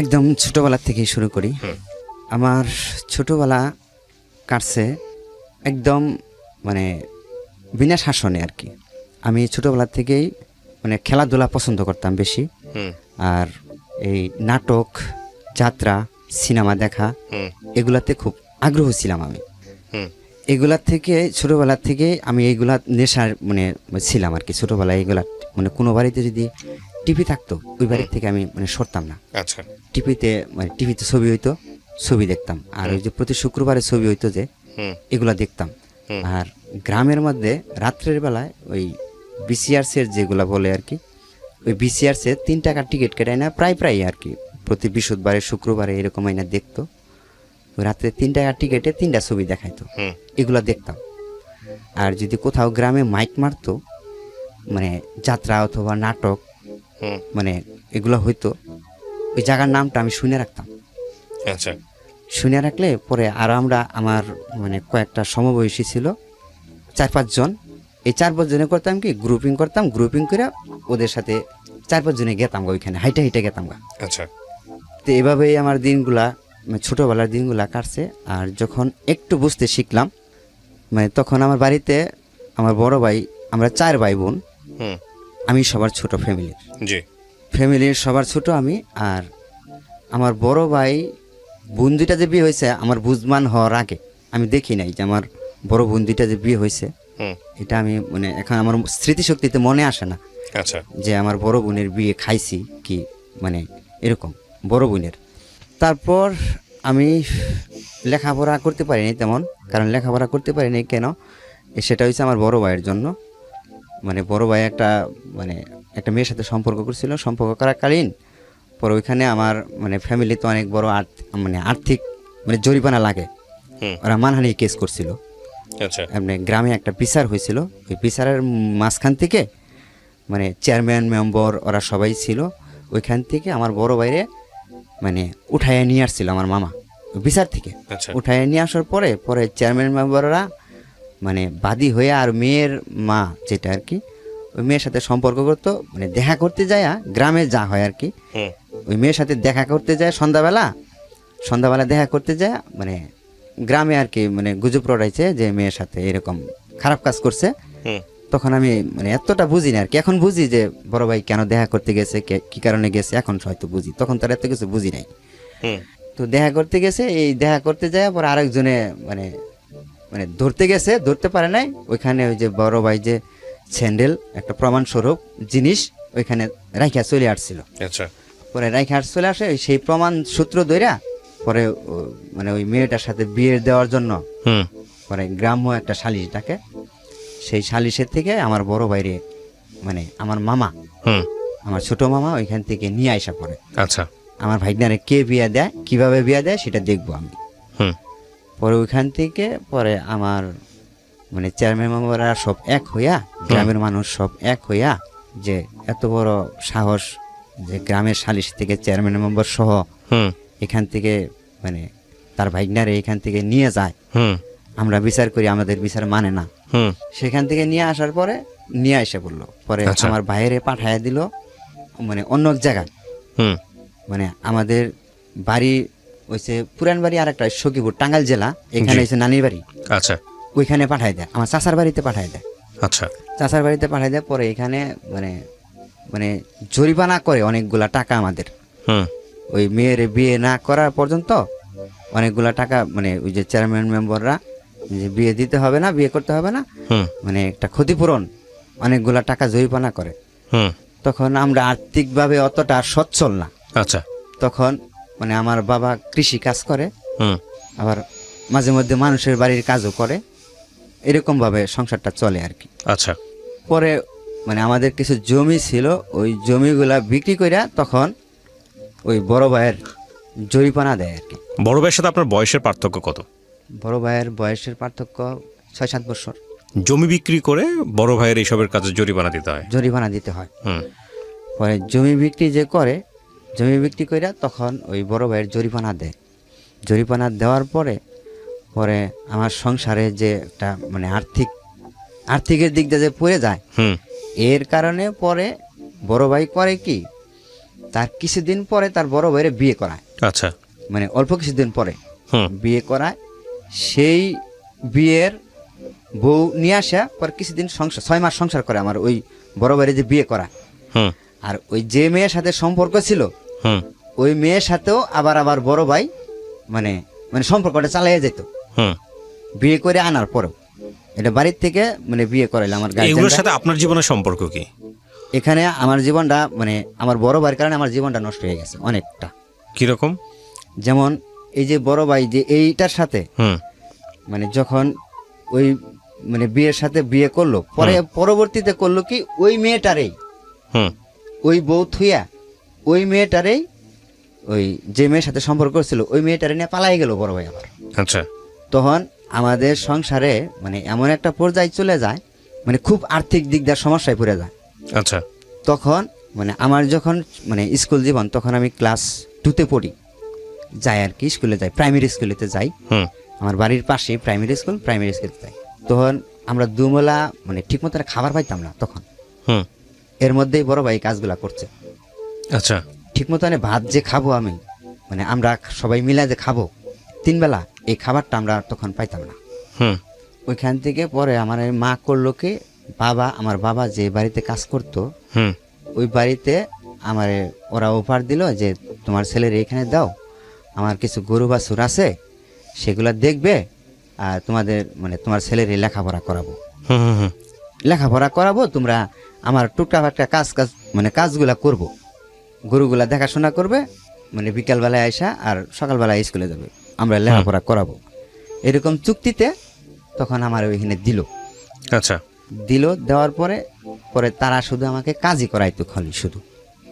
একদম ছোটবেলা থেকেই শুরু করি। হুম। আমার ছোটবেলা কাটছে একদম মানে বিনা শাসনে আর কি। আমি ছোটবেলা থেকেই মানে খেলাধুলা পছন্দ করতাম বেশি। হুম আর এই নাটক, যাত্রা, সিনেমা দেখা হুম এগুলাতে খুব আগ্রহ ছিলাম আমি। হুম এগুলা থেকে ছোটবেলা থেকে আমি এইগুলা নেশার মানে ছিলাম আর কি। ছোটবেলায় এগুলা মানে কোনো বাড়িতে যদি টিভি থাকতো ওই বাড়ির থেকে আমি মানে সরতাম না। আচ্ছা। টিভিতে মানে টিভিতে ছবি হইতো, ছবি দেখতাম। আর ওই যে প্রতি শুক্রবারে ছবি হইতো যে হুম এগুলা দেখতাম। হুম। আর গ্রামের মধ্যে রাত্রের বেলায় ওই বিসিআরসের যেগুলা বলে আর কি, ওই বিসিআরসে 3 টাকার টিকিট কেটে না প্রায় প্রায় আর কি প্রতি বৃহস্পতিবারে শুক্রবারে এরকম আইনা দেখতো। ওই রাত্রে 3 টাকার টিকিটে 3টা ছবি দেখাইতো, হুম এগুলা দেখতাম। আর যদি কোথাও গ্রামে মাইক মারতো মানে যাত্রা অথবা নাটক হুম। মানে এগুলো হইতো, ওই জায়গার নামটা আমি শুনে রাখতাম। আচ্ছা। শুনে রাখলে পরে আরও আমরা আমার মানে কয়েকটা সমবয়সী ছিল 4-5 জন। এই 4-5 জনে করতাম কি গ্রুপিং করতাম, গ্রুপিং করে ওদের সাথে 4-5 জনে গেতাম গা, ওইখানে হাইটে হাইটে গেতাম গা। আচ্ছা। তো এভাবেই আমার দিনগুলা মানে ছোটোবেলার দিনগুলা কাটছে। আর যখন একটু বুঝতে শিখলাম মানে তখন আমার বাড়িতে আমার বড় ভাই, আমরা 4 ভাই বোন, হুম। আমি সবার ছোট ফ্যামিলির জি। ফ্যামিলির সবার ছোট আমি। আর আমার বড় ভাই বোন দুইটা যে বিয়ে হয়েছে আমার বুঝমান হওয়ার আগে আমি দেখি নাই যে আমার বড় বোন দুইটা যে বিয়ে হয়েছে। হুম। এটা আমি মানে এখন আমার স্মৃতিশক্তিতে মনে আসে না আচ্ছা। যে আমার বড় বোনের বিয়ে খাইছি কি মানে এরকম বড় বোনের। তারপর আমি লেখাপড়া করতে পারিনি তেমন, কারণ লেখাপড়া করতে পারিনি কেন সেটা হয়েছে আমার বড় ভাইয়ের জন্য। মানে বড় ভাই একটা মানে একটা মেয়ের সাথে সম্পর্ক করছিল, সম্পর্ক করাকালীন পরে ওইখানে আমার মানে ফ্যামিলিতে অনেক বড় মানে আর্থিক মানে জরিমানা লাগে। হুম। ওরা মানহানি কেস করছিল। আচ্ছা। এমনি গ্রামে একটা বিচার হয়েছিল, ওই বিচারের মাঝখান থেকে মানে চেয়ারম্যান মেম্বার ওরা সবাই ছিল, ওইখান থেকে আমার বড় ভাইরে মানে উঠাইয়া নিয়ে আসছিল আমার মামা ওই বিচার থেকে। আচ্ছা। উঠাইয়া নিয়ে আসার পরে পরে চেয়ারম্যান মেম্বাররা মানে বাদী হয়ে আর মেয়ের মা যেটা আর কি ওই মেয়ের সাথে সম্পর্ক করতো, মানে দেখা করতে যায় গ্রামে যা হয় আর কি। হুম। ওই মেয়ের সাথে দেখা করতে যায় সন্ধ্যাবেলা দেখা করতে যায় মানে গ্রামে আর কি মানে গুজব রটাইছে যে মেয়ের সাথে এরকম খারাপ কাজ করছে। হুম। তখন আমি মানে এতটা বুঝি না আর কি, এখন বুঝি যে বড় ভাই কেন দেখা করতে গেছে, কি কারণে গেছে এখন হয়তো বুঝি, তখন তার এত কিছু বুঝি নাই। হুম। তো দেখা করতে গেছে, এই দেখা করতে যায় পর আরেকজনে মানে মানে ধরতে গেছে, ধরতে পারে নাই। ওইখানে ওই যে বড় ভাই যে স্যান্ডেল একটা প্রমাণস্বরূপ জিনিস ওইখানে রাইখা চলে আসছিল। আচ্ছা। পরে রাইখা চলে আসে সেই প্রমাণ সূত্র ধইরা পরে মানে ওই মেয়েটার সাথে বিয়ে দেওয়ার জন্য হুম। পরে গ্রাম্য একটা সালিশ ডাকে। সেই সালিশের থেকে আমার বড় ভাইরে মানে আমার মামা, হুম। আমার ছোট মামা ওইখান থেকে নিয়ে আসা পড়ে। আচ্ছা। আমার ভাইগনারে কে বিয়ে দেয়, কিভাবে বিয়ে দেয় সেটা দেখবো আমি। হুম। পরে ওইখান থেকে পরে আমার মানে চেয়ারম্যান মেম্বাররা সব এক হইয়া, গ্রামের মানুষ সব এক হইয়া যে এত বড় সাহস যে গ্রামের সালিশ থেকে চেয়ারম্যান মেম্বার সহ হুম। এখান থেকে মানে তার ভাইগনারে এখান থেকে নিয়ে যায়, হুম। আমরা বিচার করি, আমাদের বিচার মানে না। হুম। সেখান থেকে নিয়ে আসার পরে নিয়ে এসে বললো পরে আচ্ছা। আমার ভাইয়েরে পাঠাইয়া দিল মানে অন্য এক জায়গায়। হুম। মানে আমাদের বাড়ি হচ্ছে পুরান বাড়ি আর একটা সখীপুর টাঙ্গাইল জেলা, এখানে জি। হচ্ছে নানির বাড়ি, আচ্ছা। ওইখানে পাঠাই দেয়, আমার চাচার বাড়িতে পাঠাই দেয়। আচ্ছা। চাচার বাড়িতে পাঠাই দেয় পরে এখানে মানে মানে জরিমানা করে অনেকগুলা টাকা আমাদের, হুম। ওই মেয়ের বিয়ে না করার পর্যন্ত অনেকগুলা টাকা মানে ওই যে চেয়ারম্যান মেম্বাররা যে বিয়ে দিতে হবে না, বিয়ে করতে হবে না, হুম। মানে একটা ক্ষতিপূরণ অনেকগুলা টাকা জরিমানা করে। হুম। তখন আমরা আর্থিকভাবে অতটা সচ্ছল না। আচ্ছা। তখন মানে আমার বাবা কৃষি কাজ করে, হুম। আবার মাঝে মধ্যে মানুষের বাড়ির কাজও করে, এরকমভাবে সংসারটা চলে আর কি। আচ্ছা। পরে মানে আমাদের কিছু জমি ছিল, ওই জমিগুলা বিক্রি করে তখন ওই বড় ভাইয়ের জরিমানা দেয় আর কি। বড় ভাইয়ের সাথে আপনার বয়সের পার্থক্য কত? বড় ভাইয়ের বয়সের পার্থক্য 6-7 বছর। জমি বিক্রি করে বড় ভাইয়ের এইসবের কাজে জরিমানা দিতে হয়। জরিমানা দিতে হয়। হুম। পরে জমি বিক্রি যে করে, জমি বিক্রি করে তখন ওই বড় ভাইয়ের জরিমানা দেয়। জরিমানা দেওয়ার পরে পরে আমার সংসারে যে একটা মানে আর্থিকের দিক দিয়ে যে পড়ে যায়, হুম। এর কারণে পরে বড় ভাই করে কি তার কিছুদিন পরে তার বড় ভাইয়ের বিয়ে করায়, আচ্ছা। মানে অল্প কিছুদিন পরে হুম বিয়ে করায়। সেই বিয়ের বউ নিয়ে আসা পর কিছুদিন সংসার 6 মাস সংসার করে আমার ওই বড় ভাইয়ের যে বিয়ে করা। হুম আর ওই যে মেয়ের সাথে সম্পর্ক ছিল হুম ওই মেয়ের সাথেও আবার বড় ভাই মানে মানে সম্পর্কটা চালিয়ে যেত হুম। বিয়ে করে আনার পরেও। এটা বাড়ির থেকে মানে বিয়ে করাইলে আমার এগুলোর গার্জেনরা। সাথে আপনার জীবনের সম্পর্ক কি? এখানে আমার জীবনটা মানে আমার বড় ভাইয়ের কারণে আমার জীবনটা নষ্ট হয়ে গেছে অনেকটা। কিরকম? যেমন এই যে বড় ভাই যে এইটার সাথে হুম মানে যখন ওই মানে বিয়ের সাথে বিয়ে করলো পরে পরবর্তীতে করলো কি ওই মেয়েটারেই হুম ওই বউ থুইয়া ওই মেয়েটারেই ওই যে মেয়ের সাথে সম্পর্ক ছিল ওই মেয়েটারে নিয়ে পালাই গেল বড় ভাই আবার। আচ্ছা। তখন আমাদের সংসারে মানে এমন একটা পর্যায়ে চলে যায় মানে খুব আর্থিক দিক দিয়ে সমস্যায় পড়ে যায়। আচ্ছা। তখন মানে আমার যখন মানে স্কুল জীবন তখন আমি ক্লাস 2তে পড়ি, যাই আর কি স্কুলে যাই, প্রাইমারি স্কুলেতে যাই। হুম আমার বাড়ির পাশেই প্রাইমারি স্কুলে যাই। তখন আমরা দুবেলা মানে ঠিক মতো খাবার পাইতাম না তখন। হুম। এর মধ্যেই বড় ভাই কাজগুলা করছে। আচ্ছা। ঠিক মতো ভাত যে খাবো আমি মানে আমরা সবাই মিলে যে খাবো 3 বেলা এই খাবারটা আমরা তখন পাইতাম না। হুম ওইখান থেকে পরে আমার এই মা করলো কি আমার বাবা যে বাড়িতে কাজ করতো হুম ওই বাড়িতে আমার ওরা অফার দিল যে তোমার ছেলের এখানে দাও, আমার কিছু গরু বাছুর আছে সেগুলা দেখবে আর তোমাদের মানে তোমার ছেলের লেখাপড়া করাবো। হুম হুম লেখাপড়া করাবো, তোমরা আমার টুকটাক একটা কাজ মানে কাজগুলা করবো, গরুগুলা দেখাশোনা করবে, মানে বিকালবেলায় আসা আর সকালবেলায় স্কুলে যাবে, আমরা লেখাপড়া করাবো। এরকম চুক্তিতে তখন আমার ওইখানে দিল। আচ্ছা। দেওয়ার পরে পরে তারা শুধু আমাকে কাজই করাইতো খালি শুধু।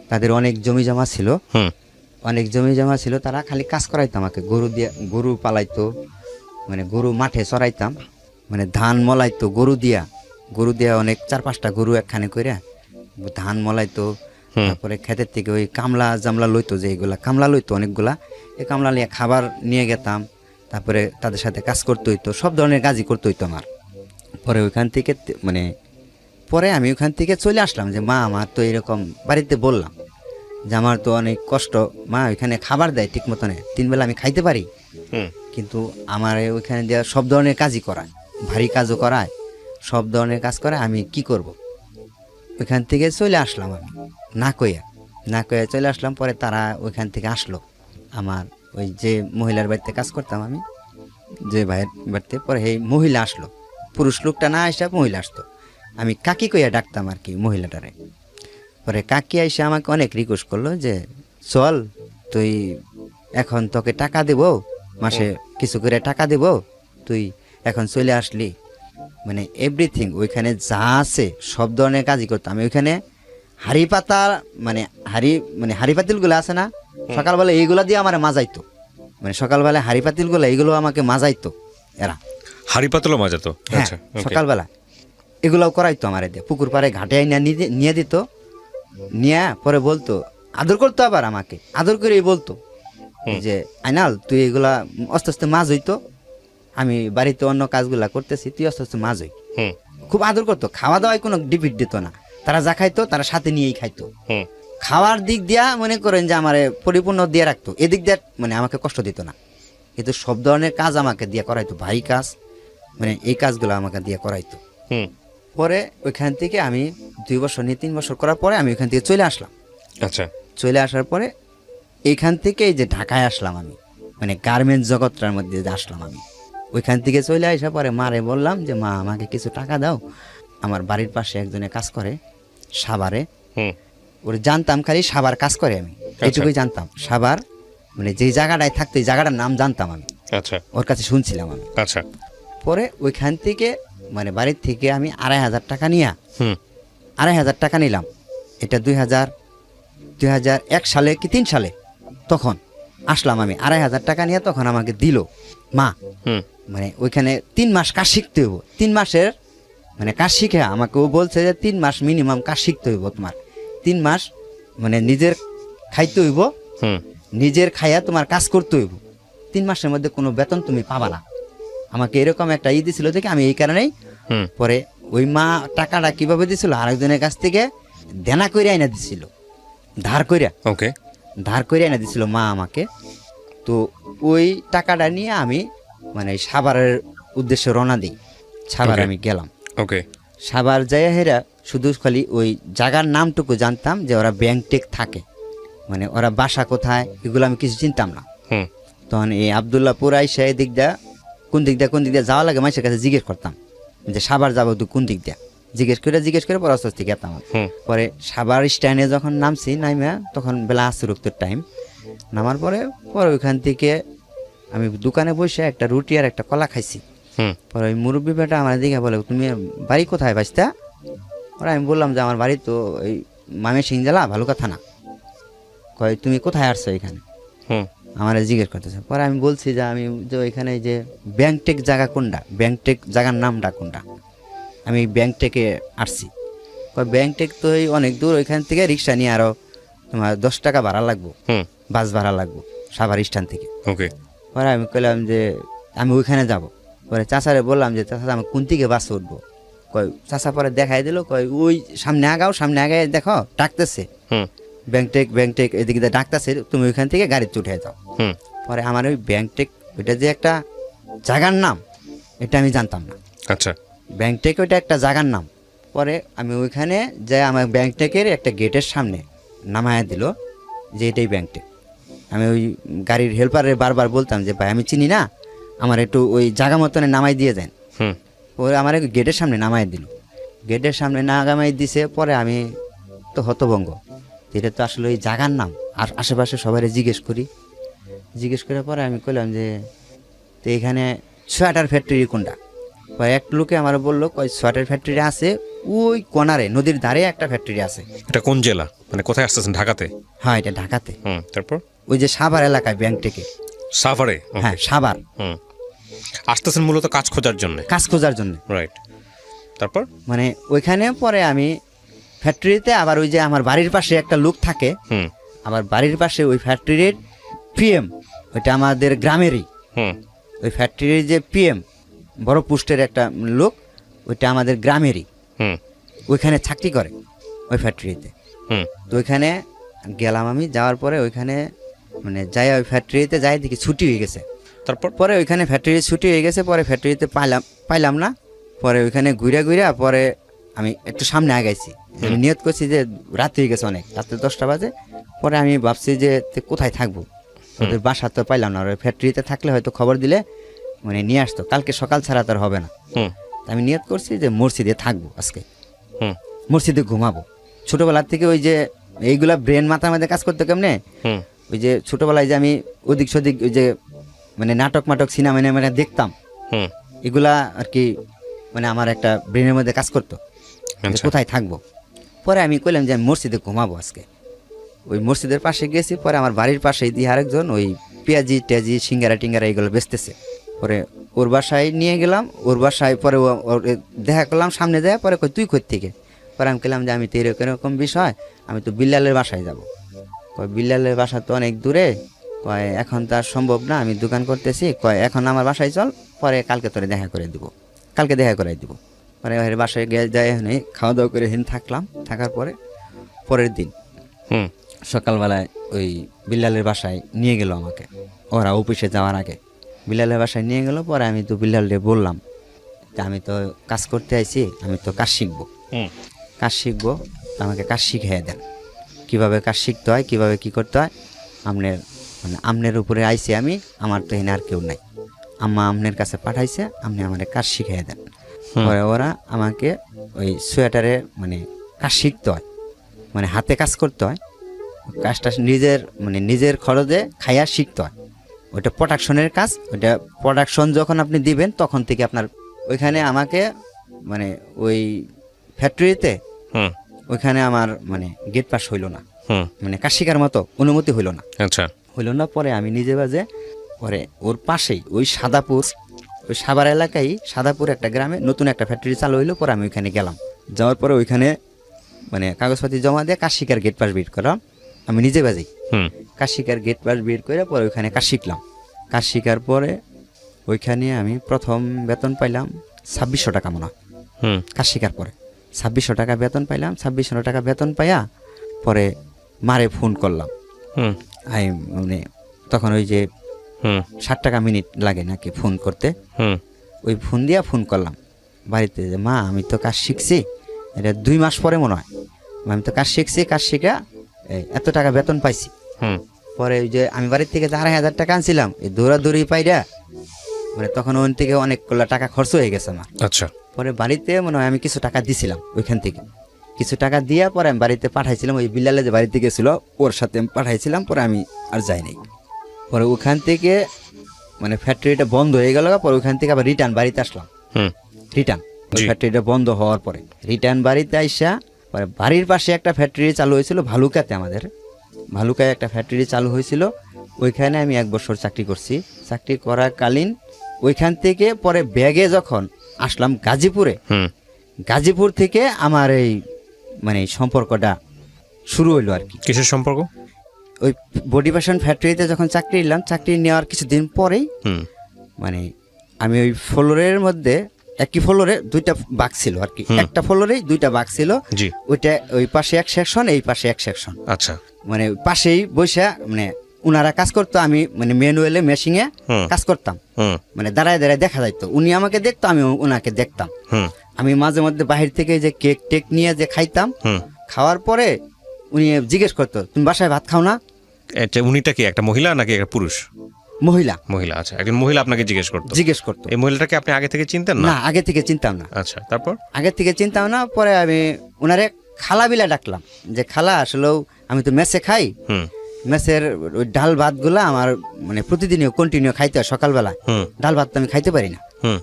তাদের অনেক জমি জমা ছিল, হুম তারা খালি কাজ করাইতো আমাকে। গরু পালাইতো, মানে গরু মাঠে চড়াইতাম, মানে ধান মলাইতো গরু দিয়া অনেক 4-5টা গরু একখানে করে ধান মলাইতো। তারপরে ক্ষেতের থেকে ওই কামলা জামলা লইতো, যে এইগুলা কামলা লইতো অনেকগুলা, এই কামলা নিয়ে খাবার নিয়ে গেতাম। তারপরে তাদের সাথে কাজ করতে হইতো, সব ধরনের কাজই করতে হইতো আমার। পরে ওইখান থেকে মানে পরে আমি ওখান থেকে চলে আসলাম যে মা আমার তো এরকম বাড়িতে বললাম যে আমার তো অনেক কষ্ট, মা ওইখানে খাবার দেয় ঠিক মতনে 3 বেলা আমি খাইতে পারি, কিন্তু আমার ওইখানে দেওয়া সব ধরনের কাজই করায়, ভারী কাজও করায়, সব ধরনের কাজ করায়, আমি কি করব। ওইখান থেকে চলে আসলাম আমি না কইয়া চলে আসলাম। পরে তারা ওইখান থেকে আসলো, আমার ওই যে মহিলার বাড়িতে কাজ করতাম আমি, যে ভাইয়ের বাড়িতে, পরে এই মহিলা আসলো, পুরুষ লোকটা না আসা মহিলা আসতো, আমি কাকি কইয়া ডাকতাম আর কি মহিলাটারে। পরে কাকি আইসা আমাকে অনেক রিকোয়েস্ট করলো যে চল তুই এখন তোকে টাকা দেবো, মাসে কিছু করে টাকা দেবো, তুই এখন চলে আসলি, মানে এভরিথিং ওইখানে যা আছে সব ধরনের কাজই করতাম আমি। ওইখানে হাড়ি পাতা মানে হাড়ি পাতিলগুলো আছে না, সকালবেলা এইগুলা দিয়ে আমার মাজাইতো, মানে সকালবেলা হাড়ি পাতিলগুলো এইগুলো আমাকে মাজাইতো এরা, হাড়ি পাতলও মাজাতো। হ্যাঁ আচ্ছা, okay. সকালবেলা এগুলাও করাইতো আমার, দিয়ে পুকুর পাড়ে ঘাটে নিয়ে দিত, নিয়ে পরে বলতো, আদর করতো, আবার আমাকে আদর করেই বলতো যে আইনাল তুই এগুলা আস্তে আস্তে মাছ হইতো, আমি বাড়িতে অন্য কাজগুলা করতেছি, তুই আস্তে আস্তে মাছ হই। খুব আদর করতো, খাওয়া দাওয়ায় কোনো ডিপিট দিত না, তারা যা খাইতো তারা সাথে নিয়েই খাইতো। খাওয়ার দিক দিয়া মনে করেন যে আমার পরিপূর্ণ দিয়ে রাখতো, এদিক দিয়ে মানে আমাকে কষ্ট দিত না, কিন্তু সব ধরনের কাজ আমাকে দিয়ে করাইতো, ভারী কাজ, মানে এই কাজগুলো আমাকে দিয়ে করাইতো। পরে ওইখান থেকে আমি 2 বছর নিয়ে 3 বছর করার পরে আমি ওইখান থেকে চলে আসলাম। আচ্ছা। চলে আসার পরে এইখান থেকে এই যে ঢাকায় আসলাম আমি, মানে গার্মেন্টস জগৎটার মধ্যে যে আসলাম আমি, ওইখান থেকে চলে আসা পরে মারে বললাম যে মা আমাকে কিছু টাকা দাও, আমার বাড়ির পাশে একজনে কাজ করে সাভারে, ওর জানতাম খালি সাভার কাজ করে, আমি এইটুকুই জানতাম সাভার, মানে যেই জায়গাটায় থাকতো এই জায়গাটার নাম জানতাম আমি, আচ্ছা, ওর কাছে শুনছিলাম আমি। আচ্ছা। পরে ওইখান থেকে মানে বাড়ির থেকে আমি 2,500 টাকা নিয়ে 2,500 টাকা নিলাম, এটা 2001 সালে কি 3 সালে তখন আসলাম আমি। 2,500 টাকা নিয়ে তখন আমাকে দিল মা, মানে ওইখানে 3 মাস কাজ শিখতে হইব, 3 মাসের মানে কাজ শিখে আমাকে ও বলছে যে 3 মাস মিনিমাম কাজ শিখতে হইব তোমার, 3 মাস মানে নিজের খাইতে হইব, নিজের খাইয়া তোমার কাজ করতে হইব, 3 মাসের মধ্যে কোনো বেতন তুমি পাবা না। আমাকে এরকম একটা দিছিল দেখে আমি এই কারণেই পরে ওই মা টাকাটা কিভাবে দিছিল, আরেকজনের কাছ থেকে দেনা করে আইনা দিছিল, ধার কইরা ওকে। এনে দিছিল মা আমাকে। তো ওই টাকাটা নিয়ে আমি মানে সাভারের উদ্দেশ্যে রওনা দিই। সাভার Okay. আমি গেলাম। ওকে। সাভার যাইয়া হেরা শুধু খালি ওই জায়গার নামটুকু জানতাম যে ওরা ব্যাংটেক থাকে, মানে ওরা বাসা কোথায় এগুলো আমি কিছু চিনতাম না। হুম। তখন এই আবদুল্লাহপুর আইসা এই দিক দিয়া কোন দিক দিয়ে যাওয়া লাগে মানুষের কাছে জিজ্ঞেস করতাম যে সাভার যাবো তুই কোন দিক দিয়া, জিজ্ঞেস করে পরে আস্তে আস্তে গেতাম। হুম। পরে সাভার স্ট্যান্ডে যখন নামছি নাইমা তখন বেলা আসরুক্তর টাইম, নামার পরে ওইখান থেকে আমি দোকানে বসে একটা রুটি আর একটা কলা খাইছি। হুম। পরে ওই মুরব্বী বেটা আমার দিকে বলে তুমি বাড়ি কোথায় বাঁচতা? ওরা আমি বললাম যে আমার বাড়ি তো এই ময়মনসিংহ জেলা ভালুকা থানা। কয় তুমি কোথায় আসছো এখানে? হুম। আমার জিজ্ঞেস করতেছে। পরে আমি বলছি যে আমি যে ওইখানে যে ব্যাংটেক জায়গা কোনটা, ব্যাংটেক জায়গার নামটা কোনটা, আমি ব্যাংটেকে আসছি। কয় ব্যাংটেক তো এই অনেক দূর, ওইখান থেকে রিক্সা নিয়ে আরও তোমার 10 টাকা ভাড়া লাগবো, হুম। বাস ভাড়া লাগবো সাভার স্ট্যান্ড থেকে। ওকে। পরে আমি কইলাম যে আমি ওইখানে যাব। পরে চাচারে বললাম যে চাচা আমি কোন দিকে বাসে উঠবো? কয় চাচা পরে দেখাই দিল, কয় ওই সামনে আগায় দেখো ডাকতেছে হুম। ব্যাংটেক এদিকে দিয়ে ডাকতেছে, তুমি ওইখান থেকে গাড়িতে উঠে যাও। হুম। পরে আমার ওই ব্যাংটেক ওইটা যে একটা জায়গার নাম এটা আমি জানতাম না। আচ্ছা। ব্যাংটেক ওইটা একটা জায়গার নাম। পরে আমি ওইখানে যাই, আমার ব্যাংটেকের একটা গেটের সামনে নামায়া দিল যে এটাই ব্যাংটেক। আমি ওই গাড়ির হেল্পারে বারবার বলতাম যে ভাই আমি চিনি না, আমার একটু ওই জায়গা মতনে নামাই দিয়ে দেন। হুম। পরে আমার গেটের সামনে নামাই দিল, গেটের সামনে নামাই দিছে। পরে আমি তো হতভঙ্গ, এটা তো আসলে ওই জায়গার নাম। আর আশেপাশে সবাই জিজ্ঞেস করে পরে আমি কইলাম যে তো এখানে সোয়েটার ফ্যাক্টরি কোনটা? কয় এক লোকে আমার বললো কয় সোয়েটার ফ্যাক্টরি আছে ওই কোনারে, নদীর ধারে একটা ফ্যাক্টরি আছে। এটা কোন জেলা, মানে কোথায় আসতেছেন? ঢাকাতে? হ্যাঁ এটা ঢাকাতে। হুম। তারপর? ওই যে সাভার এলাকায় ব্যাংটেকে। সাভারে? হ্যাঁ সাভার। হুম। আসতেছেন মূলত কাজ খোঁজার জন্য? কাজ খোঁজার জন্য। রাইট। তারপর? মানে ওইখানে পরে আমি ফ্যাক্টরিতে আবার ওই যে আমার বাড়ির পাশে একটা লোক থাকে, হুম। আমার বাড়ির পাশে ওই ফ্যাক্টরির পিএম, ওইটা আমাদের গ্রামেরই। হুম। ওই ফ্যাক্টরির যে পিএম বড় পোস্টের একটা লোক, ওইটা আমাদের গ্রামেরই, হুম। ওইখানে চাকরি করে ওই ফ্যাক্টরিতে। হুম। তো ওইখানে গেলাম আমি, যাওয়ার পরে ওইখানে মানে যাই ওই ফ্যাক্টরিতে যাই দেখি ছুটি হয়ে গেছে। তারপর? পরে ওইখানে ফ্যাক্টরি ছুটি হয়ে গেছে, পরে ফ্যাক্টরিতে পাইলাম না। পরে ওইখানে ঘুরা পরে আমি একটু সামনে আগাইছি, আমি নিয়ত করছি যে রাত হয়ে গেছে অনেক, রাত্রে 10টা বাজে। পরে আমি ভাবছি যে কোথায় থাকবো, ওদের বাসা তো পাইলাম না। ওই ফ্যাক্টরিতে থাকলে হয়তো খবর দিলে মানে নিয়ে আসতো, কালকে সকাল ছাড়া তার হবে না। হুম। আমি নিয়ত করছি যে মসজিদে থাকবো আজকে, হুম। মসজিদে ঘুমাবো। ছোটোবেলার থেকে ওই যে এইগুলা ব্রেন মাথার মধ্যে কাজ করতো কেমনে, হুম। ওই যে ছোটোবেলায় যে আমি ওদিক সদিক ওই যে মানে নাটক সিনেমা মানে দেখতাম, হুম। এগুলা আর কি মানে আমার একটা ব্রেনের মধ্যে কাজ করতো যে আচ্ছা। কোথায় থাকবো। পরে আমি কইলাম যে আমি মসজিদে ঘুমাবো আজকে। ওই মসজিদের পাশে গেছি, পরে আমার বাড়ির পাশে দিয়ে আরেকজন ওই পেঁয়াজি টেয়াজি সিঙ্গারা টিঙ্গারা এগুলো বেচতেছে। পরে ওর বাসায় নিয়ে গেলাম, ওর বাসায় পরে ওর দেখা করলাম সামনে যায়। পরে কই তুই কই থেকে? পরে আমি কইলাম যে আমি তো এরকম বিষয়, আমি তো বিল্লালের বাসায় যাব। কয় বিল্লালের বাসা তো অনেক দূরে, কয় এখন তো আর সম্ভব না, আমি দোকান করতেছি, কয় এখন আমার বাসায় চল, পরে কালকে তোরে দেখা করে দিব, কালকে দেখা করে দিব। পরে ওর বাসায় গিয়ে যাই, এখানে খাওয়া দাওয়া করে থাকলাম। থাকার পরে পরের দিন হুম। সকালবেলায় ওই বিল্লালের বাসায় নিয়ে গেল আমাকে, ওরা অফিসে যাওয়ার আগে বিল্লালের বাসায় নিয়ে গেল। পরে আমি তো বিল্লালে বললাম যে আমি তো কাজ করতে আইছি, আমি তো কাজ শিখবো, হুম। কাজ শিখবো, তো আমাকে কাজ শিখিয়ে দেন, কীভাবে কাজ শিখতে হয়, কীভাবে কী করতে হয়। আমনের উপরে আইছি আমি, আমার তো এখানে আর কেউ নাই, আম্মা আমনের কাছে পাঠাইছে, আপনি আমার কাজ শিখিয়ে দেন। পরে ওরা আমাকে ওই সোয়েটারে মানে কাজ শিখতে হয়, মানে হাতে কাজ করতে হয়, কাজটা নিজের খরচে খাইয়া শিখতে হয়। ওইটা প্রোডাকশনের কাজ, ওইটা প্রোডাকশন যখন আপনি দিবেন তখন থেকে আপনার ওইখানে আমাকে মানে ওই ফ্যাক্টরিতে হুম। ওইখানে আমার মানে গেট পাস হইল না, হুম। মানে কাজ শিখার মতো অনুমতি হইল না। আচ্ছা। হইল না। পরে আমি নিজে বাজে পরে ওর পাশেই ওই সাদাপুর, ওই সাভার এলাকায় সাদাপুর একটা গ্রামে নতুন একটা ফ্যাক্টরি চালু হইলো। পরে আমি ওইখানে গেলাম, যাওয়ার পরে ওইখানে মানে কাগজপাতি জমা দিয়ে কাজ শিকার গেট পাস বের করলাম আমি নিজে বাজেই। হুম। কাজ শিকার গেট পাস বের করে পরে ওইখানে কাজ শিখলাম। কাজ শিকার পরে ওইখানে আমি প্রথম বেতন পাইলাম 2600 টাকা মনে হয়। হুম। কাজ শিকার পরে 2600 টাকা বেতন পাইলাম। 2600 টাকা বেতন পাইয়া পরে মারে ফোন করলাম। হুম আমি মানে তখন ওই যে হুম 60 টাকা মিনিট লাগে নাকি ফোন করতে, হুম ওই ফোন দিয়া ফোন করলাম বাড়িতে যে মা আমি তো কাজ শিখছি, এটা 2 মাস পরে মনে হয়, আমি তো কাজ শিখছি, কাজ শিখা এত টাকা বেতন পাইছি। হুম পরে ওই যে আমি বাড়ির থেকে যে 2,500 টাকা আনছিলাম, এই দৌড়াদৌড়ি পাইরা মানে তখন ওখান থেকে অনেকগুলো টাকা খরচ হয়ে গেছে আমার। আচ্ছা পরে বাড়িতে মনে হয় আমি কিছু টাকা দিছিলাম, ওইখান থেকে কিছু টাকা দিয়া পরে আমি বাড়িতে পাঠাইছিলাম, ওই বিলালে যে বাড়িতে গেছিল ওর সাথে আমি পাঠাইছিলাম, পরে আমি আর যাই নাই। পরে ওখান থেকে মানে ফ্যাক্টরিটা বন্ধ হয়ে গেল, পরে ওখান থেকে আবার রিটার্ন বাড়িতে আসলাম। হুম রিটার্ন জি। ফ্যাক্টরিটা বন্ধ হওয়ার পরে রিটার্ন বাড়িতে আইসা পরে বাড়ির পাশে একটা ফ্যাক্টরি চালু হয়েছিল ভালুকাতে, আমাদের ভালুকায় একটা ফ্যাক্টরি চালু হয়েছিল, ওইখানে আমি 1 বছর চাকরি করছি। চাকরি করাকালীন ওইখান থেকে পরে ব্যাগে যখন আসলাম গাজীপুরে, হুম গাজীপুর থেকে আমার এই মানে সম্পর্কটা শুরু হইলো আর কি। কিসের সম্পর্ক? ওই বডি ফ্যাশন ফ্যাক্টরিতে যখন চাকরি নিলাম, চাকরি নেওয়ার কিছুদিন পরেই হুম মানে আমি ওই ফ্লোরের মধ্যে একই ফ্লোরে 2টা বাক্স ছিল আর কি, একটা ফ্লোরেই 2টা বাক্স ছিল, জি ওইটা ওই পাশে এক সেকশন, এই পাশে এক সেকশন, আচ্ছা মানে পাশেই বসে মানে ওনারা কাজ করতো, আমি মানে ম্যানুয়ালে মেশিনে হুম। কাজ করতাম, হুম মানে দাঁড়ায় দাঁড়ায় দেখা যাইতো, উনি আমাকে দেখতো, আমি ওনাকে দেখতাম। হুম আমি মাঝে মধ্যে বাহির থেকে যে কেক টেক নিয়ে যে খাইতাম, হুম খাওয়ার পরে উনি জিজ্ঞেস করতো তুমি বাসায় ভাত খাও না? এটা উনিটা কি একটা মহিলা নাকি একটা পুরুষ? মহিলা মহিলা, আচ্ছা একজন মহিলা আপনাকে জিজ্ঞেস করতো। জিজ্ঞেস করতো। এই মহিলাটাকে আপনি আগে থেকে চিনতেন না? না, আগে থেকে চিনতাম না, আচ্ছা তারপর? আগে থেকে চিনতাম না। পরে আমি ওনারে খালা বিলা ডাকলাম, যে খালা আসলেও আমি তো মেসে খাই, হুম মেসের ওই ডাল ভাতগুলো আমার মানে প্রতিদিনই কন্টিনিউ খাইতে হয়, সকালবেলা হুম ডাল ভাত তো আমি খাইতে পারি না, হুম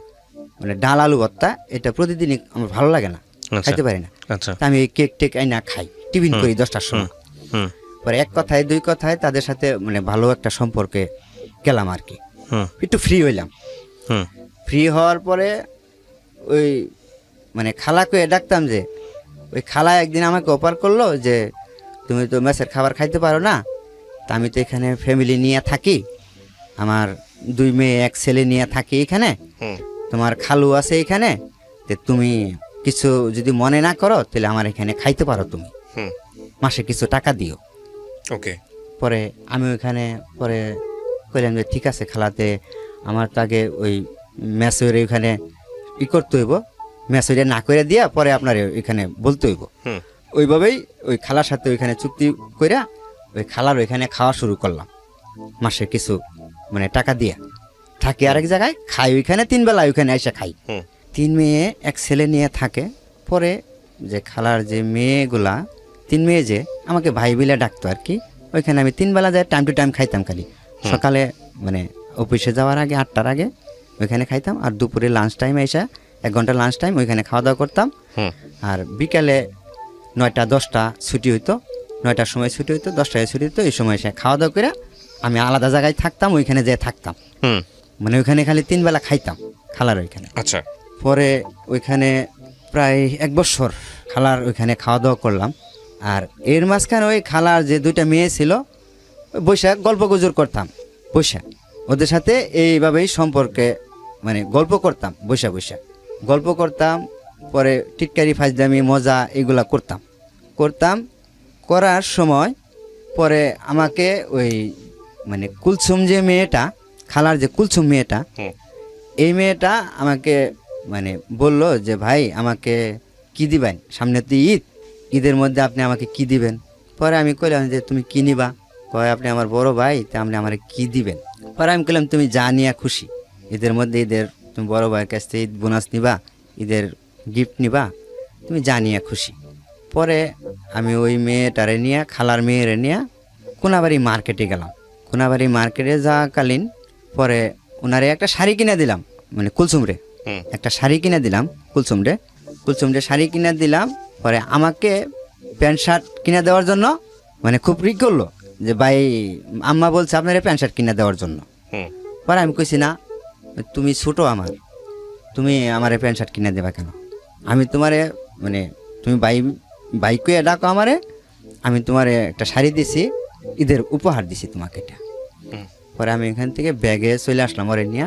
মানে ডাল আলু ভর্তা এটা প্রতিদিনই আমার ভালো লাগে না, আচ্ছা। খাইতে পারি না। আচ্ছা তা আমি এই কেক টেক আইনা খাই, টিফিন করি 10টার সময়। হুম পরে 1 কথায় 2 কথায় তাদের সাথে মানে ভালো একটা সম্পর্কে গেলাম আর কি, হুম একটু ফ্রি হইলাম। হুম ফ্রি হওয়ার পরে ওই মানে খালাকে ডাকতাম, যে ওই খালা একদিন আমাকে অফার করলো যে তুমি তো মেসের খাবার খাইতে পারো না, তা আমি তো এখানে ফ্যামিলি নিয়ে থাকি, আমার 2 মেয়ে 1 ছেলে নিয়ে থাকি এখানে, হুম তোমার খালু আছে এখানে, তো তুমি কিছু যদি মনে না করো তাহলে আমার এখানে খাইতে পারো, তুমি হুম মাসে কিছু টাকা দিও। ওকে পরে আমি ওইখানে পরে কইলাম যে ঠিক আছে খালাতে, আমার তো আগে ওই মেসের ওইখানে করতে হইব, মেসেরে না করে দিয়া পরে আপনার এখানে বলতে হইব। হুম ওইভাবেই ওই খালার সাথে ওইখানে চুক্তি কইরা ওই খালার ওইখানে খাওয়া শুরু করলাম, মাসে কিছু মানে টাকা দিয়া থাকি আরেক জায়গায়, খাই ওইখানে 3 বেলা ওইখানে এসে খাই। হুম 3 মেয়ে 1 ছেলে নিয়ে থাকে। পরে যে খালার যে মেয়েগুলা 3 মেয়ে যে আমাকে ভাই বিলে ডাকতো আর কি, ওইখানে আমি 3 বেলা যাই টাইম টু টাইম খাইতাম, খালি সকালে মানে অফিসে যাওয়ার আগে 8টার আগে ওইখানে খাইতাম, আর দুপুরে লাঞ্চ টাইমে এসে 1 ঘন্টা লাঞ্চ টাইম ওইখানে খাওয়া দাওয়া করতাম। হুম আর বিকালে 9টা 10টা ছুটি হইতো, 9টার সময় ছুটি হইতো, 10টায় ছুটি হইতো, এই সময় এসে খাওয়া দাওয়া করে আমি আলাদা জায়গায় থাকতাম, ওইখানে যেয়ে থাকতাম, হুম মানে ওইখানে খালি 3 বেলা খাইতাম খালার ওইখানে। আচ্ছা পরে ওইখানে প্রায় 1 বছর খালার ওইখানে খাওয়া দাওয়া করলাম। আর এর মাঝখানে ওই খালার যে 2টা মেয়ে ছিল, ওই বৈশাখ গল্প গুজর করতাম, বৈশাখ ওদের সাথে এইভাবেই সম্পর্কে মানে গল্প করতাম, বৈশা বৈশা গল্প করতাম। পরে টিটকারি ফাজদামি মজা এগুলা করতাম করতাম করার সময় পরে আমাকে ওই মানে কুলসুম যে মেয়েটা, খালার যে কুলসুম মেয়েটা, হুম এই মেয়েটা আমাকে মানে বলল যে ভাই আমাকে কি দিবেন, সামনে তো ঈদ, ঈদের মধ্যে আপনি আমাকে কি দিবেন? পরে আমি কইলাম যে তুমি কি নিবা? কয় আপনি আমার বড় ভাই, তা আপনি আমার কি দিবেন? পরে আমি কইলাম তুমি যা নিয়ে খুশি, ঈদের মধ্যে ঈদের তুমি বড় ভাইয়ের কাছ থেকে ঈদ বোনাস নিবা, ঈদের গিফট নিবা, তুমি যা নিয়ে খুশি। পরে আমি ওই মেয়েটারে নিয়ে, খালার মেয়েরে নিয়ে কোনাবাড়ি মার্কেটে গেলাম। কোনাবাড়ি মার্কেটে যাওয়াকালীন পরে ওনারে একটা শাড়ি কিনে দিলাম, মানে কুলসুমরে হুম একটা শাড়ি কিনে দিলাম, কুলসুমরে শাড়ি কিনে দিলাম। পরে আমাকে প্যান্ট শার্ট কিনে দেওয়ার জন্য মানে খুব রিক করলো যে ভাই আম্মা বলছে আপনার প্যান্ট শার্ট কিনে দেওয়ার জন্য। হুম পরে আমি কইছি না, তুমি ছোটো আমার, তুমি আমারে প্যান্ট শার্ট কিনে দেবা কেন? আমি তোমারে মানে তুমি বাইকে ডাকো আমারে, আমি তোমারে একটা শাড়ি দিছি, ঈদের উপহার দিছি তোমাকে এটা। হুম পরে আমি এখান থেকে ব্যাগে চলে আসলাম ওরে নিয়ে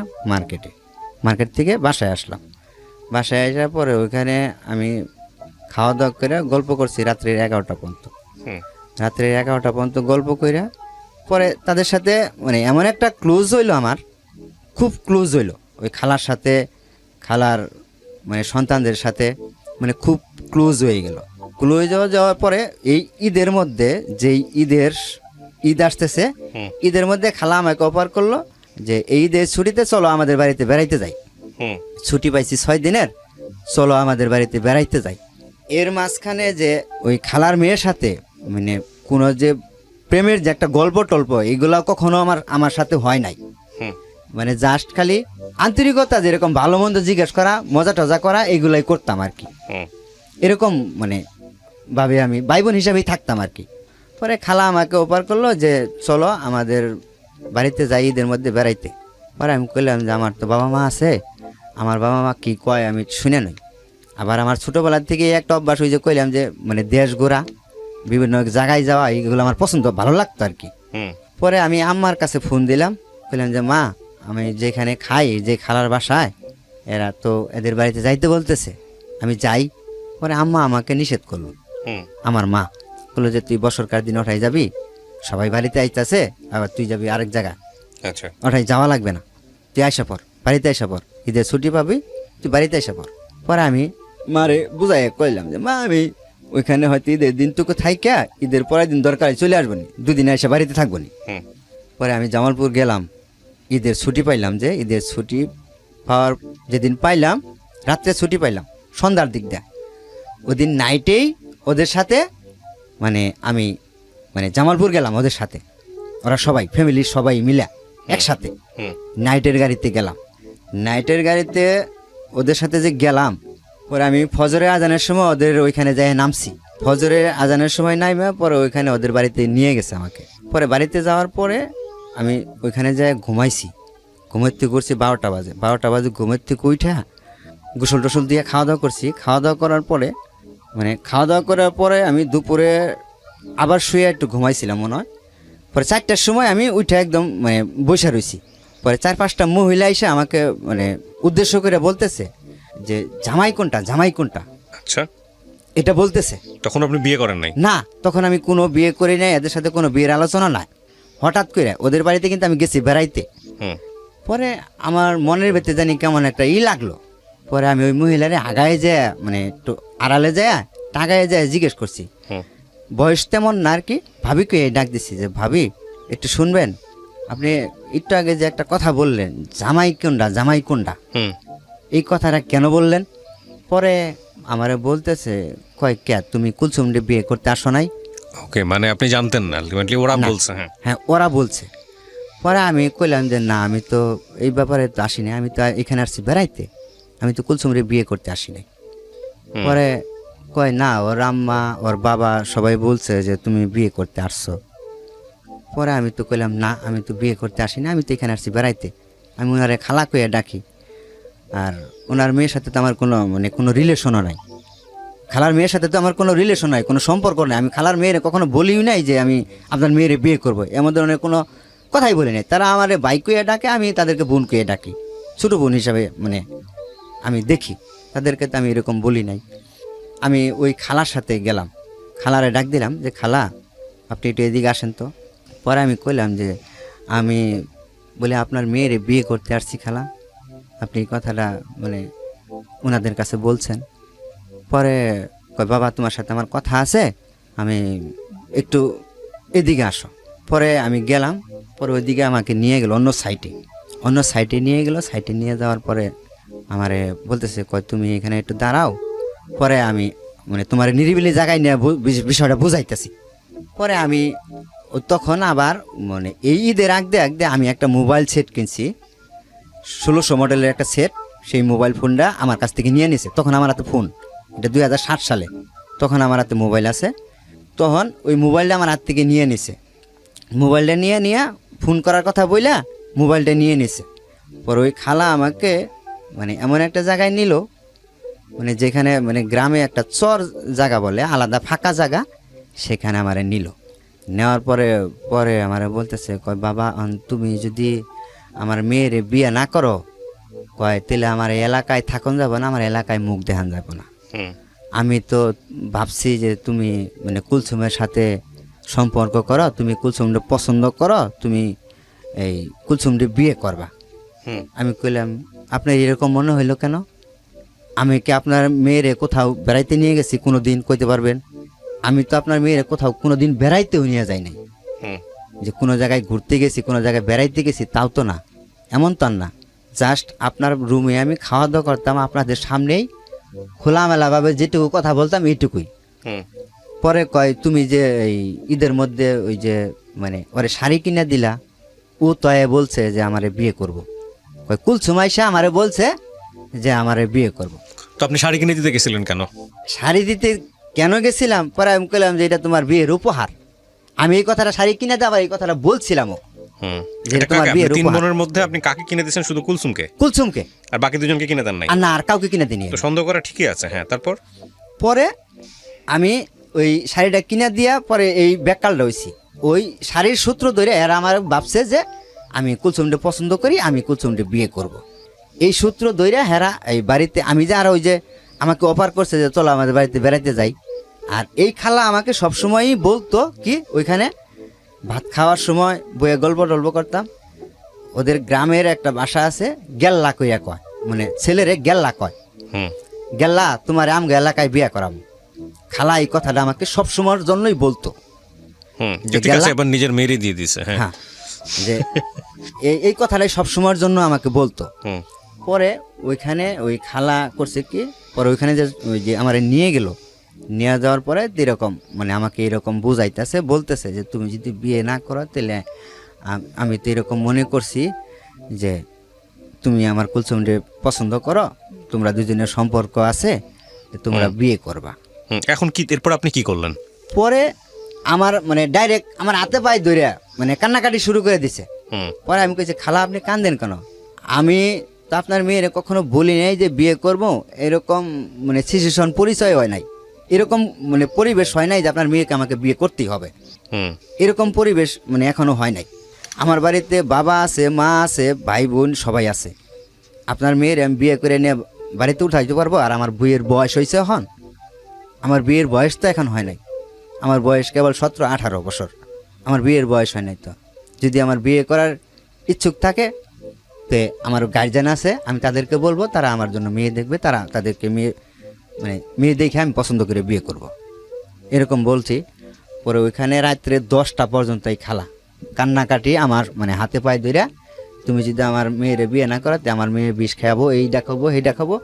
মার্কেট থেকে বাসায় আসলাম। বাসায় আসার পরে ওইখানে আমি খাওয়া দাওয়া করে গল্প করছি রাত্রির 11টা পর্যন্ত। হুম রাত্রে 11টা পর্যন্ত গল্প কইরা পরে তাদের সাথে মানে এমন একটা ক্লোজ হইলো আমার, খুব ক্লোজ হইলো ওই খালার সাথে, খালার মানে সন্তানদের সাথে মানে খুব ক্লোজ হয়ে গেল। ক্লোজ যাওয়ার পরে এই ঈদের মধ্যে যেই ঈদ আসতেছে, ঈদের মধ্যে খালা আমাকে অফার করলো যে এই ঈদের ছুটিতে চলো আমাদের বাড়িতে বেড়াইতে যাই। ছুটি পাইছি 6 দিনের, চলো আমাদের বাড়িতে বেড়াইতে যাই। এর মাঝখানে যে ওই খালার মেয়ের সাথে মানে কোনো যে প্রেমের যে একটা গল্প টল্প এগুলো কখনো আমার সাথে হয় নাই। মানে জাস্ট খালি আন্তরিকতা, যেরকম ভালো মন্দ জিজ্ঞেস করা, মজা টজা করা, এগুলাই করতাম আর কি। এরকম মানে ভাবে আমি ভাই বোন হিসাবেই থাকতাম আর কি। পরে খালা আমাকে অফার করলো যে চলো আমাদের বাড়িতে যাই ঈদের মধ্যে বেড়াইতে। পরে আমি কইলাম যে আমার তো বাবা মা আছে, আমার বাবা মা কি কয় আমি শুনে নই। আবার আমার ছোটোবেলার থেকে একটা অভ্যাস, ওই যে কইলাম যে মানে দেশ ঘোরা, বিভিন্ন জায়গায় যাওয়া, এইগুলো আমার পছন্দ, ভালো লাগতো আর কি। পরে আমি আম্মার কাছে ফোন দিলাম, বললাম যে মা আমি যেখানে খাই, যে খালার বাসায়, এরা তো এদের বাড়িতে যাইতে বলতেছে, আমি যাই। পরে আম্মা আমাকে নিষেধ করলো। আমার মা বললো যে তুই বছরকার দিন ওঠাই যাবি, সবাই বাড়িতে আইতাছে, আবার তুই যাবি আরেক জায়গা, আচ্ছা ওঠাই যাওয়া লাগবে না, তুই আইসা পর, বাড়িতে আইসা পর, ঈদের ছুটি পাবি, তুই বাড়িতে আইসা পর। পরে আমি মারে বুঝাই কইলাম যে মা আমি ওইখানে হয়তো ঈদের দিনটুকু থাইকা ঈদের পরের দিন দরকারে চলে আসবো নি, দুদিন এসে বাড়িতে থাকবো নি। পরে আমি জামালপুর গেলাম, ঈদের ছুটি পাইলাম, যে ঈদের ছুটি পাওয়ার যেদিন পাইলাম, রাত্রে ছুটি পাইলাম সন্ধ্যার দিক দেয়, ওদিন নাইটেই ওদের সাথে মানে আমি মানে জামালপুর গেলাম ওদের সাথে, ওরা সবাই ফ্যামিলির সবাই মিলে একসাথে নাইটের গাড়িতে গেলাম। নাইটের গাড়িতে ওদের সাথে যে গেলাম, পরে আমি ফজরের আজানের সময় ওদের ওইখানে যাই নামছি। ফজরের আজানের সময় নামে পরে ওইখানে ওদের বাড়িতে নিয়ে গেছে আমাকে। পরে বাড়িতে যাওয়ার পরে আমি ওইখানে যাই ঘুমাইছি, ঘুমাইতে করছি 12টা বাজে। 12টা বাজে ঘুমাইতে উঠা গোসল টোসল দিয়ে খাওয়া দাওয়া করছি। খাওয়া দাওয়া করার পরে মানে খাওয়া দাওয়া করার পরে আমি দুপুরে আবার শুয়ে একটু ঘুমাইছিলাম মনে হয়। পরে 4টার সময় আমি উঠে একদম মানে বসে রয়েছি। পরে 4-5টা মহিলা এসে আমাকে মানে উদ্দেশ্য করে বলতেছে যে জামাই কোনটা, জামাই কোনটা, আচ্ছা এটা বলতেছে। তখন আপনি বিয়ে করেন নাই? না, তখন আমি কোনো বিয়ে করি নাই, এদের সাথে কোনো বিয়ের আলোচনা নাই। হঠাৎ করে ওদের বাড়িতে কিন্তু আমি গেছি বেড়াইতে। পরে আমার মনের ভেতরে জানি কেমন একটা লাগলো। পরে আমি ওই মহিলারে আগায় যায় মানে একটু আড়ালে যায়, টাগায় যায় জিজ্ঞেস করছি, বয়স তেমন না আর কি, ভাবিকে ডাক দিছি যে ভাবি একটু শুনবেন, আপনি একটু আগে যে একটা কথা বললেন জামাই কোনটা, জামাই কোনটা, এই কথাটা কেন বললেন? পরে আমারে বলতেছে কয় কে তুমি কুলসুমরে বিয়ে করতে আসো নাই? ওকে, মানে আপনি জানতেন না, আলটিমেটলি ওরা না। বলছে? হ্যাঁ ওরা বলছে। পরে আমি কইলাম যে না আমি তো এই ব্যাপারে তো আসি নাই, আমি তো এখানে আসছি বেড়াইতে, আমি তো কুলসুমরে বিয়ে করতে আসি নাই। পরে কয় না ওর আম্মা ওর বাবা সবাই বলছে যে তুমি বিয়ে করতে আসছো। পরে আমি তো কইলাম না আমি তো বিয়ে করতে আসি না, আমি তো এখানে আসছি বেড়াইতে। আমি ওনারে খালা কইয়া ডাকি, আর ওনার মেয়ের সাথে তো আমার কোনো মানে কোনো রিলেশনও নাই। খালার মেয়ের সাথে তো আমার কোনো রিলেশন নাই, কোনো সম্পর্ক নাই। আমি খালার মেয়েরে কখনো বলিও নাই যে আমি আপনার মেয়েরে বিয়ে করবো, এমন ধরনের কোনো কথাই বলি নাই। তারা আমার ভাই কইয়া ডাকে, আমি তাদেরকে বোন কইয়া ডাকি, ছোটো বোন হিসাবে মানে আমি দেখি তাদেরকে, তো আমি এরকম বলি নাই। আমি ওই খালার সাথে গেলাম, খালারে ডাক দিলাম যে খালা আপনি একটু এদিকে আসেন তো। পরে আমি কইলাম যে আমি বলে আপনার মেয়েরে বিয়ে করতে আসছি খালা, আপনি এই কথাটা মানে ওনাদের কাছে বলছেন। পরে কয় বাবা তোমার সাথে আমার কথা আছে, আমি একটু এদিকে আসো। পরে আমি গেলাম, পরে ওইদিকে আমাকে নিয়ে গেল অন্য সাইটে নিয়ে গেল। সাইটে নিয়ে যাওয়ার পরে আমারে বলতেছে কয় তুমি এখানে একটু দাঁড়াও, পরে আমি মানে তোমার নিরিবিলি জায়গায় নিয়ে বিষয়টা বুঝাইতেছি। পরে আমি তখন আবার মানে এই ঈদের আগদে আমি একটা মোবাইল সেট কিনছি, 1600 মডেলের একটা সেট। সেই মোবাইল ফোনটা আমার কাছ থেকে নিয়ে নিছে। তখন আমার হাতে ফোন, এটা 2007 সালে, তখন আমার হাতে মোবাইল আছে। তখন ওই মোবাইলটা আমার হাত থেকে নিয়ে নিছে। মোবাইলটা নিয়ে ফোন করার কথা বইলা মোবাইলটা নিয়ে নিছে। পরে ওই খালা আমাকে মানে এমন একটা জায়গায় নিল, মানে যেখানে মানে গ্রামে একটা চর জায়গা বলে, আলাদা ফাঁকা জায়গা, সেখানে আমারে নিল। নেওয়ার পরে আমারে বলতেছে কয় বাবা তুমি যদি আমার মেয়ের বিয়ে না করো, কয় তাহলে আমার এলাকায় থাকুন যাব না, আমার এলাকায় মুখ দেখান যাব না। আমি তো ভাবছি যে তুমি মানে কুলসুমের সাথে সম্পর্ক করো, তুমি কুলসুমরে পছন্দ করো, তুমি এই কুলসুমরে বিয়ে করবা। হুম আমি কইলাম আপনার এরকম মনে হইলো কেন? আমি কি আপনার মেয়েরে কোথাও বেড়াইতে নিয়ে গেছি কোনো দিন কইতে পারবেন? আমি তো আপনার মেয়েরে কোথাও কোনো দিন বেড়াইতেও নিয়ে যাই নাই, হুম যে কোনো জায়গায় ঘুরতে গেছি, কোনো জায়গায় বেড়াইতে গেছি, তাও তো না, এমন তো আর না। জাস্ট আপনার রুমে আমি খাওয়া দাওয়া করতাম, আপনাদের সামনেই খোলামেলাভাবে যেটুকু কথা বলতাম এইটুকুই। হুম পরে কয় তুমি যে এই ঈদের মধ্যে ওই যে মানে ওরে শাড়ি কিনে দিলা, ও তয়ে বলছে যে আমারে বিয়ে করব। কয় কুলসুম আইসা আমারে বলছে যে আমারে বিয়ে করব। তো আপনি শাড়ি কিনে দিতে গেছিলেন কেন? শাড়ি দিতে কেন গেছিলাম? পরে আমি কইলাম যে এটা তোমার বিয়ের উপহার। আমি এই কথাটা শাড়ি কিনে দেওয়ার এই কথাটা বলছিলামও, হুম যে এটা তোমার কাকে? বিয়ের আপনি 3 উপহার। বোনের মধ্যে আপনি কাকে কিনে দিয়েছেন? শুধু কুলসুমকে? কুলসুমকে, আর বাকি দুজনকে কিনে দেন নাই? আর না আর কাউকে কিনে দিনি। তো সন্দেহ করা ঠিকই আছে। হ্যাঁ, তারপর? পরে আমি ওই শাড়িটা কিনে দিয়া পরে এই ব্যাককালটা হইছি। ওই শাড়ির সূত্র ধরে এরা আমার ভাবছে যে আমি কুলসুমকে পছন্দ করি, আমি কুলসুমকে বিয়ে করব। এই সূত্র ধরে হেরা এই বাড়িতে আমি যে আর ওই যে আমাকে অফার করছে যে চলো আমাদের বাড়িতে বেড়াইতে যাই। আর এই খালা আমাকে সবসময়ই বলতো কি ওইখানে ভাত খাওয়ার সময় বইয়ে গল্প টল্প করতাম। ওদের গ্রামের একটা ভাষা আছে, গেল্লা কইয়া কয়, মানে ছেলেরে গেল্লা কয়। হুম গেল্লা তোমার আমগো এলাকায় বিয়া করাবো। খালা এই কথাটা আমাকে সবসময়ের জন্যই বলতো। হুম যে ঠিক আছে, গেলা- এবার নিজের মেয়েরই দিয়ে দিছে। হ্যাঁ হ্যাঁ, যে এই কথাটাই সবসময়ের জন্য আমাকে বলতো। হুম পরে ওইখানে ওই খালা করছে কি, পরে ওইখানে যে ওই যে আমার নিয়ে গেল, নিয়ে যাওয়ার পরে এরকম মানে আমাকে এরকম বুঝাইতেছে, বলতেছে যে তুমি যদি বিয়ে না করো তাহলে আমি তো এরকম মনে করছি যে তুমি আমার কুলসুমরে পছন্দ করো, তোমরা দুজনের সম্পর্ক আছে, তোমরা বিয়ে করবা। হুম এখন কি, এরপর আপনি কি করলেন? পরে আমার মানে ডাইরেক্ট আমার হাতে পায়ে ধরে মানে কান্নাকাটি শুরু করে দিছে। হুম পরে আমি কইছি খালা আপনি কান্দেন কেন? আমি তো আপনার মেয়ের কখনো বলি নাই যে বিয়ে করব, এরকম মানে সিচুয়েশন পরিচয় হয় নাই, এরকম মানে পরিবেশ হয় নাই যে আপনার মেয়েকে আমাকে বিয়ে করতেই হবে, হুম এরকম পরিবেশ মানে এখনো হয় নাই। আমার বাড়িতে বাবা আছে, মা আছে, ভাই বোন সবাই আছে। আপনার মেয়ের আমি বিয়ে করে নিয়ে বাড়িতে উঠাইতে পারবো? আর আমার বইয়ের বয়স হয়েছে এখন, আমার বিয়ের বয়স তো এখন হয় নাই, আমার বয়স কেবল 17-18 বছর, আমার বিয়ের বয়স হয় নাই। তো যদি আমার বিয়ে করার ইচ্ছুক থাকে তো আমার গার্জেন আছে, আমি তাদেরকে বলবো, তারা আমার জন্য মেয়ে দেখবে, তারা তাদেরকে মেয়ে দেখে আমি পছন্দ করে বিয়ে করব, এরকম বলছি। পরে ওইখানে রাত্রে 10টা পর্যন্ত এই খালা কান্নাকাটি আমার মানে হাতে পায়ে ধইরা, তুমি যদি আমার মেয়েরে বিয়ে না করাতে আমার মেয়ে বিষ খাওয়াবো, এই দেখাবো এই দেখাবো,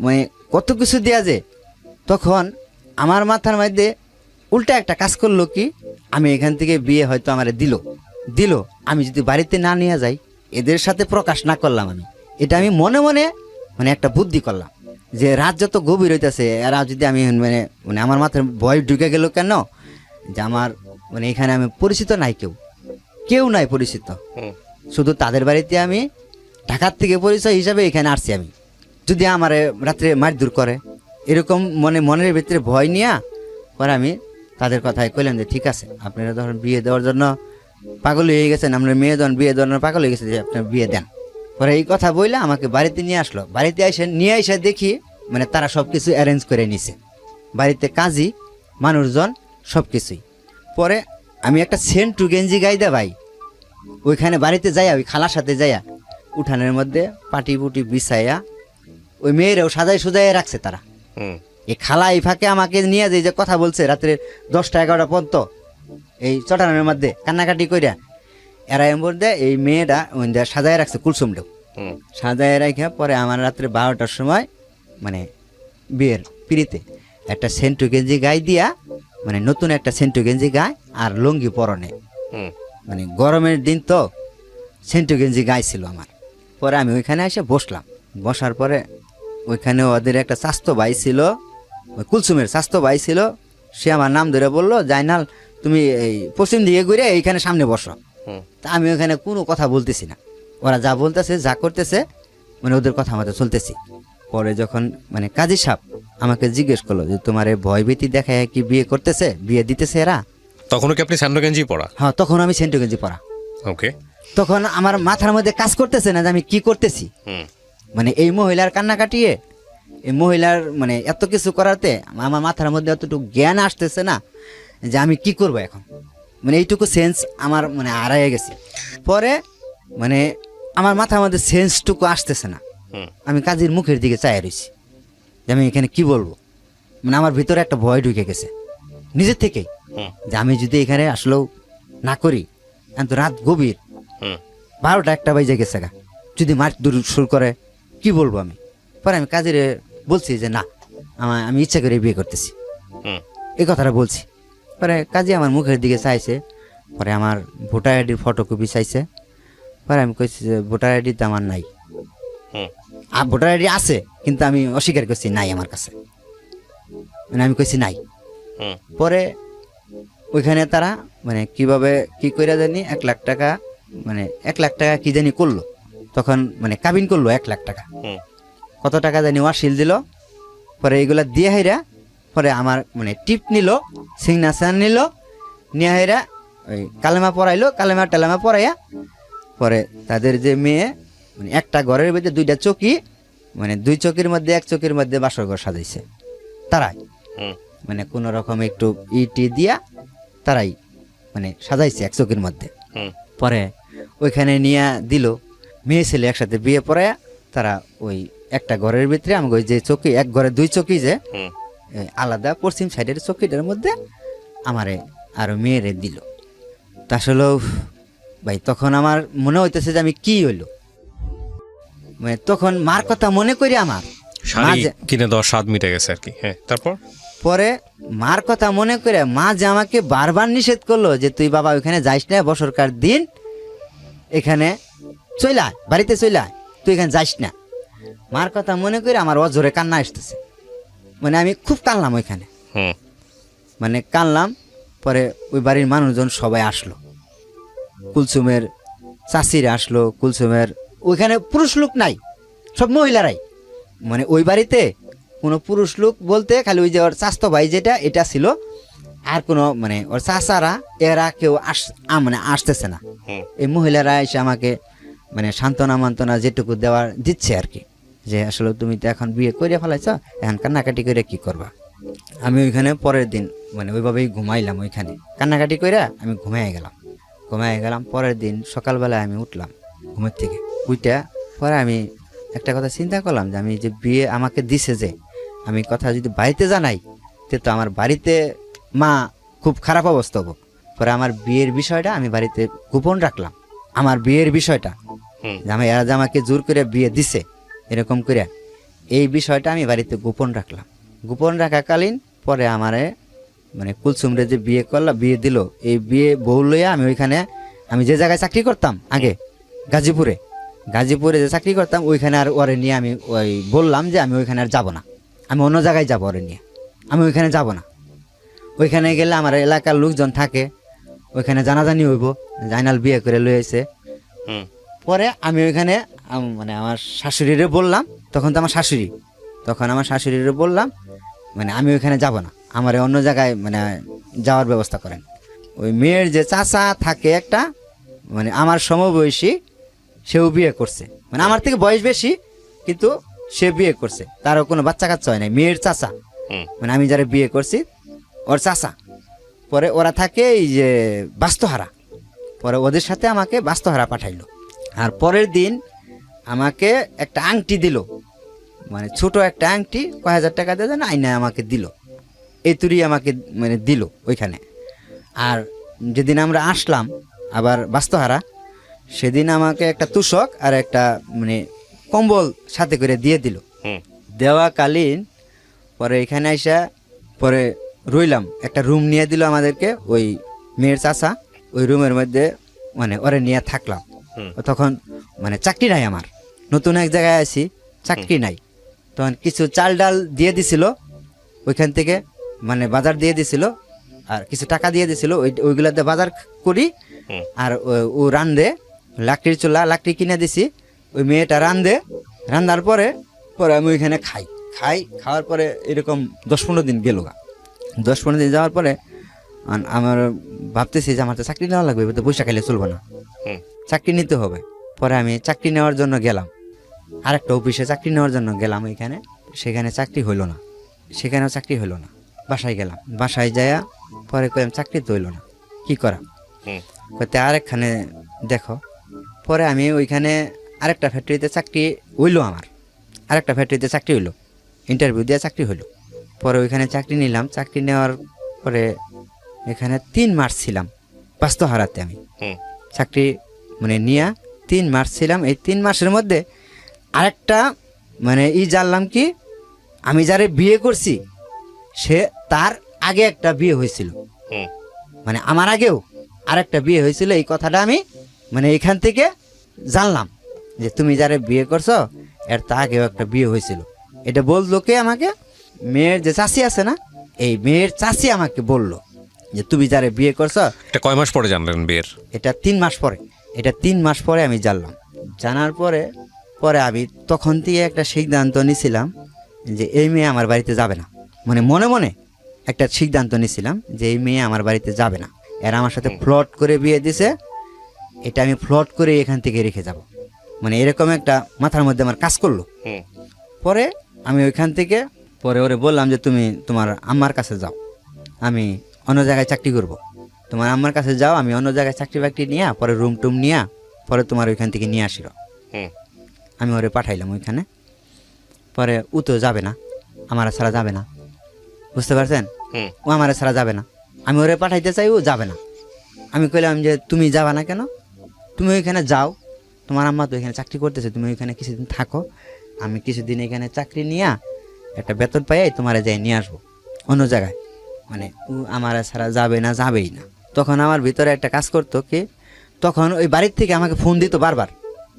মানে কত কিছু দেয়া যে। তখন আমার মাথার মধ্যে উল্টা একটা কাজ করলো কি, আমি এখান থেকে বিয়ে হয়তো আমার দিল, আমি যদি বাড়িতে না নিয়ে যাই, এদের সাথে প্রকাশ না করলাম, আমি এটা আমি মনে মনে মানে একটা বুদ্ধি করলাম যে রাত যত গভীর হইতেছে, এরা যদি আমি মানে মানে আমার মাথায় ভয় ঢুকে গেল কেন, যে আমার মানে এখানে আমি পরিচিত নাই, কেউ নাই পরিচিত, হুম শুধু তাদের বাড়িতে আমি ঢাকার থেকে পরিচয় হিসাবে এখানে আসছি। আমি যদি আমার রাত্রে মারধর করে, এরকম মনের ভিতরে ভয় নিয়ে পরে আমি তাদের কথায় কইলাম যে ঠিক আছে, আপনারা ধরেন বিয়ে দেওয়ার জন্য পাগল হয়ে গেছেন, আপনার মেয়ে যখন বিয়ে দেওয়ার জন্য পাগল হয়ে গেছে, যে আপনার বিয়ে দেন। পরে এই কথা বললে আমাকে বাড়িতে নিয়ে আসলো। বাড়িতে নিয়ে এসে দেখি মানে তারা সব কিছু অ্যারেঞ্জ করে নিছে, বাড়িতে কাজী মানুষজন সব কিছুই। পরে আমি একটা সেন্টু গেঞ্জি গাইদা ভাই ওইখানে বাড়িতে যাইয়া ওই খালার সাথে যাইয়া উঠানের মধ্যে পাটি পুটি বিছাইয়া ওই মেয়েরাও সাজাই সুজাইয়া রাখছে তারা। হুম এই খালা এই ফাঁকে আমাকে নিয়ে যে কথা বলছে রাত্রে 10টা-11টা পর্যন্ত এই চটানের মধ্যে কান্নাকাটি কইরা, এরা এমন দেয় এই মেয়েটা ওই সাজায় রাখছে কুলসুমটাও হুম সাজায় রাখা। পরে আমার রাত্রে 12টার সময় মানে বিয়ের পিড়িতে একটা সেন্টু গেঞ্জি গায়ে দিয়া, মানে নতুন একটা সেন্টু গেঞ্জি গায়ে আর লুঙ্গি পরনে, হুম মানে গরমের দিন তো সেন্টু গেঞ্জি গায়ে ছিল আমার। পরে আমি ওইখানে এসে বসলাম, বসার পরে ওইখানে ওদের একটা স্বাস্থ্য ভাই ছিল, ওই কুলসুমের স্বাস্থ্য ভাই ছিল, সে আমার নাম ধরে বললো জাইনাল তুমি এই পশ্চিম দিকে ঘুরে এইখানে সামনে বসো। হুম তা আমি ওখানে কোনো কথা বলতেছি না, ওরা যা বলতেছে যা করতেছে মানে ওদের কথা মতো চলতেছি। পরে যখন মানে কাজী সাহেব আমাকে জিজ্ঞেস করলো যে তোমার এই ভয়ভীতি দেখায় কি বিয়ে করতেছে, বিয়ে দিতেছে এরা? তখনও কি আপনি স্যান্ডো গেঞ্জি পরা? হ্যাঁ, তখন আমি সেন্টু গেঞ্জি পরা। ওকে। তখন আমার মাথার মধ্যে কাজ করতেছে না যে আমি কি করতেছি, হুম মানে এই মহিলার কান্না কাটিয়ে এই মহিলার মানে এত কিছু করাতে আমার মাথার মধ্যে অতটুকু জ্ঞান আসতেছে না যে আমি কি করব এখন, মানে এইটুকু সেন্স আমার মানে হারাইয়া গেছে। পরে মানে আমার মাথার মধ্যে সেন্সটুকু আসতেছে না, হুম আমি কাজীর মুখের দিকে চাই রয়েছি যে আমি এখানে কি বলবো। মানে আমার ভিতরে একটা ভয় ঢুকে গেছে নিজের থেকেই, হুম যে আমি যদি এখানে আসলেও না করি, এখন তো রাত গভীর, হুম 12টা 1টা বাজে গেছে গা, যদি মার দূর শুরু করে কি বলবো আমি। পরে আমি কাজের বলছি যে না, আমি ইচ্ছা করে বিয়ে করতেছি, হুম এই কথাটা বলছি। পরে কাজী আমার মুখের দিকে চাইছে, পরে আমার ভোটার আইডির ফটোকপি চাইছে। পরে আমি কইছি যে ভোটার আইডি তো আমার নাই। হুম আর ভোটার আইডি আছে, কিন্তু আমি অস্বীকার করছি নাই আমার কাছে, মানে আমি কইছি নাই। হুম পরে ওইখানে তারা মানে কিভাবে কি করে জানি 1 লাখ টাকা, মানে 1 লাখ টাকা কি জানি করলো, তখন মানে কাবিন করলো 1 লাখ টাকা, হুম কত টাকা জানি ওয়াসিল দিল। পরে এগুলা দিয়ে হাইরা পরে আমার মানে টিপ নিল, সিগনেচার নিল, নিয়ে হাইরা ওই কালেমা পড়াইলো, কালেমা টালেমা পড়াইয়া পরে তাদের যে মেয়ে মানে একটা ঘরের ভিতরে 2টা চৌকি, মানে 2 চৌকির মধ্যে 1 চৌকির মধ্যে বাসর ঘর সাজাইছে তারাই, হুম মানে কোনো রকম একটু ইটি দিয়া তারাই মানে সাজাইছে 1 চৌকির মধ্যে। হুম পরে ওইখানে নিয়ে দিল, মেয়ে ছেলে একসাথে বিয়ে পড়ায়া তারা ওই একটা ঘরের ভিতরে আমাকে ওই যে চৌকি, এক ঘরে 2 চৌকি যে হুম আলাদা পশ্চিম সাইডের চৌকিটার মধ্যে আমারে আরো মেয়েরে দিল। তা আসলেও ভাই তখন আমার মনে হইতেছে যে আমি কি হইলো, মানে তখন মার কথা মনে করি আমার শাড়ি মাঝে- কিনে দেওয়ার স্বাদ মিটে গেছে আর কি। হ্যাঁ, তারপর? পরে মার কথা মনে করে মা যে আমাকে বারবার নিষেধ করলো যে তুই বাবা ওইখানে যাইস না, বছরকার দিন এখানে চইলা আয়, বাড়িতে চইলা আয়, তুই এখানে যাইস না। মার কথা মনে করে আমার অজরে কান্না আসতেছে, মানে আমি খুব কানলাম ওইখানে, হুম মানে কানলাম। পরে ওই বাড়ির মানুষজন সবাই আসলো, কুলসুমের চাষিরা আসলো, কুলসুমের ওইখানে পুরুষ লোক নাই, সব মহিলারাই, মানে ওই বাড়িতে কোনো পুরুষ লোক বলতে খালি ওই যে ওর চাস্তো ভাই যেটা এটা ছিল, আর কোনো মানে ওর চাচারা এরা কেউ মানে আসতেছে না। হুম এই মহিলারা এসে আমাকে মানে সান্ত্বনা মান্তনা যেটুকু দেওয়ার দিচ্ছে আর কি, যে আসলে তুমি তো এখন বিয়ে করে ফেলাইছ, এখন কান্নাকাটি করে কি করবা। আমি ওইখানে পরের দিন মানে ওইভাবেই ঘুমাইলাম, ওইখানে কান্নাকাটি করে আমি ঘুমাই গেলাম। পরের দিন সকালবেলায় আমি উঠলাম ঘুমের থেকে, উইটা পরে আমি একটা কথা চিন্তা করলাম যে আমি যে বিয়ে আমাকে দিছে, যে আমি কথা যদি বাড়িতে জানাই তো আমার বাড়িতে মা খুব খারাপ অবস্থা হবো। পরে আমার বিয়ের বিষয়টা আমি বাড়িতে গোপন রাখলাম, আমার বিয়ের বিষয়টা, হুম যে আমি এরা যে আমাকে জোর করে বিয়ে দিছে এরকম করে, এই বিষয়টা আমি বাড়িতে গোপন রাখলাম। গোপন রাখাকালীন পরে আমারে মানে কুলসুমরে যে বিয়ে করলাম, বিয়ে দিল, এই বিয়ে বউ লইয়া আমি ওইখানে, আমি যে জায়গায় চাকরি করতাম আগে গাজীপুরে যে চাকরি করতাম ওইখানে আর ওরে নিয়ে আমি ওই বললাম যে আমি ওইখানে আর যাব না, আমি অন্য জায়গায় যাবো, ওরে নিয়ে আমি ওইখানে যাব না। ওইখানে গেলে আমার এলাকার লোকজন থাকে, ওইখানে জানাজানি হইব জাইনাল বিয়ে করে লইছে। হুম পরে আমি ওইখানে মানে আমার শাশুড়িরে বললাম, তখন তো আমার শাশুড়ি, তখন আমার শাশুড়িরে বললাম মানে আমি ওইখানে যাব না, আমার অন্য জায়গায় মানে যাওয়ার ব্যবস্থা করেন। ওই মেয়ের যে চাচা থাকে একটা, মানে আমার সমবয়সী, সেও বিয়ে করছে, মানে আমার থেকে বয়স বেশি কিন্তু সে বিয়ে করছে, তারও কোনো বাচ্চা কাচ্চা হয় নাই, মেয়ের চাচা, হুম মানে আমি যারা বিয়ে করছি ওর চাচা। পরে ওরা থাকে এই যে বাস্তহারা, পরে ওদের সাথে আমাকে বাস্তহারা পাঠাইলো। আর পরের দিন আমাকে একটা আংটি দিল, মানে ছোট একটা আংটি, কয় হাজার টাকা দিয়ে যেন আইনা আমাকে দিল, এই তুরি আমাকে মানে দিল ওইখানে। আর যেদিন আমরা আসলাম আবার বাস্তহারা, সেদিন আমাকে একটা তুষক আর একটা মানে কম্বল সাথে করে দিয়ে দিল। হুম দেওয়াকালীন পরে এখানে আইসা পরে রইলাম, একটা রুম নিয়ে দিল আমাদেরকে ওই মেয়ের চাচা, ওই রুমের মধ্যে মানে ওরে নিয়ে থাকলাম। হুম তখন মানে চাকরি নাই, আমার নতুন এক জায়গায় আছি, চাকরি নাই। তখন কিছু চাল ডাল দিয়ে দিছিল ওইখান থেকে, মানে বাজার দিয়ে দিছিল, আর কিছু টাকা দিয়ে দিছিল, ওইগুলাতে বাজার করি। হুম আর ও রান্ধে, লাকড়ির চুলা লাকড়ি কিনে দিছি, ওই মেয়েটা রান্ধার পরে পরে আমি ওইখানে খাওয়ার পরে এরকম 10-15 দিন গেল। 10-15 দিন যাওয়ার পরে আমার ভাবতেছি যে আমার তো চাকরি নেওয়া লাগবে, এবার তো পয়সা খাইলে চলবে না, হুম চাকরি নিতে হবে। পরে আমি চাকরি নেওয়ার জন্য গেলাম, আরেকটা অফিসে চাকরি নেওয়ার জন্য গেলাম ওইখানে, সেখানে চাকরি হইলো না, সেখানেও চাকরি হইলো না। বাসায় গেলাম, বাসায় যাইয়া পরে কইলাম চাকরি তো হইলো না, কি করা? হুম কইতে আরেকখানে দেখো। পরে আমি ওইখানে আরেকটা ফ্যাক্টরিতে চাকরি হইলো, আমার আরেকটা ফ্যাক্টরিতে চাকরি হইলো, ইন্টারভিউ দিয়ে চাকরি হইলো। পরে ওইখানে চাকরি নিলাম। চাকরি নেওয়ার পরে এখানে 3 মাস ছিলাম বাস্তু হারাতে। আমি হুম চাকরি মানে নিয়ে 3 মাস ছিলাম। এই 3 মাসের মধ্যে আরেকটা মানে জানলাম কি, আমি যারে বিয়ে করছি সে তার আগে একটা বিয়ে হয়েছিল, হুম মানে আমার আগেও আরেকটা বিয়ে হয়েছিল। এই কথাটা আমি মানে এখান থেকে জানলাম যে তুমি যারে বিয়ে করছো এর তা আগেও একটা বিয়ে হয়েছিল। এটা বললো কে আমাকে? মেয়ের যে চাচি আছে না, এই মেয়ের চাচি আমাকে বললো যে তুমি যারে বিয়ে করছো। এটা কয় মাস পরে জানলেন বিয়ের? এটা 3 মাস পরে, এটা 3 মাস পরে আমি জানলাম। জানার পরে পরে আমি তখন থেকে একটা সিদ্ধান্ত নিয়েছিলাম যে এই মেয়ে আমার বাড়িতে যাবে না। মানে মনে মনে একটা সিদ্ধান্ত নিয়েছিলাম যে এই মেয়ে আমার বাড়িতে যাবে না। এরা আমার সাথে ফ্লট করে বিয়ে দিছে, এটা আমি ফ্লট করে এখান থেকে রেখে যাব, মানে এরকম একটা মাথার মধ্যে আমার কাজ করলো। হুম পরে আমি ওইখান থেকে পরে ওরে বললাম যে তুমি তোমার আম্মার কাছে যাও, আমি অন্য জায়গায় চাকরি করব। তোমার আম্মার কাছে যাও, আমি অন্য জায়গায় চাকরি বাকরি নিয়ে পরে রুম টুম নিয়ে পরে তোমার ওইখান থেকে নিয়ে আসিল। হুম আমি ওরে পাঠাইলাম ওইখানে। পরে ও তো যাবে না, আমার ছাড়া যাবে না, বুঝতে পারছেন? হুম ও আমার ছাড়া যাবে না। আমি ওরে পাঠাইতে চাই, ও যাবে না। আমি কইলাম যে তুমি যাবা না কেন? তুমি ওইখানে যাও, তোমার আম্মা তো এখানে চাকরি করতেছে, তুমি ওইখানে কিছুদিন থাকো, আমি কিছুদিন এখানে চাকরি নিয়ে একটা বেতন পাই তোমার যাই নিয়ে আসবো অন্য জায়গায়। মানে ও আমার ছাড়া যাবে না, যাবেই না। তখন আমার ভিতরে একটা কাজ করতো কি, তখন ওই বাড়ির থেকে আমাকে ফোন দিত বারবার।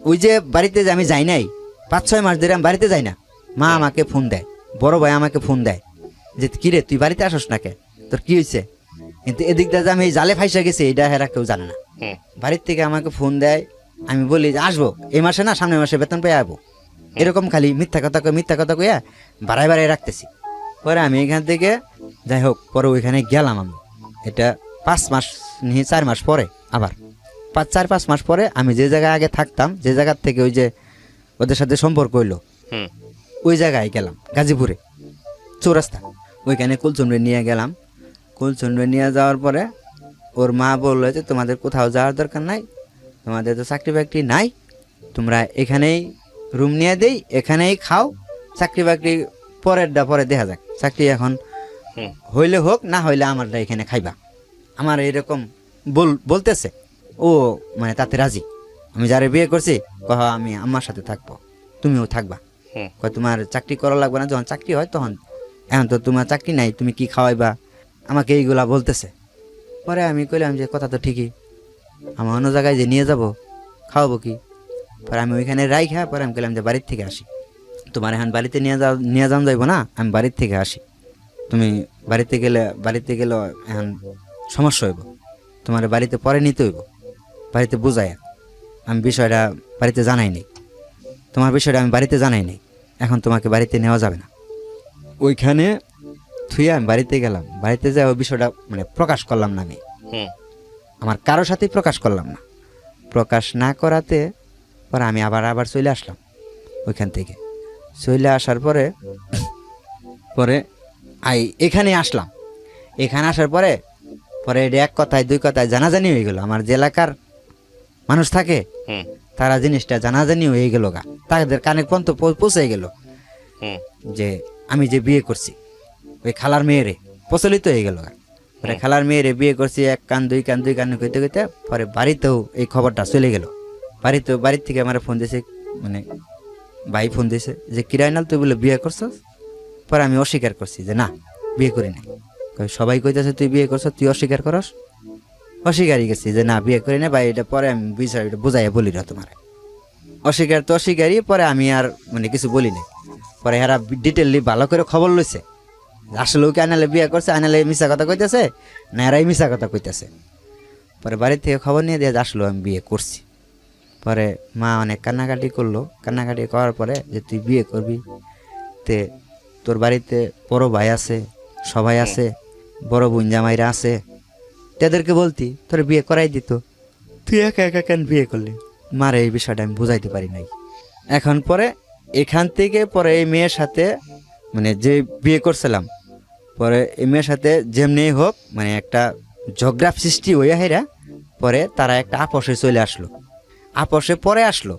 ওই যে বাড়িতে যে আমি যাই নাই 5-6 মাস ধরে আমি বাড়িতে যাই না, মা আমাকে ফোন দেয়, বড় ভাই আমাকে ফোন দেয় যে কিরে তুই বাড়িতে আসস না কে, তোর কি হয়েছে? কিন্তু এদিকটা যে আমি জালে ফাইসা গেছি এটা হেরা কেউ জানে না। হুম বাড়ির থেকে আমাকে ফোন দেয়, আমি বলি যে আসবো এই মাসে না, সামনের মাসে বেতন পেয়ে আসবো। এরকম খালি মিথ্যা কথা কইয়া বাড়ায় রাখতেছি। পরে আমি এখান থেকে যাই হোক পরে ওইখানে গেলাম আমি। এটা 5 মাস নিয়ে 4 মাস পরে আবার 4-5 মাস পরে আমি যে জায়গায় আগে থাকতাম, যে জায়গার থেকে ওই যে ওদের সাথে সম্পর্ক হইলো, হুম ওই জায়গায় গেলাম গাজীপুরে চৌরাস্তা। ওইখানে কুলচন্ডে নিয়ে গেলাম। কুলচন্ডে নিয়ে যাওয়ার পরে ওর মা বললো যে তোমাদের কোথাও যাওয়ার দরকার নাই, তোমাদের তো চাকরি বাকরি নাই, তোমরা এখানেই রুম নিয়ে দেই, এখানেই খাও, চাকরি বাকরি পরেরটা পরে দেখা যাক, চাকরি এখন হুম হইলে হোক, না হইলে আমারটা এখানে খাইবা। আমার এরকম বলতেছে। ও মানে তাতে রাজি। আমি যারে বিয়ে করছি কহ আমি আম্মার সাথে থাকবো, তুমিও থাকবা। হুম কয় তোমার চাকরি করা লাগবে না, যখন চাকরি হয় তখন, এখন তো তোমার চাকরি নাই, তুমি কি খাওয়াইবা, আমাকে এইগুলা বলতেছে। পরে আমি কইলাম যে কথা তো ঠিকই, আমার অন্য জায়গায় যে নিয়ে যাব খাওয়াবো কি? পরে আমি ওইখানে রাইখা পরে আমি কইলাম যে বাড়ির থেকে আসি, তোমার এখন বাড়িতে নিয়ে যাওয়া যাইব না, আমি বাড়ির থেকে আসি, তুমি বাড়িতে গেলে এখন সমস্যা হইব, তোমার বাড়িতে পরে নিতে হইব, বাড়িতে বুঝাই। আমি বিষয়টা বাড়িতে জানাই নেই, তোমার বিষয়টা আমি বাড়িতে জানাই নেই, এখন তোমাকে বাড়িতে নেওয়া যাবে না। ওইখানে থুয়ে আমি বাড়িতে গেলাম। বাড়িতে যাই ওই বিষয়টা মানে প্রকাশ করলাম না, আমি হুম আমার কারোর সাথেই প্রকাশ করলাম না। প্রকাশ না করাতে পরে আমি আবার চলে আসলাম ওইখান থেকে। চলে আসার পরে এখানে আসলাম। এখানে আসার পরে এটা 1 কথায় 2 কথায় জানাজানি হয়ে গেল। আমার যে এলাকার মানুষ থাকে হুম তারা জিনিসটা জানাজানি হয়ে গেল গা, তাদের কানে পর্যন্ত পৌঁছে গেল হুম যে আমি যে বিয়ে করছি ওই খালার মেয়েরে, প্রচলিত হয়ে গেল গা। পরে খালার মেয়েরে বিয়ে করছি, 1 কান 2 কান কইতে কইতে পরে বাড়িতেও এই খবরটা চলে গেল। বাড়ির থেকে আমার ফোন দিয়েছে, মানে ভাই ফোন দিয়েছে যে কিরাইনাল তুই বলে বিয়ে করছস? পরে আমি অস্বীকার করছি যে না বিয়ে করি নাই। সবাই কইতেছে তুই বিয়ে করছ, তুই অস্বীকার করস? অস্বীকারই গেছি যে না বিয়ে করি না ভাই, এটা পরে আমি বিষয়টা বুঝাইয়া বলি না তোমার। অস্বীকার তো অস্বীকারই, পরে আমি আর মানে কিছু বলি নাই। পরে এরা ডিটেললি ভালো করে খবর লইছে আসলে ওকে আনালে বিয়ে করছে, আনালে মিশা কথা কইতেছে না এরাই মিশা কথা কইতেছে। পরে বাড়ির থেকে খবর নিয়ে দিয়ে আসলো আমি বিয়ে করছি। পরে মা অনেক কান্নাকাটি করলো। কান্নাকাটি করার পরে যে তুই বিয়ে করবি, তে তোর বাড়িতে বড় ভাই আছে, সবাই আছে, বড় বোন জামাইরা আছে, তাদেরকে বলতি তোর বিয়ে করাই দিত, তুই একা একা কেন বিয়ে করলি? মারে এই বিষয়টা আমি বুঝাইতে পারি নাই। এখন পরে এখান থেকে পরে এই মেয়ের সাথে মানে যে বিয়ে করছিলাম পরে এই মেয়ের সাথে যেমনি হোক মানে একটা ঝগড়া সৃষ্টি হইয়া হেরা পরে তারা একটা আপসে চলে আসলো, আপসে পরে আসলো।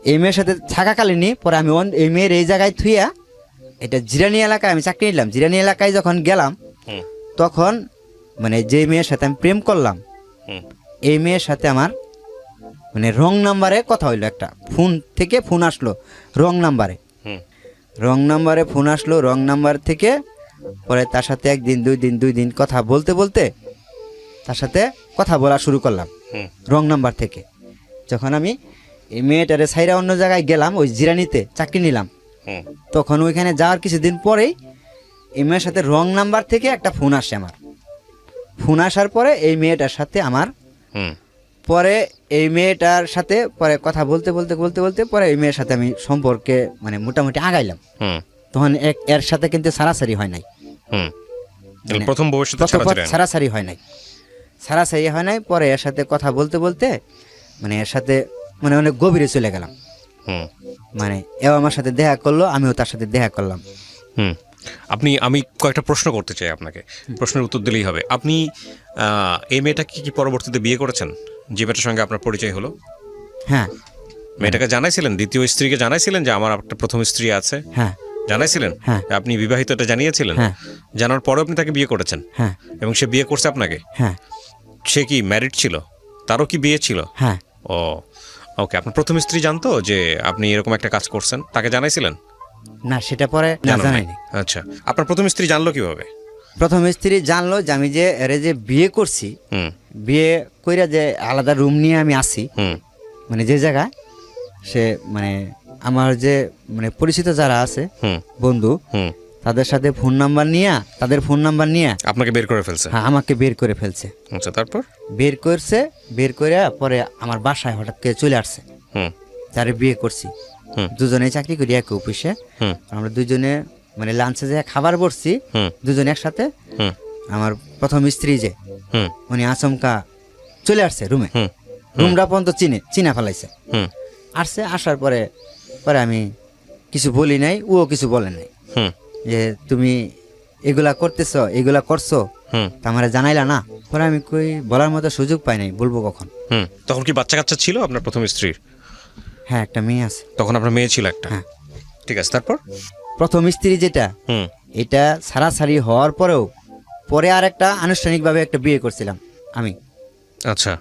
এই মেয়ের সাথে থাকাকালীনই পরে আমি এই মেয়ের এই জায়গায় থুইয়া এটা জিরানি এলাকায় আমি চাকরি নিলাম। জিরানি এলাকায় যখন গেলাম হুম তখন মানে যে মেয়ের সাথে আমি প্রেম করলাম হুম এই মেয়ের সাথে আমার মানে রং নাম্বারে কথা হইলো, একটা ফোন থেকে ফোন আসলো রং নাম্বারে, হুম রং নাম্বারে ফোন আসলো। রং নাম্বার থেকে পরে তার সাথে একদিন দুই দিন কথা বলতে বলতে তার সাথে কথা বলা শুরু করলাম হুম রং নাম্বার থেকে। যখন আমি এই মেয়েটারে ছাইরা অন্য জায়গায় গেলাম ওই জিরানিতে চাকরি নিলাম, হুম তখন ওইখানে যাওয়ার কিছুদিন পরেই এই মেয়ের সাথে রং নাম্বার থেকে একটা ফোন আসে আমার। ফোন আসার পরে এই মেয়েটার সাথে আমার হুম পরে এই মেয়েটার সাথে পরে কথা বলতে বলতে বলতে বলতে পরে এই মেয়ের সাথে আমি সম্পর্কে মানে মোটামুটি আগাইলাম। হুম তখন এর সাথে কিন্তু সারাসারি হয় নাই, হুম মানে প্রথম বউয়ের সাথে ছাড়াছাড়ি হয় না। সারাসারি হয় নাই, সারাসারি হয় নাই। পরে এর সাথে কথা বলতে বলতে মানে এর সাথে মানে অনেক গভীরে চলে গেলাম। হুম মানে এও আমার সাথে দেখা করলো, আমিও তার সাথে দেখা করলাম। হুম আমি কয়েকটা প্রশ্ন করতে চাই আপনাকে, প্রশ্নের উত্তর দিলেই হবে। আপনি এই মেয়েটাকে কি পরবর্তীতে বিয়ে করেছেন, যে মেয়েটার সঙ্গে আপনার পরিচয় হলো? হ্যাঁ মেয়েটাকে জানাইছিলেন, দ্বিতীয় স্ত্রীকে জানাইছিলেন যে আমার একটা প্রথম স্ত্রী আছে? হ্যাঁ জানাইছিলেন? হ্যাঁ। আপনি বিবাহিত এটা জানিয়েছিলেন? হ্যাঁ। জানার পরেও আপনি তাকে বিয়ে করেছেন হ্যাঁ এবং সে বিয়ে করছে আপনাকে? হ্যাঁ সে কি ম্যারিড ছিল? তারও কি বিয়ে ছিল? হ্যাঁ। ও ওকে। আপনার প্রথম স্ত্রী জানতো যে আপনি এরকম একটা কাজ করছেন? তাকে জানাইছিলেন? না সেটা পরে না জানান নাই? জানাইনি। আচ্ছা, আপনার প্রথম স্ত্রী জানলো কিভাবে? প্রথম স্ত্রী জানলো যে আমি যে এরে যে বিয়ে করছি, হুম বিয়ে কইরা যে আলাদা রুম নিয়ে আমি আসি হুম মানে যে জায়গায় সে মানে আমার যে মানে পরিচিত যারা আছে হুম বন্ধু হুম তাদের সাথে ফোন নাম্বার নিয়ে তাদের ফোন নাম্বার নিয়ে আপনাকে বের করে ফেলছে? হ্যাঁ আমাকে বের করে ফেলছে। আচ্ছা, তারপর? বের করছে, বের করে পরে আমার বাসায় হঠাৎ করে চলে আসছে। হুম তারে বিয়ে করছি, হুম দুজনেই চাকরি করি এক অফিসে। হুম আমরা দুজনে মানে লাঞ্চে যে খাবার বসছি হুম দুজনে একসাথে। হুম আমার প্রথম স্ত্রী যে হুম উনি আচমকা চলে আসছে রুমে, হুম রুমটা পর্যন্ত চিনা ফেলাইছে। হুম আসছে, আসার পরে পরে আমি কিছু বলি নাই, ও কিছু বলে নাই হুম যে তুমি এগুলা করতেছ এগুলা করছো হুম তা আমার জানাইলা না। পরে আমি কই বলার মতো সুযোগ পাই নাই, বলবো কখন। হুম তখন কি বাচ্চা কাচ্চা ছিল আপনার প্রথম স্ত্রীর? হ্যাঁ একটা মেয়ে আছে। তখন আপনার মেয়ে ছিল একটা? হ্যাঁ। ঠিক আছে, তারপর? প্রথম স্ত্রী যেটা হুম এটা সারাসারি হওয়ার পরেও পরে আর একটা আনুষ্ঠানিকভাবে একটা বিয়ে করছিলাম আমি, আচ্ছা,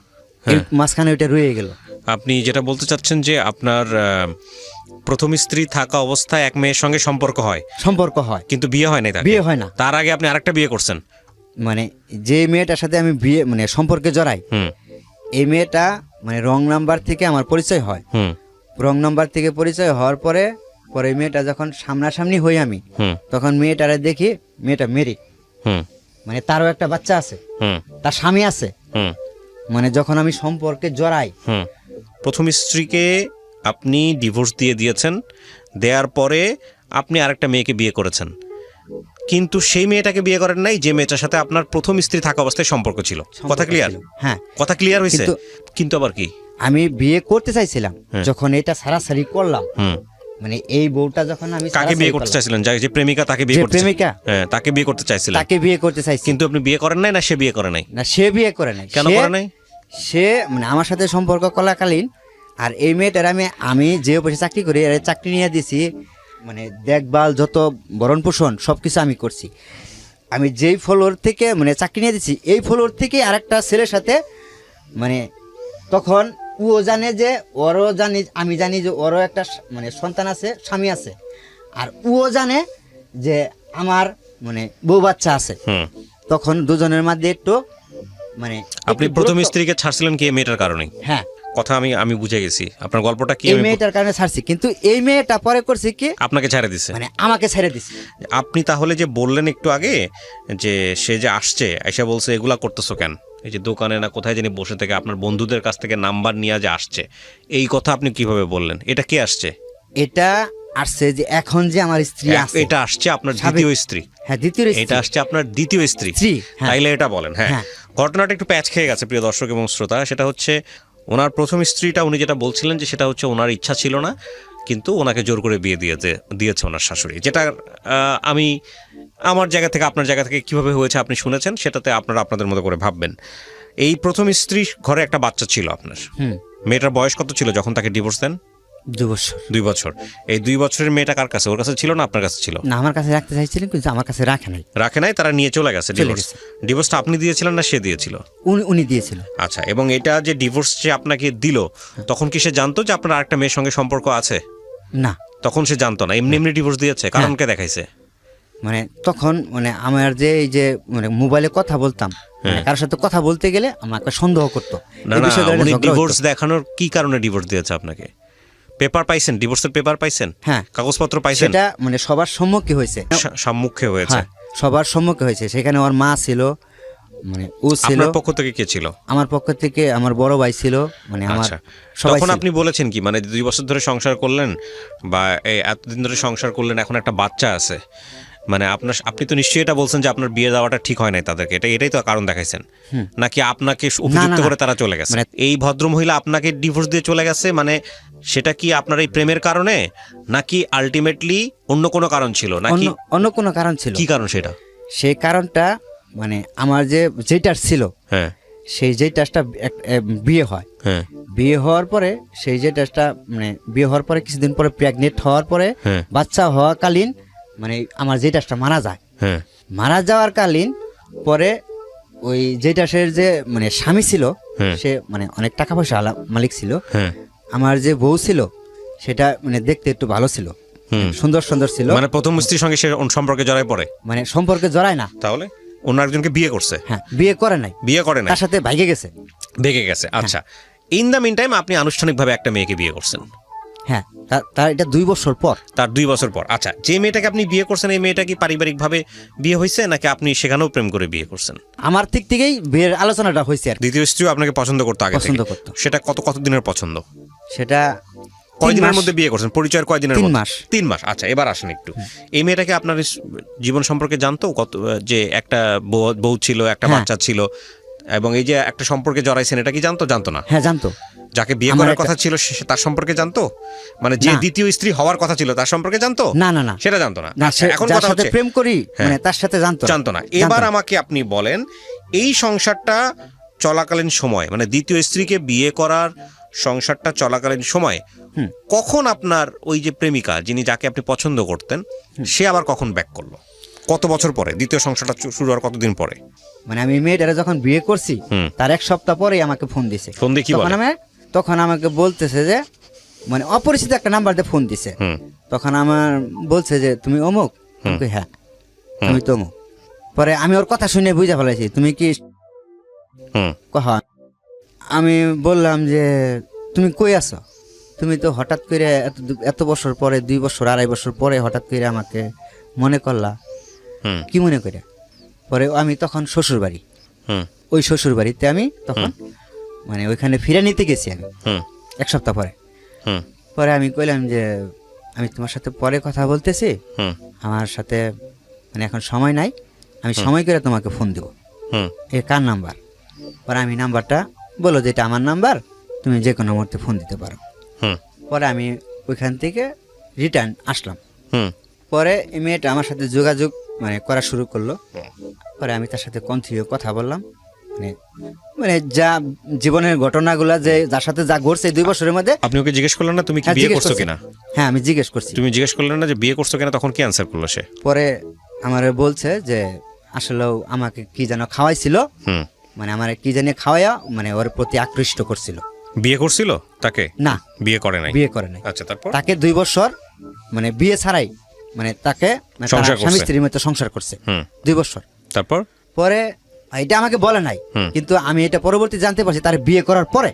এই হ্যাঁ। মাঝখানে ওইটা রয়ে গেল। আপনি যেটা বলতে চাচ্ছেন যে আপনার প্রথম স্ত্রী থাকা অবস্থায় এক মেয়ের সঙ্গে সম্পর্ক হয়, সম্পর্ক হয় কিন্তু বিয়ে হয় নাই তার? বিয়ে হয় না। তার আগে আপনি আরেকটা বিয়ে করছেন? মানে যে মেয়েটার সাথে আমি বিয়ে মানে সম্পর্কে জড়াই হুম এই মেয়েটা মানে রং নাম্বার থেকে আমার পরিচয় হয়। হুম রং নাম্বার থেকে পরিচয় হওয়ার পরে পরে মেয়েটা যখন সামনাসামনি হই আমি হুম তখন মেয়েটারে দেখি মেয়েটা মেরি হুম মানে তারও একটা বাচ্চা আছে, হুম তার স্বামী আছে। হুম মানে যখন আমি সম্পর্কে জড়াই হুম প্রথম স্ত্রীকে আপনি ডিভোর্স দিয়ে দিয়েছেন, দেওয়ার পরে আপনি আরেকটা মেয়েকে বিয়ে করেছেন, কিন্তু সেই মেয়েটাকে বিয়ে করেন নাই যে মেয়েটার সাথে আপনার প্রথম স্ত্রী থাকা অবস্থায় সম্পর্ক ছিল। কথা ক্লিয়ার? ছিল। হ্যাঁ কথা ক্লিয়ার হয়েছে? কিন্তু- কিন্তু আবার কি? আমি বিয়ে করতে চাইছিলাম হ্যাঁ। যখন এটা সারাসারি করলাম হুম মানে এই বউটা যখন আমি কাকে সারাসারি বিয়ে করতে করলাম, চাইছিলেন? যে প্রেমিকা তাকে বিয়ে যে করতে প্রেমিকা? হ্যাঁ, তাকে বিয়ে করতে চাইছিলেন, তাকে বিয়ে করতে চাইছি। কিন্তু আপনি বিয়ে করেন নাই না সে বিয়ে করে নাই? না সে বিয়ে করে নাই। কেন সে- করে নাই? সে মানে আমার সাথে সম্পর্ক করাকালীন আর এই মেয়েটার আমি যে অফিসে চাকরি করি এর চাকরি নিয়ে দিছি মানে দেখভাল যত ভরণ পোষণ সব কিছু আমি করছি। আমি যেই ফ্লোর থেকে মানে চাকরি নিয়ে দিছি এই ফ্লোর থেকে আরেকটা ছেলের সাথে মানে তখন ও জানে যে ওরও জানি আমি জানি যে ওরও একটা মানে সন্তান আছে, স্বামী আছে, আর ও জানে যে আমার মানে বউ বাচ্চা আছে। হুম তখন দুজনের মধ্যে একটু মানে আপনি একটু প্রথম দূরত্ব- স্ত্রীকে ছাড়ছিলেন কি এই মেয়েটার কারণেই? হ্যাঁ কথা আমি বুঝে গেছি, আপনার গল্পটা কি এই আমি মেয়েটার কারণে ছাড়ছি, কিন্তু এই মেয়েটা পরে করছে কি আপনাকে ছেড়ে দিছে। মানে আমাকে ছেড়ে দিছে। আপনি তাহলে যে বললেন একটু আগে যে সে যে আসছে আইসা বলছে এগুলা করতেছো কেন, এই যে দোকানে না কোথায় জানি বসে থেকে আপনার বন্ধুদের কাছ থেকে নাম্বার নিয়ে যে আসছে, এই কথা আপনি কিভাবে বললেন? এটা কে আসছে? এটা আসছে যে এখন যে আমার স্ত্রী আছে এটা আসছে আপনার সাবেক- দ্বিতীয় স্ত্রী? হ্যাঁ দ্বিতীয় স্ত্রী। এটা আসছে আপনার দ্বিতীয় স্ত্রী? স্ত্রী, হ্যাঁ। তাইলে এটা বলেন। হ্যাঁ, হ্যাঁ। ঘটনাটা একটু প্যাচ খেয়ে গেছে প্রিয় দর্শক এবং শ্রোতা। সেটা হচ্ছে ওনার প্রথম স্ত্রীটা উনি যেটা বলছিলেন যে সেটা হচ্ছে ওনার ইচ্ছা ছিল না, কিন্তু ওনাকে জোর করে বিয়ে দিয়েছে ওনার শাশুড়ি, যেটা আমি আমার জায়গা থেকে আপনার জায়গা থেকে কিভাবে হয়েছে আপনি শুনেছেন, সেটাতে আপনারা আপনাদের মতো করে ভাববেন। এই প্রথম স্ত্রী ঘরে একটা বাচ্চা ছিল আপনার, মেয়েটার বয়স কত ছিল যখন তাকে ডিভোর্স দেন? 2 বছর। 2 বছর। এই 2 বছরের মেয়েটা কার কাছে? ওর কাছে ছিল না আপনার কাছে ছিল? না, আমার কাছে রাখতে চাইছিলেন কিন্তু আমার কাছে রাখে নাই, তারা নিয়ে চলে গেছে ডিভোর্স। গেছে। ডিভোর্সটা আপনি দিয়েছিলেন না সে দিয়েছিল? উনি দিয়েছিল। আচ্ছা, এবং এটা যে ডিভোর্স যে আপনাকে দিল, তখন কি সে জানতো যে আপনার আরেকটা মেয়ের সঙ্গে সম্পর্ক আছে? না, তখন সে জানতো না, এমনি এমনি ডিভোর্স দিয়েছে? কারণকে দেখাইছে? মানে তখন মানে আমার যে এই যে মানে মোবাইলে কথা বলতাম, মানে কারোর সাথে কথা বলতে গেলে আমাকে সন্দেহ করতো। না না, উনি ডিভোর্স দেখানোর কি কারণে ডিভোর্স দিয়েছে আপনাকে? পেপার পাইছেন? ডিভোর্সের পেপার পাইছেন? হ্যাঁ, কাগজপত্র পাইছেন? সেটা মানে সবার সম্মুখে হয়েছে। সম্মুখে হয়েছে? হ্যাঁ, সবার সম্মুখে হয়েছে। সেখানে ওর মা ছিল, মানে ও ছিল। আপনার পক্ষ থেকে কে ছিল? আমার পক্ষ থেকে আমার বড় ভাই ছিল, মানে আমার আচ্ছা, সবাই তখন ছিল। আপনি বলেছেন কি, মানে 2 বছর ধরে সংসার করলেন বা এতদিন ধরে সংসার করলেন, এখন একটা বাচ্চা আছে, মানে আপনি তো নিশ্চয়ই এটা বলছেন যে আপনার বিয়ে দেওয়াটা ঠিক হয় নাই তাদেরকে, এটাই তো কারণ দেখাইছেন, নাকি আপনাকে উপযুক্ত করে তারা চলে গেছে? এই ভদ্রমহিলা আপনাকে ডিভোর্স দিয়ে চলে গেছে, মানে সেটা কি আপনার এই প্রেমের কারণে, নাকি আলটিমেটলি অন্য কোনো কারণ ছিল, নাকি অন্য কোনো কারণ ছিল? কি কারণ সেটা? সেই কারণটা মানে আমার যেটার ছিল, হ্যাঁ, সেই যেটাটা বিয়ে হয়, হ্যাঁ, বিয়ে হওয়ার পরে সেই যেটাটা মানে বিয়ে হওয়ার পরে কিছুদিন পরে প্রেগনেন্ট হওয়ার পরে হ্যাঁ, বাচ্চা হওয়াকালীন মানে আমার যেটাটা মারা যায়। হ্যাঁ, মারা যাওয়ার কালীন পরে ওই যেটাসের যে মানে স্বামী ছিল, হ্যাঁ, সে মানে অনেক টাকা পয়সা মালিক ছিল। হ্যাঁ, আমার যে বউ ছিল সেটা মানে দেখতে একটু ভালো ছিল, সুন্দর সুন্দর ছিল। মানে প্রথম স্ত্রীর সঙ্গে সে সম্পর্কে জড়ায় পড়ে? মানে সম্পর্কে জড়ায় না, তাহলে অন্য একজনকে বিয়ে করছে? হ্যাঁ, বিয়ে করে নাই, বিয়ে করে না, তার সাথে ভাইগে গেছে। ভেগে গেছে। আচ্ছা, ইন দ্য মিন টাইম আপনি আনুষ্ঠানিকভাবে একটা মেয়েকে বিয়ে করছেন? হ্যাঁ, তার এটা 2 বছর পর। তার 2 বছর পর। আচ্ছা, যে মেয়েটাকে আপনি বিয়ে করছেন, এই মেয়েটা কি পারিবারিকভাবে বিয়ে হয়েছে, নাকি আপনি সেখানেও প্রেম করে বিয়ে করছেন? আমার দিক থেকেই বিয়ের আলোচনাটা হয়েছে আর কি। দ্বিতীয় স্ত্রীও আপনাকে পছন্দ করতো আগে থেকে? পছন্দ করতো। সেটা কতদিনের পছন্দ? সেটা কয়দিনের মধ্যে বিয়ে করছেন? পরিচয়ের কয়দিনের 3 মধ্যে? মাস। 3 মাস। আচ্ছা, এবার আসেন একটু, এই মেয়েটাকে আপনার জীবন সম্পর্কে জানতো কত, যে একটা বউ ছিল, একটা বাচ্চা ছিল, এবং এই যে একটা সম্পর্কে জড়াইছেন, এটা কি জানতো না? হ্যাঁ, জানতো। যাকে বিয়ে করার কথা ছিল সে তার সম্পর্কে জানতো? মানে যে দ্বিতীয় স্ত্রী হওয়ার কথা ছিল তার সম্পর্কে জানতো? না না না, সেটা জানতো না। এখন যার সাথে প্রেম করি মানে তার সাথে জানতো না। এবার আমাকে আপনি বলেন, এই সংসারটা চলাকালীন সময়, মানে দ্বিতীয় স্ত্রীকে বিয়ে করার সংসারটা চলাকালীন সময় কখন আপনার ওই যে প্রেমিকা, যাকে আপনি পছন্দ করতেন, সে আবার কখন ব্যাক করলো? কত বছর পরে? দ্বিতীয় সংসারটা শুরু হওয়ার কতদিন পরে? মানে আমি মেয়েটারে যখন বিয়ে করছি তার 1 সপ্তাহ পরেই আমাকে ফোন দিছে। ফোন দিয়ে কি বলে? তখন আমাকে বলতেছে যে মানে অপরিচিত একটা নাম্বার দিয়ে ফোন দিছে। তখন আমার বলছে যে তুমি অমুক? আমি হ্যাঁ, আমি তো অমুক। পরে আমি ওর কথা শুনে বুঝে ফেলেছি তুমি কি। আমি বললাম যে তুমি কই আছো? তুমি তো হঠাৎ করে এত বছর পরে, 2 বছর 2.5 বছর পরে হঠাৎ করে আমাকে মনে করলা, কি মনে করে? পরে আমি তখন শ্বশুর বাড়ি, ওই শ্বশুর বাড়িতে আমি তখন মানে ওইখানে ফিরে নিতে গেছি আমি 1 সপ্তাহ পরে। পরে আমি কইলাম যে আমি তোমার সাথে পরে কথা বলতেছি, আমার সাথে মানে এখন সময় নাই, আমি সময় করে তোমাকে ফোন দেবো। এ কার নাম্বার? পরে আমি নাম্বারটা বলো যে এটা আমার নাম্বার, তুমি যে কোনো মুহূর্তে ফোন দিতে পারো। পরে আমি ওইখান থেকে রিটার্ন আসলাম। পরে এই মেয়েটা আমার সাথে যোগাযোগ মানে করা শুরু করলো। পরে আমি তার সাথে কন্টিনিউ কথা বললাম, মানে যা জীবনের ঘটনাগুলা যে যার সাথে যা ঘটছে 2 বছরের মধ্যে। আপনি ওকে জিজ্ঞেস করলেন না তুমি কি বিয়ে করছো কিনা? হ্যাঁ, আমি জিজ্ঞেস করছি। তুমি জিজ্ঞেস করলেন না যে বিয়ে করছো কিনা? তখন কি অ্যান্সার করলো সে? পরে আমারে বলছে যে আসলে আমাকে কি যেন খাওয়াইছিল, মানে আমার কি জানি খাওয়াইয়া মানে ওর প্রতি আকৃষ্ট করছিল। বিয়ে করছিল তাকে? না, বিয়ে করে নাই। আচ্ছা, তারপর তাকে 2 বছর মানে বিয়ে ছাড়াই মানে তাকে স্বামী স্ত্রীর মতো সংসার করছে 2 বছর। তারপর পরে এটা আমাকে বলে নাই, কিন্তু আমি এটা পরবর্তী জানতে পারছি তার বিয়ে করার পরে।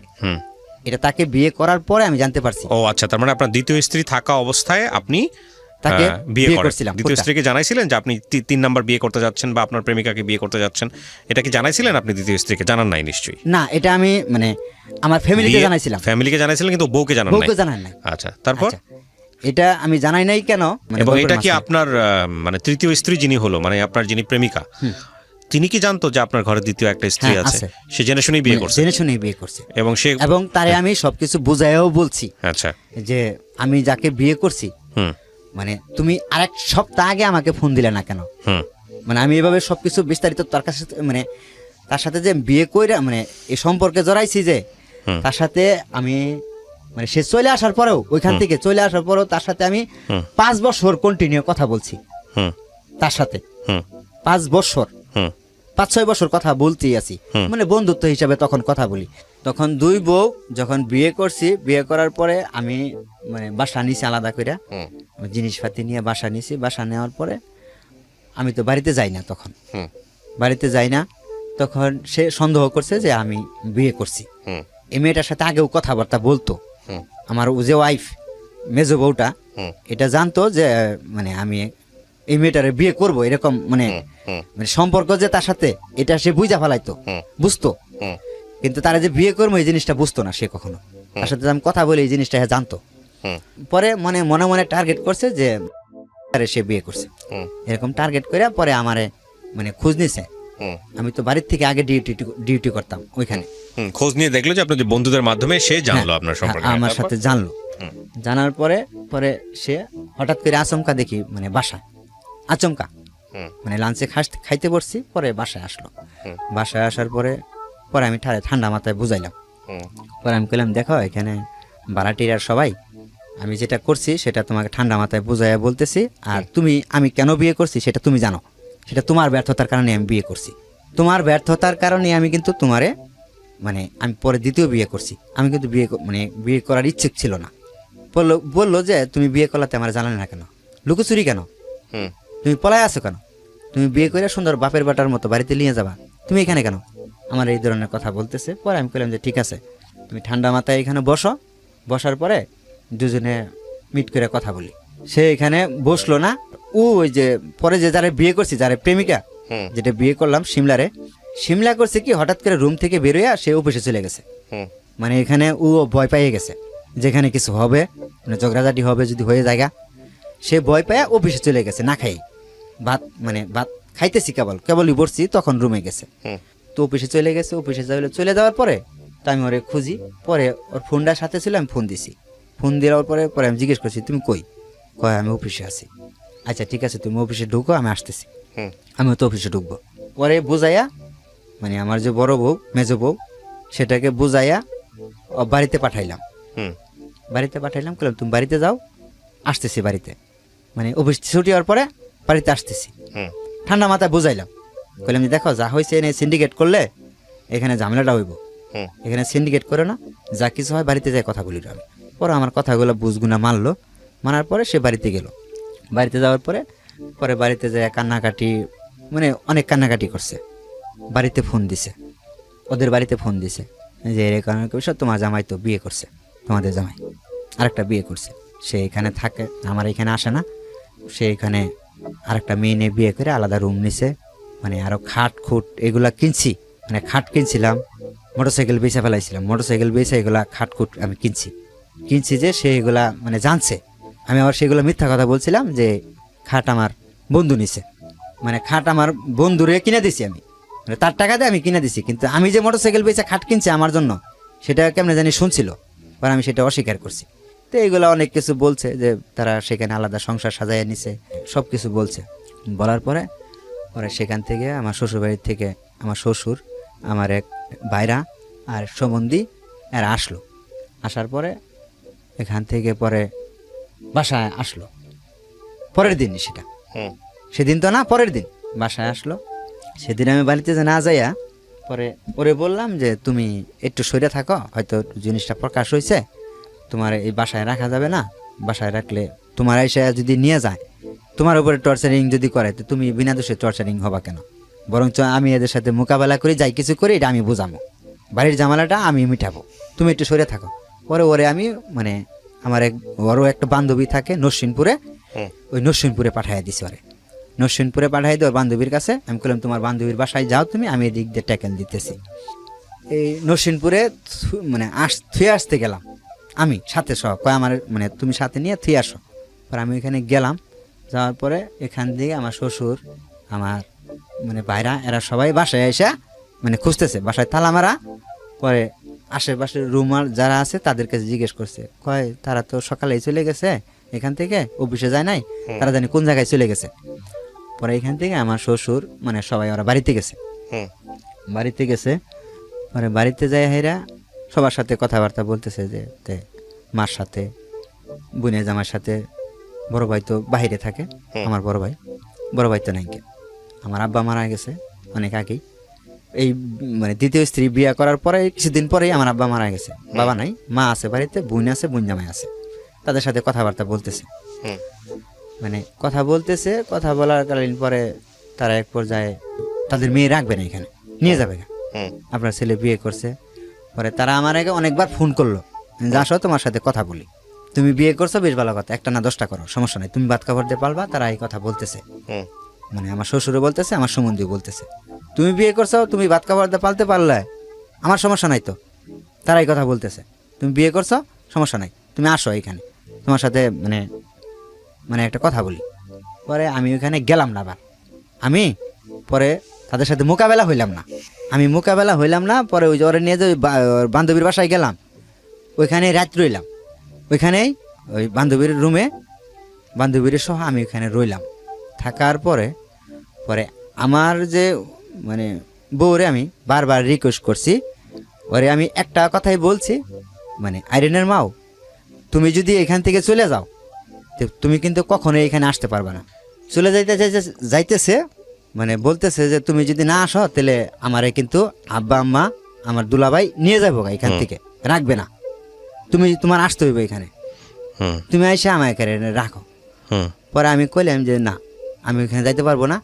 এটা তাকে বিয়ে করার পরে আমি জানতে পারছি। ও আচ্ছা, তার মানে আপনার দ্বিতীয় স্ত্রী থাকা অবস্থায় আপনি তাকে বিয়ে করছিলাম। দ্বিতীয় স্ত্রীকে জানাইছিলেন যে আপনি 3 নাম্বার বিয়ে করতে যাচ্ছেন বা আপনার প্রেমিকাকে বিয়ে করতে যাচ্ছেন? এটা কি জানাইছিলেন আপনি দ্বিতীয় স্ত্রীকে? জানান নাই নিশ্চয়ই। না, এটা আমি মানে আমার ফ্যামিলিকে জানাইছিলাম। ফ্যামিলিকে জানাইছিলেন কিন্তু বউকে জানান নাই? আচ্ছা, তারপর এটা আমি জানাই নাই কেন? এবং এটা কি আপনার মানে তৃতীয় স্ত্রী যিনি হলো, মানে আপনার যিনি প্রেমিকা, তিনি কি জানতো যে আপনার ঘরে দ্বিতীয় একটা স্ত্রী হ্যাঁ, আছে? আছে। সে জেনে শুনেই বিয়ে করছে জেনে শুনেই বিয়ে করছে, এবং সে এবং তারে আমি সবকিছু বুঝাইও বলছি আচ্ছা যে আমি যাকে বিয়ে করছি, হুম মানে তুমি আরেক সপ্তাহ আগে আমাকে ফোন দিলে না কেন? হুম মানে আমি এভাবে সবকিছু বিস্তারিত তার কাছে, মানে তার সাথে যে বিয়ে কইরা মানে এই সম্পর্কে জড়াইছি যে হুম। তার সাথে আমি, মানে সে চলে আসার পরেও, ওইখান থেকে চলে আসার পরেও তার সাথে আমি 5 বছর কন্টিনিউ কথা বলছি হুম তার সাথে। হুম 5 বছর, হুম 5-6 বছর কথা বলতেই আছি, মানে বন্ধুত্ব হিসাবে তখন কথা বলি। তখন দুই বউ যখন বিয়ে করছি, বিয়ে করার পরে আমি মানে বাসা নিছি আলাদা করে, হুম জিনিসপাতি নিয়ে বাসা নিছি। বাসা নেওয়ার পরে আমি তো বাড়িতে যাই না, তখন হুম বাড়িতে যাই না। তখন সে সন্দেহ করছে যে আমি বিয়ে করছি। হুম এই মেয়েটার সাথে আগেও কথাবার্তা বলতো, হুম আমার ও যে ওয়াইফ, মেজো বউটা, হুম এটা জানতো যে মানে আমি এই মেয়েটারে বিয়ে করব, এরকম মানে হুম মানে সম্পর্ক যে তার সাথে, এটা সে বুঝা ফেলাইতো, হুম বুঝতো। হুম কিন্তু তারা যে বিয়ে করবো এই জিনিসটা বুঝতো না সে কখনো। তার সাথে আমি কথা বলি এই জিনিসটা জানতো। হুম পরে মানে মনে মনে টার্গেট করছে যে আরে সে বিয়ে করছে, হুম এরকম টার্গেট করে পরে আমারে মানে খোঁজ নিছে। হুম আমি তো বাড়ির থেকে আগে ডিউটি করতাম ওইখানে। হুম খোঁজ নিয়ে দেখলো যে আপনাদের বন্ধুদের মাধ্যমে সে জানলো আপনার হ্যাঁ, সম্পর্কে। আমার তারপর? সাথে জানলো। হুম। জানার পরে পরে সে হঠাৎ করে আচমকা দেখি মানে বাসায়, আচমকা হুম মানে লাঞ্চে খাইতে বসছি, পরে বাসায় আসলো। হুম। বাসায় আসার পরে পরে আমি ঠান্ডা মাথায় বুঝাইলাম। হুম পরে আমি কইলাম দেখো এখানে ভাড়াটিয়ার সবাই, আমি যেটা করছি সেটা তোমাকে ঠান্ডা মাথায় বুঝাইয়া বলতেছি। আর আমি কেন বিয়ে করছি সেটা তুমি জানো, সেটা তোমার ব্যর্থতার কারণে আমি বিয়ে করছি। তোমার ব্যর্থতার কারণে আমি কিন্তু তোমারে মানে আমি পরে দ্বিতীয় বিয়ে করছি। আমি কিন্তু মানে বিয়ে করার ইচ্ছুক ছিল না। বললো যে তুমি বিয়ে করলাতে আমার জানালে না কেন, লুকোচুরি কেন, হুম তুমি পলায় আছো কেন, তুমি বিয়ে করে সুন্দর বাপের বাটার মতো বাড়িতে নিয়ে যাবা, তুমি এখানে কেন, আমার এই ধরনের কথা বলতেছে। পরে আমি বললাম যে ঠিক আছে, তুমি ঠান্ডা মাথায় এখানে বসো। বসার পরে দুজনে মিট করে কথা বলি। সে এখানে বসলো না। ওই যে পরে যে যারা বিয়ে করছি, যারা প্রেমিকা হুম যেটা বিয়ে করলাম সিমলা করছে কি, হঠাৎ করে রুম থেকে বেরোয় সে অফিসে চলে গেছে। হুম মানে এখানে ও ভয় পাইয়ে গেছে, যেখানে কিছু হবে মানে ঝগড়াঝাটি হবে যদি হয়ে জায়গা, সে ভয় পায় অফিসে চলে গেছে না খাই। ভাত খাইতেছি, কেবলই বসছি, তখন রুমে গেছে। হুম তো অফিসে চলে গেছে। অফিসে চলে যাওয়ার পরে তো আমি ওরে খুঁজি। পরে ওর ফোনটার সাথে ছিল, আমি ফোন দিছি। ফোন দেওয়ার পরে আমি জিজ্ঞেস করছি তুমি কই? কয় আমি অফিসে আছি। আচ্ছা ঠিক আছে, তুমি অফিসে ঢুকো, আমি আসতেছি। হুম আমিও তো অফিসে ঢুকবো। পরে বুঝাইয়া মানে আমার যে বড় বউ, মেজো বউ, সেটাকে বুঝাইয়া বাড়িতে পাঠাইলাম। হুম বাড়িতে পাঠাইলাম, বললাম তুমি বাড়িতে যাও, আসতেছি বাড়িতে, মানে অফিস ছুটি হওয়ার পরে বাড়িতে আসতেছি। হুম ঠান্ডা মাথায় বুঝাইলাম, বললাম যে দেখো যা হয়েছে এনে সিন্ডিকেট করলে এখানে ঝামেলাটা হইব, হুম এখানে সিন্ডিকেট করে না, যা কিছু হয় বাড়িতে যাই কথা বলি আমি। পরে আমার কথাগুলো বুঝগুনা মানলো। মানার পরে সে বাড়িতে গেল। বাড়িতে যাওয়ার পরে বাড়িতে যায় কান্নাকাটি, মানে অনেক কান্নাকাটি করছে। বাড়িতে ফোন দিছে, ওদের বাড়িতে ফোন দিছে যে এর কারণে বিষয়, তোমার জামাই তো বিয়ে করছে, তোমাদের জামাই আরেকটা বিয়ে করছে, সে এখানে থাকে, আমার এখানে আসে না। সে এখানে আরেকটা মেয়ে নিয়ে বিয়ে করে আলাদা রুম নিছে। মানে আরও খাট খুট এগুলা কিনছি, মানে খাট কিনছিলাম, মোটরসাইকেল বেচে ফেলাইছিলাম, মোটরসাইকেল বেচে এগুলা খাট খুট আমি কিনছি যে সে এগুলা মানে জানছে। আমি আবার সেগুলো মিথ্যা কথা বলছিলাম যে খাট আমার বন্ধু নিছে, মানে খাট আমার বন্ধুরে কিনে দিছি আমি, মানে তার টাকা দিয়ে আমি কিনে দিছি। কিন্তু আমি যে মোটরসাইকেল বেচে খাট কিনছি আমার জন্য, সেটা কেমনে জানি শুনছিল, পরে আমি সেটা অস্বীকার করছি। তো এইগুলো অনেক কিছু বলছে যে তারা সেখানে আলাদা সংসার সাজাইয়া নিছে, সব কিছু বলছে। বলার পরে সেখান থেকে আমার শ্বশুরবাড়ির থেকে আমার শ্বশুর, আমার এক ভাইরা আর সম্বন্ধী এরা আসলো। আসার পরে এখান থেকে পরে বাসায় আসলো পরের দিন, সেটা হুম সেদিন তো না, পরের দিন বাসায় আসলো। সেদিন আমি বাড়িতে যে না যাইয়া পরে ওরে বললাম যে তুমি একটু সরে থাকো, হয়তো জিনিসটা প্রকাশ হয়েছে, তোমার এই বাসায় রাখা যাবে না, বাসায় রাখলে তোমার এসে যদি নিয়ে যায়, তোমার উপরে টর্চারিং যদি করে, তো তুমি বিনা দোষে টর্চারিং হবা কেন? বরঞ্চ আমি এদের সাথে মোকাবেলা করি, যাই কিছু করি, এটা আমি বোঝাবো, বাড়ির জামালাটা আমি মিটাবো, তুমি একটু সরে থাকো। পরে ওরে আমি মানে আমার ওরও একটা বান্ধবী থাকে নরসিংপুরে, ওই নরসিংপুরে পাঠাইয়া দিছি। ওরে নরসিংপুরে পাঠাই দিই ওর বান্ধবীর কাছে। আমি বললাম তোমার বান্ধবীর বাসায় যাও তুমি, আমি এদিক দিয়ে ট্যাকেল দিতেছি। এই নরসিংপুরে মানে থুয়ে আসতে গেলাম আমি সাথে সহ, কয় আমার মানে তুমি সাথে নিয়ে থুয়ে আসো। পরে আমি ওইখানে গেলাম, যাওয়ার পরে এখান থেকে আমার শ্বশুর, আমার মানে ভাইরা এরা সবাই বাসায় এসে মানে খুঁজতেছে, বাসায় তালা মারা। পরে আশেপাশের রুমার যারা আছে তাদের কাছে জিজ্ঞেস করছে, কয় তারা তো সকালেই চলে গেছে এখান থেকে, অফিসে যায় নাই, তারা জানি কোন জায়গায় চলে গেছে। পরে এখান থেকে আমার শ্বশুর মানে সবাই ওরা বাড়িতে গেছে, বাড়িতে গেছে। পরে বাড়িতে যায় হেরা সবার সাথে কথাবার্তা বলতেছে যে মার সাথে, বোনের জামার সাথে। বড় ভাই তো বাহিরে থাকে, আমার বড় ভাই তো নাই। আমার আব্বা মারা গেছে অনেক আগেই, এই মানে দ্বিতীয় স্ত্রী বিয়ে করার পরে কিছুদিন পরেই আমার আব্বা মারা গেছে। বাবা নাই, মা আছে বাড়িতে, বোন আছে, বোন জামাই আছে। তাদের সাথে কথাবার্তা বলতেছে, মানে কথা বলতেছে। কথা বলার কালীন পরে তারা এক পর্যায়ে তাদের মেয়ে রাখবে না, এখানে নিয়ে যাবে না, আপনার ছেলে বিয়ে করছে। পরে তারা আমার আগে অনেকবার ফোন করলো, যে আসো তোমার সাথে কথা বলি, তুমি বিয়ে করছো বেশ ভালো কথা, একটা না 10টা করো, সমস্যা নাই, তুমি ভাত খাবার দিয়ে পালবা। তারা এই কথা বলতেছে, মানে আমার শ্বশুরও বলতেছে, আমার সম্বন্ধীও বলতেছে, তুমি বিয়ে করছো, তুমি ভাত খাবার দিয়ে পালতে পারলে আমার সমস্যা নাই তো। তারা এই কথা বলতেছে, তুমি বিয়ে করছো সমস্যা নাই, তুমি আসো এখানে, তোমার সাথে মানে মানে একটা কথা বলি। পরে আমি ওইখানে গেলাম না আবার, আমি পরে তাদের সাথে মোকাবেলা হইলাম না। পরে ওই যে ওরা নিয়ে যে বান্ধবীর বাসায় গেলাম, ওইখানে রাত রইলাম, ওইখানেই ওই বান্ধবীর রুমে, বান্ধবীর সহ আমি ওইখানে রইলাম। থাকার পরে আমার যে মানে বউরে আমি বারবার রিকোয়েস্ট করছি, ওরে আমি একটা কথাই বলছি, মানে আইরিনের মাও, তুমি যদি এখান থেকে চলে যাও তো তুমি কিন্তু কখনোই এখানে আসতে পারবে না। চলে যাইতেছে মানে বলতেছে যে তুমি যদি না আসো তাহলে আমারে কিন্তু আব্বা আম্মা আমার দুলাভাই নিয়ে যাবো এখান থেকে, রাখবে না, তোমার আসতে হইবে এখানে, তুমি এসে আমায় এখানে রাখো। পরে আমি কইলাম যে না, আমি ওইখানে যাইতে পারবো না,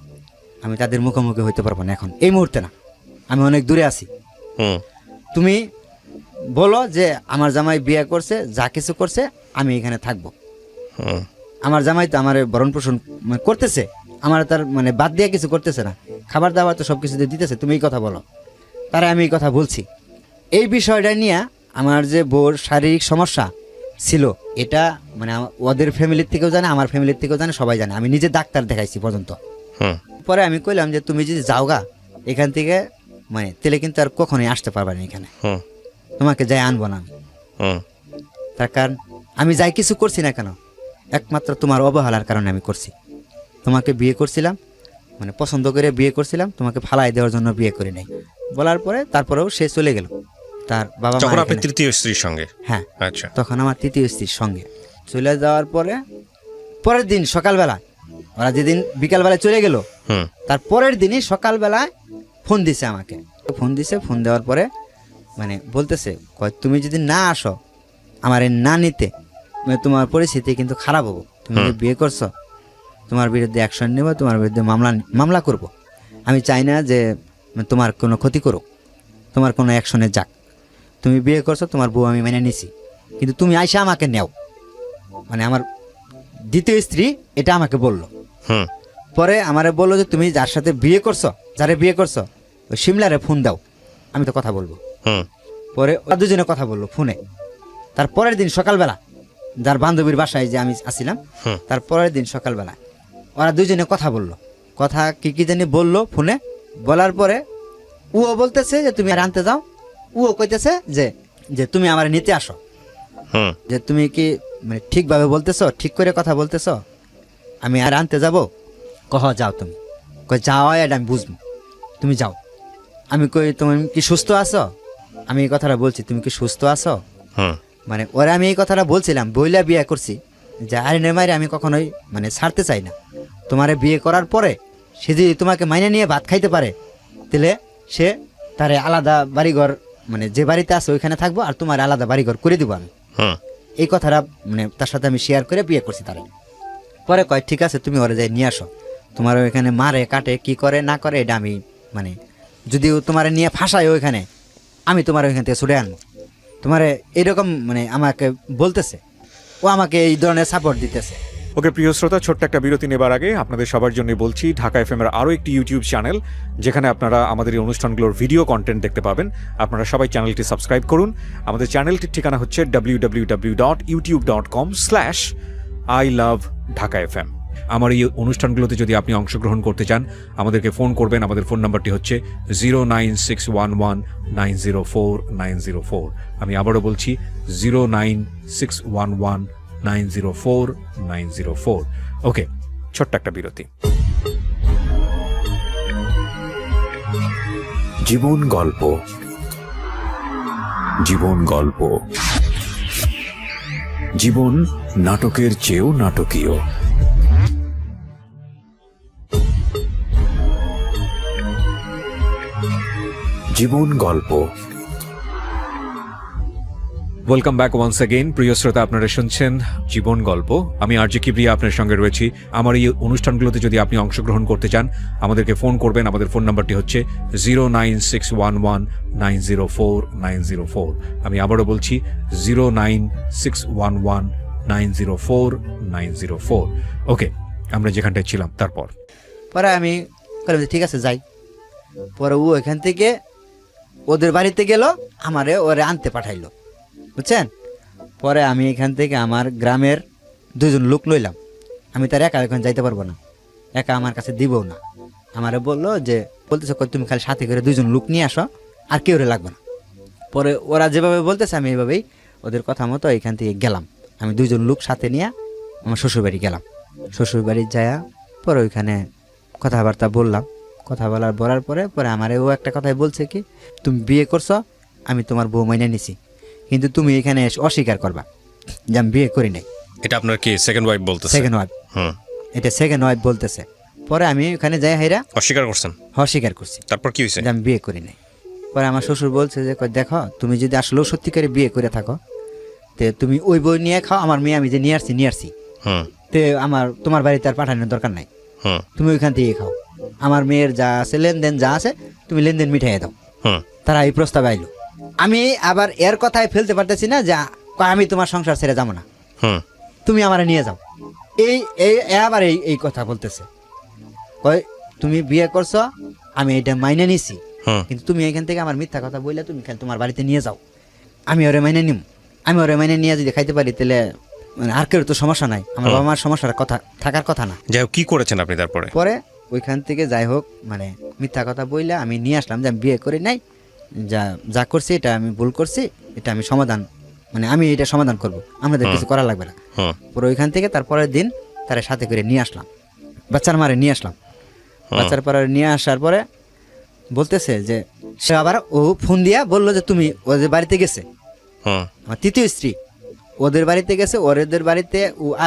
আমি তাদের মুখোমুখি হইতে পারবো না এখন, এই মুহূর্তে না, আমি অনেক দূরে আছি। তুমি বলো যে আমার জামাই বিয়ে করছে, যা কিছু করছে, আমি এখানে থাকবো। আমার জামাই তো আমার ভরণ পোষণ করতেছে, আমার তার মানে বাদ দিয়ে কিছু করতেছে না, খাবার দাবার তো সব কিছু দিতেছে, তুমি এই কথা বলো। তারা আমি এই কথা বলছি। এই বিষয়টা নিয়ে আমার যে বউর শারীরিক সমস্যা ছিল, এটা মানে ওদের ফ্যামিলির থেকেও জানে, আমার ফ্যামিলির থেকেও জানে, সবাই জানে, আমি নিজে ডাক্তার দেখাইছি পর্যন্ত। পরে আমি কইলাম যে তুমি যদি যাওগা এখান থেকে, মানে তেলে কিন্তু আর কখনোই আসতে পারবে না এখানে, তোমাকে যাই আনবো না। তার কারণ আমি যাই কিছু করছি না কেন, একমাত্র তোমার অবহেলার কারণে আমি করছি। তোমাকে বিয়ে করছিলাম, মানে পছন্দ করে বিয়ে করছিলাম, তোমাকে ফালাই দেওয়ার জন্য বিয়ে করি নাই। বলার পরে তারপরেও সে চলে গেল তার বাবা মা, আপনি তৃতীয় স্ত্রীর সঙ্গে? হ্যাঁ, আচ্ছা। তখন আমার তৃতীয় স্ত্রীর সঙ্গে চলে যাওয়ার পরে পরের দিন সকালবেলা, ওরা যেদিন বিকালবেলায় চলে গেল, তার পরের দিনই সকালবেলায় ফোন দিছে আমাকে। ফোন দেওয়ার পরে মানে বলতেছে, তুমি যদি না আসো আমার না নিতে, মানে তোমার পরিস্থিতি কিন্তু খারাপ হবো, তুমি যে বিয়ে করছো, তোমার বিরুদ্ধে অ্যাকশন নেব, তোমার বিরুদ্ধে মামলা করব। আমি চাই না যে তোমার কোনো ক্ষতি করুক, তোমার কোনো অ্যাকশনে যাক। তুমি বিয়ে করছো, তোমার বউ আমি মেনে নিছি, কিন্তু তুমি আইসা আমাকে নেও। মানে আমার দ্বিতীয় স্ত্রী এটা আমাকে বললো। পরে আমারে বললো যে তুমি যার সাথে বিয়ে করছো, যারে বিয়ে করছো, ওই সিমলারে ফোন দাও, আমি তো কথা বলবো। পরে ওরা দুজনে কথা বললো ফোনে। তার পরের দিন সকালবেলা, যার বান্ধবীর বাসায় যে আমি আসছিলাম, তার পরের দিন সকালবেলা ওরা দুজনে কথা বললো। কথা কি জানি বললো ফোনে। বলার পরে ও বলতেছে যে তুমি আর আনতে যাও, ও কইতেছে যে তুমি আমার নিতে আসো। যে তুমি কি মানে ঠিকভাবে বলতেছো, ঠিক করে কথা বলতেছো, আমি আর আনতে যাবো? কহ যাও, তুমি কই যাও, এটা আমি বুঝবো, তুমি যাও। আমি কই তুমি কি সুস্থ আছো? আমি এই কথাটা বলছি, তুমি কি সুস্থ আছো? মানে ওরা আমি এই কথাটা বলছিলাম, বইলা বিয়ে করছি, যে আইনের মাইরে আমি কখনোই মানে ছাড়তে চাই না। তোমারে বিয়ে করার পরে সে যদি তোমাকে মাইনে নিয়ে ভাত খাইতে পারে, তাহলে সে তার আলাদা বাড়িঘর, মানে যে বাড়িতে আছে ওইখানে থাকবো, আর তোমার আলাদা বাড়িঘর করে দিব আমি। এই কথাটা মানে তার সাথে আমি শেয়ার করে বিয়ে করছি তারে। পরে কয় ঠিক আছে, তুমি ওরা যাই নিয়ে আসো, তোমার ওইখানে মারে কাটে কি করে না করে এটা আমি মানে যদি তোমার নিয়ে ফাঁসায় ওইখানে, আমি তোমার ওইখান থেকে ছুটে আনবো। তোমার এরকম মানে আমাকে বলতেছে, ও আমাকে এই ধরনের সাপোর্ট দিতেছে। ওকে প্রিয় শ্রোতা, ছোট্ট একটা বিরতি নেবার আগে আপনাদের সবার জন্য বলছি, ঢাকা এফএম এর আরও একটি ইউটিউব চ্যানেল, যেখানে আপনারা আমাদের এই অনুষ্ঠানগুলোর ভিডিও কন্টেন্ট দেখতে পাবেন। আপনারা সবাই চ্যানেলটি সাবস্ক্রাইব করুন। আমাদের চ্যানেলটির ঠিকানা হচ্ছে www.youtube.com/ilovedhakafm। আমার এই অনুষ্ঠানগুলোতে যদি আপনি অংশগ্রহণ করতে চান আমাদেরকে ফোন করবেন। আমাদের ফোন নাম্বারটি হচ্ছে 09611904904। আমি আবারও বলছি 09611904904। ওকে, ছোট্ট একটা বিরতি। জীবন গল্প, জীবন গল্প, জীবন নাটকের চেয়েও নাটকীয়। জীবন গল্প। Welcome back once again. প্রিয় শ্রোতা, আপনারা শুনছেন জীবন গল্প। আমি আরজে কিবরিয়া আপনার সঙ্গে রয়েছি। আমার এই অনুষ্ঠানগুলোতে যদি আপনি অংশগ্রহণ করতে চান আমাদেরকে ফোন করবেন। আমাদের ফোন নাম্বারটি হচ্ছে 09611904904। আমি আবারও বলছি 09611904904। ওকে, আমরা যেখানটায় ছিলাম তারপর পরে আমি বললাম যে ঠিক আছে যাই। পরে ও এখান থেকে ওদের বাড়িতে গেল, আমারে ওরে আনতে পাঠাইলো, বুঝছেন। পরে আমি এখান থেকে আমার গ্রামের 2জন লোক লইলাম। আমি তার একা এখন যাইতে পারবো না, একা আমার কাছে দিবও না। আমারে বললো যে বলতেছে তুমি খালি সাথে করে 2জন লোক নিয়ে আসো, আর কেউ লাগবে না। পরে ওরা যেভাবে বলতেছে আমি এইভাবেই ওদের কথা মতো এখান থেকে গেলাম। আমি 2জন লোক সাথে নিয়ে আমার শ্বশুরবাড়ি গেলাম। শ্বশুরবাড়ি যায়া পরে ওইখানে কথাবার্তা বললাম। কথা বলার পরে আমারে ও একটা কথাই বলছে কি, তুমি বিয়ে করছো, আমি তোমার বউ মাইনে নিছি, কিন্তু তুমি এখানে এসে অস্বীকার করবা যে আমি বিয়ে করি নাই। এটা আপনার কি সেকেন্ড ওয়াইফ বলতেছে? সেকেন্ড ওয়াইফ, এটা সেকেন্ড ওয়াইফ বলতেছে। পরে আমি ওখানে যাই হাইরা অস্বীকার করছেন? অস্বীকার করছি। তারপর কি হয়েছে? যে আমি বিয়ে করি নাই। পরে আমার শ্বশুর বলছে যে দেখো, তুমি যদি আসলেও সত্যিকারে বিয়ে করে থাকো তে তুমি ওই বই নিয়ে খাও, আমার মেয়ে আমি যে নিয়ে আসছি তে তোমার বাড়িতে আর পাঠানোর দরকার নাই, তুমি ওইখান থেকে খাও। আমার মেয়ের যা আছে লেনদেন যা আছে তুমি লেনদেন মিঠাইয়ে দাও। তারা এই প্রস্তাবে আইলো। আমি আবার এর কথায় ফেলতে পারতেছি না যে আমি তোমার সংসার ছেড়ে যাবো না, তুমি আমার নিয়ে যাও। আবার এই কথা বলতেছে, কয় তুমি বিয়ে করছো, আমি এটা মাইনে নিছি, কিন্তু তুমি এখান থেকে আমার মিথ্যা কথা বললে তুমি খালি তোমার বাড়িতে নিয়ে যাও। আমি ওরে মাইনে নিম, আমি ওরে মাইনে নিয়ে যদি খাইতে পারি তাহলে মানে আর কেউ তো সমস্যা নাই, আমার বাবা মার সমস্যার কথা থাকার কথা না। যাই হোক, কি করেছেন আপনি তারপরে? পরে ওইখান থেকে যাই হোক মানে মিথ্যা কথা বললে আমি নিয়ে আসলাম যে আমি বিয়ে করি নাই, যা করছি এটা আমি ভুল করছি, এটা আমি সমাধান মানে আমি এটা সমাধান করবো, আমাদের কিছু করা লাগবে না। পরে ওইখান থেকে তারপরের দিন তার সাথে করে নিয়ে আসলাম, বাচ্চার মারে নিয়ে আসলাম। বাচ্চার পরে নিয়ে আসার পরে বলতেছে যে সে আবার ও ফোন দিয়া বললো যে তুমি ওদের বাড়িতে গেছে, আমার তৃতীয় স্ত্রী ওদের বাড়িতে গেছে, ওদের বাড়িতে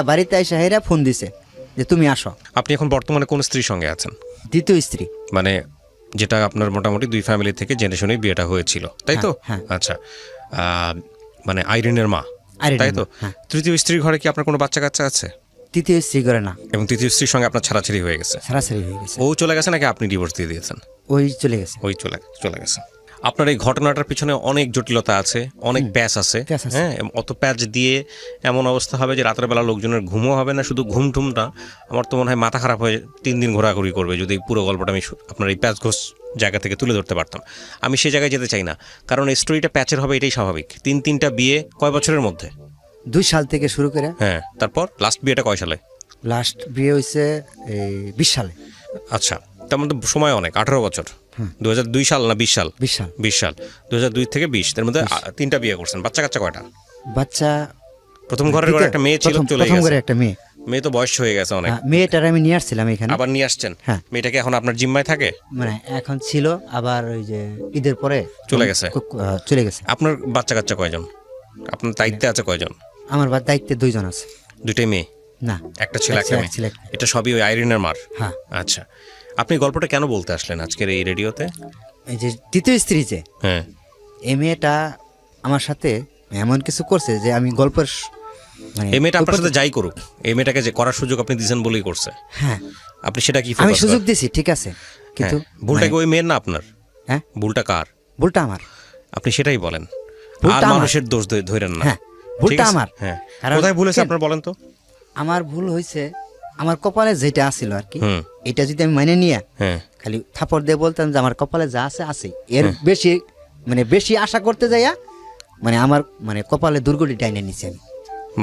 বাড়িতে এসে হেরা ফোন দিছে যে তুমি আসো। আপনি এখন বর্তমানে কোন স্ত্রীর সঙ্গে আছেন? দ্বিতীয় স্ত্রী, মানে যেটা আপনার মোটামুটি 2 ফ্যামিলি থেকে জেনে শুনে বিয়েটা হয়েছিল, তাই তো? হ্যাঁ। আচ্ছা, মানে আইরিনের মা, তাই তো? তৃতীয় স্ত্রীর ঘরে কি আপনার কোনো বাচ্চা কাচ্চা আছে? তৃতীয় স্ত্রী করে না, এবং তৃতীয় স্ত্রীর সঙ্গে আপনার ছাড়াছাড়ি হয়ে গেছে? ছাড়াছাড়ি হয়ে গেছে। ও চলে গেছে নাকি আপনি ডিভোর্স দিয়ে দিয়েছেন? ওই চলে গেছে। ওই চলে গেছে। আপনার এই ঘটনাটার পিছনে অনেক জটিলতা আছে, অনেক প্যাচ আছে। হ্যাঁ, অত প্যাচ দিয়ে এমন অবস্থা হবে যে রাতের বেলা লোকজনের ঘুমও হবে না। শুধু ঘুমটা আমার তো মনে হয় মাথা খারাপ হয়ে 3 দিন ঘোরাঘুরি করবে যদি পুরো গল্পটা আমি আপনার এই প্যাচ ঘোষ জায়গা থেকে তুলে ধরতে পারতাম। আমি সেই জায়গায় যেতে চাই না, কারণ এই স্টোরিটা প্যাচের হবে, এটাই স্বাভাবিক। 3টা বিয়ে কয় বছরের মধ্যে? 2 সাল থেকে শুরু করে। হ্যাঁ, তারপর লাস্ট বিয়েটা কয় সালে? লাস্ট বিয়ে হয়েছে এই 20 সালে। আচ্ছা, তার মধ্যে সময় অনেক, 18 বছর। 2002 সাল না 20 সাল? 20 সাল। 2002 থেকে 20, তার মধ্যে 3টা বিয়ে করছেন। বাচ্চা কাচ্চা কয়টা? বাচ্চা প্রথম ঘরের ঘরে একটা মেয়ে ছিল, চলে গেছে। প্রথম ঘরে একটা মেয়ে, মেয়ে তো বয়স হয়ে গেছে অনেক। মেয়েটার আমি নিয়ে আসছিলাম এখানে। আবার নিয়ে আসছেন? হ্যাঁ। মেয়েটাকে এখন আপনার জিম্মায় থাকে? মানে এখন ছিল, আবার ওই যে ঈদের পরে চলে গেছে। চলে গেছে। আপনার বাচ্চা কাচ্চা কয়জন? আপনার দায়িত্বে আছে কয়জন? আমার দায়িত্বে 2 জন আছে। 2টাই মেয়ে? না, একটা ছেলে একটা মেয়ে। এটা সবই ওই আইরিনের মার? হ্যাঁ। আচ্ছা, আপনি গল্পটা কেন বলতে আসলেন আজকের এই রেডিওতে? এই যে তৃতীয় স্ত্রী যে, হ্যাঁ, এই মেয়েটা আমার সাথে এমন কিছু করছে যে আমি গল্পের মানে এই মেয়েটা আপনার সাথে যাই করুক, এই মেয়েটাকে যে করার সুযোগ আপনি দিয়েছেন বলেই করছে। হ্যাঁ, আপনি সেটা কি আমি সুযোগ দিছি, ঠিক আছে, কিন্তু ভুলটা কি ওই মেয়ের না আপনার? হ্যাঁ, ভুলটা কার? ভুলটা আমার। আপনি সেটাই বলেন, আর মানুষের দোষ ধরেন না। হ্যাঁ, ভুলটা আমার। হ্যাঁ, কোথায় ভুল হয়েছে আপনার বলেন তো? আমার ভুল হয়েছে আমার কপালে যেটা আছিল আর কি, এটা যদি আমি মানে নিয়ে খালি থাপড় দিয়ে বলতাম যে আমার কপালে যা আছে আছে, এর বেশি মানে বেশি আশা করতে যাইয়া মানে আমার মানে কপালে দুর্গটি টাইনে নিছি আমি।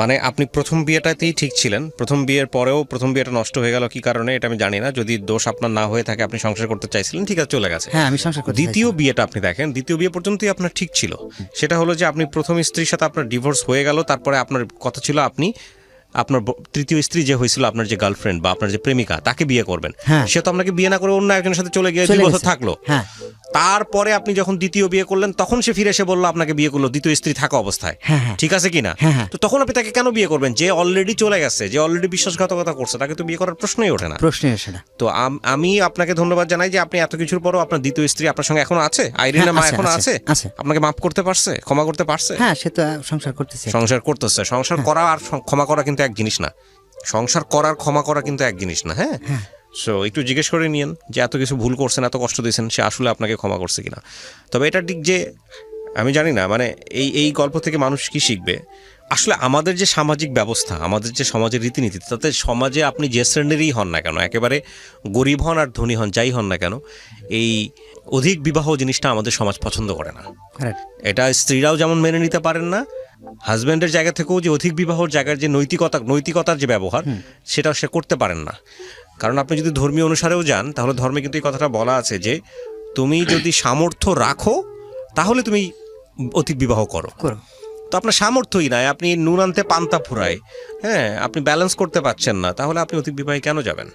মানে আপনি প্রথম বিয়েটাতেই ঠিক ছিলেন, প্রথম বিয়ের পরেও প্রথম বিয়েটা নষ্ট হয়ে গেল কি কারণে এটা আমি জানি না, যদি দোষ আপনার না হয়ে থাকে আপনি সংসার করতে চাইছিলেন, ঠিক আছে চলে গেছে। হ্যাঁ আমি সংসার করতে দ্বিতীয় বিয়েটা আপনি দেখেন, দ্বিতীয় বিয়ে পর্যন্তই আপনার ঠিক ছিল। সেটা হলো যে আপনি প্রথম স্ত্রীর সাথে আপনার ডিভোর্স হয়ে গেল, তারপরে আপনার কথা ছিল আপনি আপনার তৃতীয় স্ত্রী যে হয়েছিল, আপনার যে গার্লফ্রেন্ড বা আপনার যে প্রেমিকা, তাকে বিয়ে করবেন। হ্যাঁ। সে তো আপনাকে বিয়ে না করে অন্য একজনের সাথে চলে গিয়ে চলে 2 বছর গেছে। থাকলো। হ্যাঁ তারপরে আপনি যখন দ্বিতীয় বিয়ে করলেন তখন সে ফিরে এসে বললো আপনাকে বিয়ে করলো দ্বিতীয় স্ত্রী থাকা অবস্থায়, হ্যাঁ, হ্যাঁ। ঠিক আছে কিনা? হ্যাঁ, হ্যাঁ। তো তখন আপনি তাকে কেন বিয়ে করবেন? যে অলরেডি চলে গেছে, যে অলরেডি বিশ্বাসঘাতকতা করছে, তাকে তো বিয়ে করার প্রশ্নই ওঠে না। প্রশ্নই আসে না। তো আমি আপনাকে ধন্যবাদ জানাই যে আপনি এত কিছুর পরও আপনার দ্বিতীয় স্ত্রী আপনার সঙ্গে এখনো আছে, আইরিনা মা আছে, এখনো আছে, আছে, আছে। আপনাকে মাফ করতে পারছে, ক্ষমা করতে পারছে? হ্যাঁ সে তো সংসার করতেছে। সংসার করতেছে। সংসার করা আর ক্ষমা করা কিন্তু এক জিনিস না। সংসার করার ক্ষমা করা কিন্তু এক জিনিস না। হ্যাঁ, সো একটু জিজ্ঞেস করে নিয়েন যে এত কিছু ভুল করছেন, এত কষ্ট দিয়েছেন, সে আসলে আপনাকে ক্ষমা করছে কিনা। তবে এটা ঠিক যে আমি জানি না মানে এই গল্প থেকে মানুষ কি শিখবে। আসলে আমাদের যে সামাজিক ব্যবস্থা, আমাদের যে সমাজের রীতিনীতি, তাতে সমাজে আপনি যে শ্রেণীরই হন না কেন, একেবারে গরিব হন আর ধনী হন, যাই হন না কেন, এই অধিক বিবাহ জিনিসটা আমাদের সমাজ পছন্দ করে না। এটা স্ত্রীরাও যেমন মেনে নিতে পারেন না, হাজব্যান্ডের জায়গা থেকেও যে অধিক বিবাহর জায়গার যে নৈতিকতার যে ব্যবহার, সেটাও সে করতে পারেন না। কারণ আপনি যদি ধর্মীয় অনুসারেও যান, তাহলে ধর্মে কিন্তু এই কথাটা বলা আছে যে তুমি যদি সামর্থ্য রাখো তাহলে তুমি অধিক বিবাহ করো। তো আপনার সামর্থ্যই নাই, আপনি নুন আনতে পান্তা ফুরায়, হ্যাঁ, আপনি ব্যালেন্স করতে পারছেন না, তাহলে আপনি অধিক বিবাহে কেন যাবেন?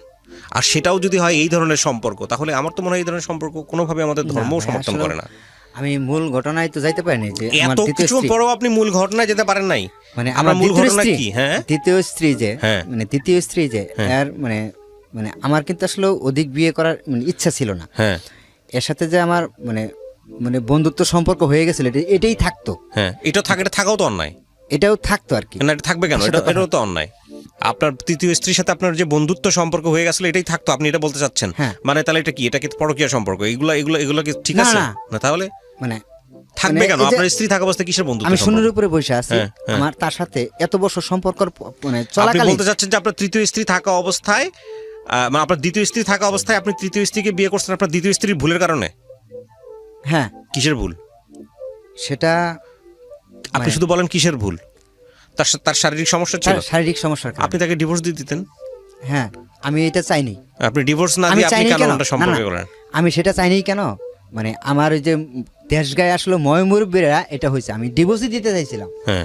আর সেটাও যদি হয় এই ধরনের সম্পর্ক, তাহলে আমার তো মনে হয় এই ধরনের সম্পর্ক কোনোভাবে আমাদের ধর্মও সমর্থন করে না। আমি মূল ঘটনায় তো যাইতে পারিনি যে আমার এত দ্বিতীয় কিছু স্ত্রী, পরেও আপনি মূল ঘটনায় যেতে পারেন নাই। মানে আমার আমার মূল দ্বিতীয় ঘটনা স্ত্রী, কি? হ্যাঁ, দ্বিতীয় স্ত্রী যে, হ্যাঁ। মানে দ্বিতীয় স্ত্রী যে এর মানে মানে আমার কিন্তু আসলে অধিক বিয়ে করার মানে ইচ্ছা ছিল না। হ্যাঁ, এর সাথে যে আমার মানে মানে বন্ধুত্ব সম্পর্ক হয়ে গেছিল, এটাই থাকতো। হ্যাঁ, এটা থাকাও তো অন্যায়। এটাও থাকতো আর কি। না, এটা থাকবে কেন? এটাও তো অন্যায়। আপনার তৃতীয় স্ত্রীর সাথে আপনার যে বন্ধুত্ব সম্পর্ক হয়ে গেছিল, এটাই থাকতো, আপনি এটা বলতে চাচ্ছেন? হ্যাঁ। মানে তাহলে এটা কি? এটা কি পরকীয়া সম্পর্ক? এগুলো কি ঠিক আছে? না, তাহলে মানে থাকবে কেন? এই যে আপনার স্ত্রী থাকা অবস্থায় কিসের বন্ধুত্ব? আমি শূন্যের উপরে বসে আছি, হ্যাঁ, হ্যাঁ। আমার তার সাথে এত বছর সম্পর্ক মানে আপনি চলাকালীন বলতে চাচ্ছেন যে আপনার তৃতীয় স্ত্রী থাকা অবস্থায়, মানে আপনার দ্বিতীয় স্ত্রী থাকা অবস্থায় আপনি তৃতীয় স্ত্রীকে বিয়ে করছেন আপনার দ্বিতীয় স্ত্রীর ভুলের কারণে? হ্যাঁ কিসের ভুল? সেটা আপনি শুধু বলেন কিসের ভুল? তার শারীরিক সমস্যা ছিল, শারীরিক সমস্যার কারণে। আপনি তাকে ডিভোর্স দিয়ে দিতেন। হ্যাঁ আমি এটা চাইনি। আপনি ডিভোর্স না আমি দিয়ে আপনি চাইনি কেন কেন? ওটা না, সম্পর্ক না, করেন? আমি সেটা চাইনি কেন, মানে আমার ওই যে দেশ গায়ে আসলে ময়মুরব্বীরা এটা হয়েছে, আমি ডিভোর্সই দিতে চাইছিলাম, হ্যাঁ,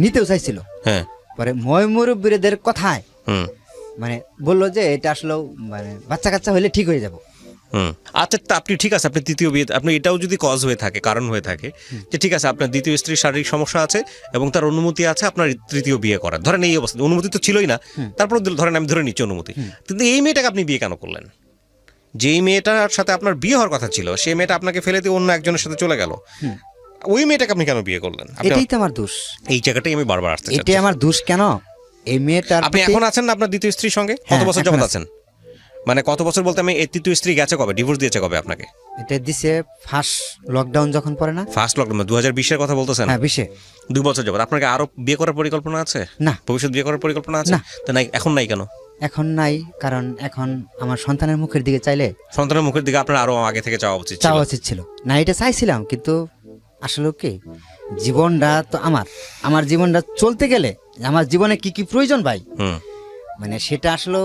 নিতেও চাইছিল। হ্যাঁ, পরে ময়মুরব্বীদের কথায় হুম, মানে বললো যে এটা আসলে মানে বাচ্চা কাচ্চা হলে ঠিক হয়ে যাব। আচ্ছা, তা আপনি ঠিক আছে, আপনি তৃতীয় বিয়ে, আপনি এটাও যদি কজ হয়ে থাকে, কারণ হয়ে থাকে যে ঠিক আছে আপনার দ্বিতীয় স্ত্রীর শারীরিক সমস্যা আছে এবং তার অনুমতি আছে আপনার তৃতীয় বিয়ে করার, ধরেন এই অবস্থা অনুমতি তো ছিলই না, তারপর ধরেন আমি ধরে নিচ্ছি অনুমতি, কিন্তু এই মেয়েটাকে আপনি বিয়ে কেন করলেন? যেই মেয়েটার সাথে আপনার বিয়ে হওয়ার কথা ছিল, সেই মেয়েটা আপনাকে ফেলে দিয়ে অন্য একজনের সাথে চলে গেল, ওই মেয়েটাকে আপনি কেন বিয়ে করলেন? এটাই তো আমার দোষ। এই জায়গাটাই আমি বারবার আসতে চাচ্ছি। এটাই আমার দোষ কেন? এই মেয়েটার আপনি এখন আছেন না আপনার দ্বিতীয় স্ত্রীর সঙ্গে? কত হ্যাঁ, বছর এখন যাবত আছি। আছেন? মানে কত বছর বলতে আমি, এই তৃতীয় স্ত্রী গেছে কবে, ডিভোর্স দিয়েছে কবে আপনাকে? এটা দিছে ফার্স্ট লকডাউন যখন পড়ে না, ফার্স্ট লকডাউন 2020-এর কথা বলতেছেন? হ্যাঁ 20-এ। 2 বছর যাবত আপনাকে আরো বিয়ে করার পরিকল্পনা আছে? না। ভবিষ্যৎ বিয়ে করার পরিকল্পনা আছে? না। তো নাই, এখন নাই কেন? এখন নাই কারণ এখন আমার সন্তানের মুখের দিকে চাইলে সন্তানের মুখের দিকে আপনার আরো আগে থেকে চাওয়া উচিত ছিল। চাওয়া উচিত ছিল না, এটা চাইছিলাম, কিন্তু আসলে কি জীবনটা তো আমার জীবনটা চলতে গেলে আমার জীবনে কি কি প্রয়োজন ভাই, হুম। মানে সেটা আসলে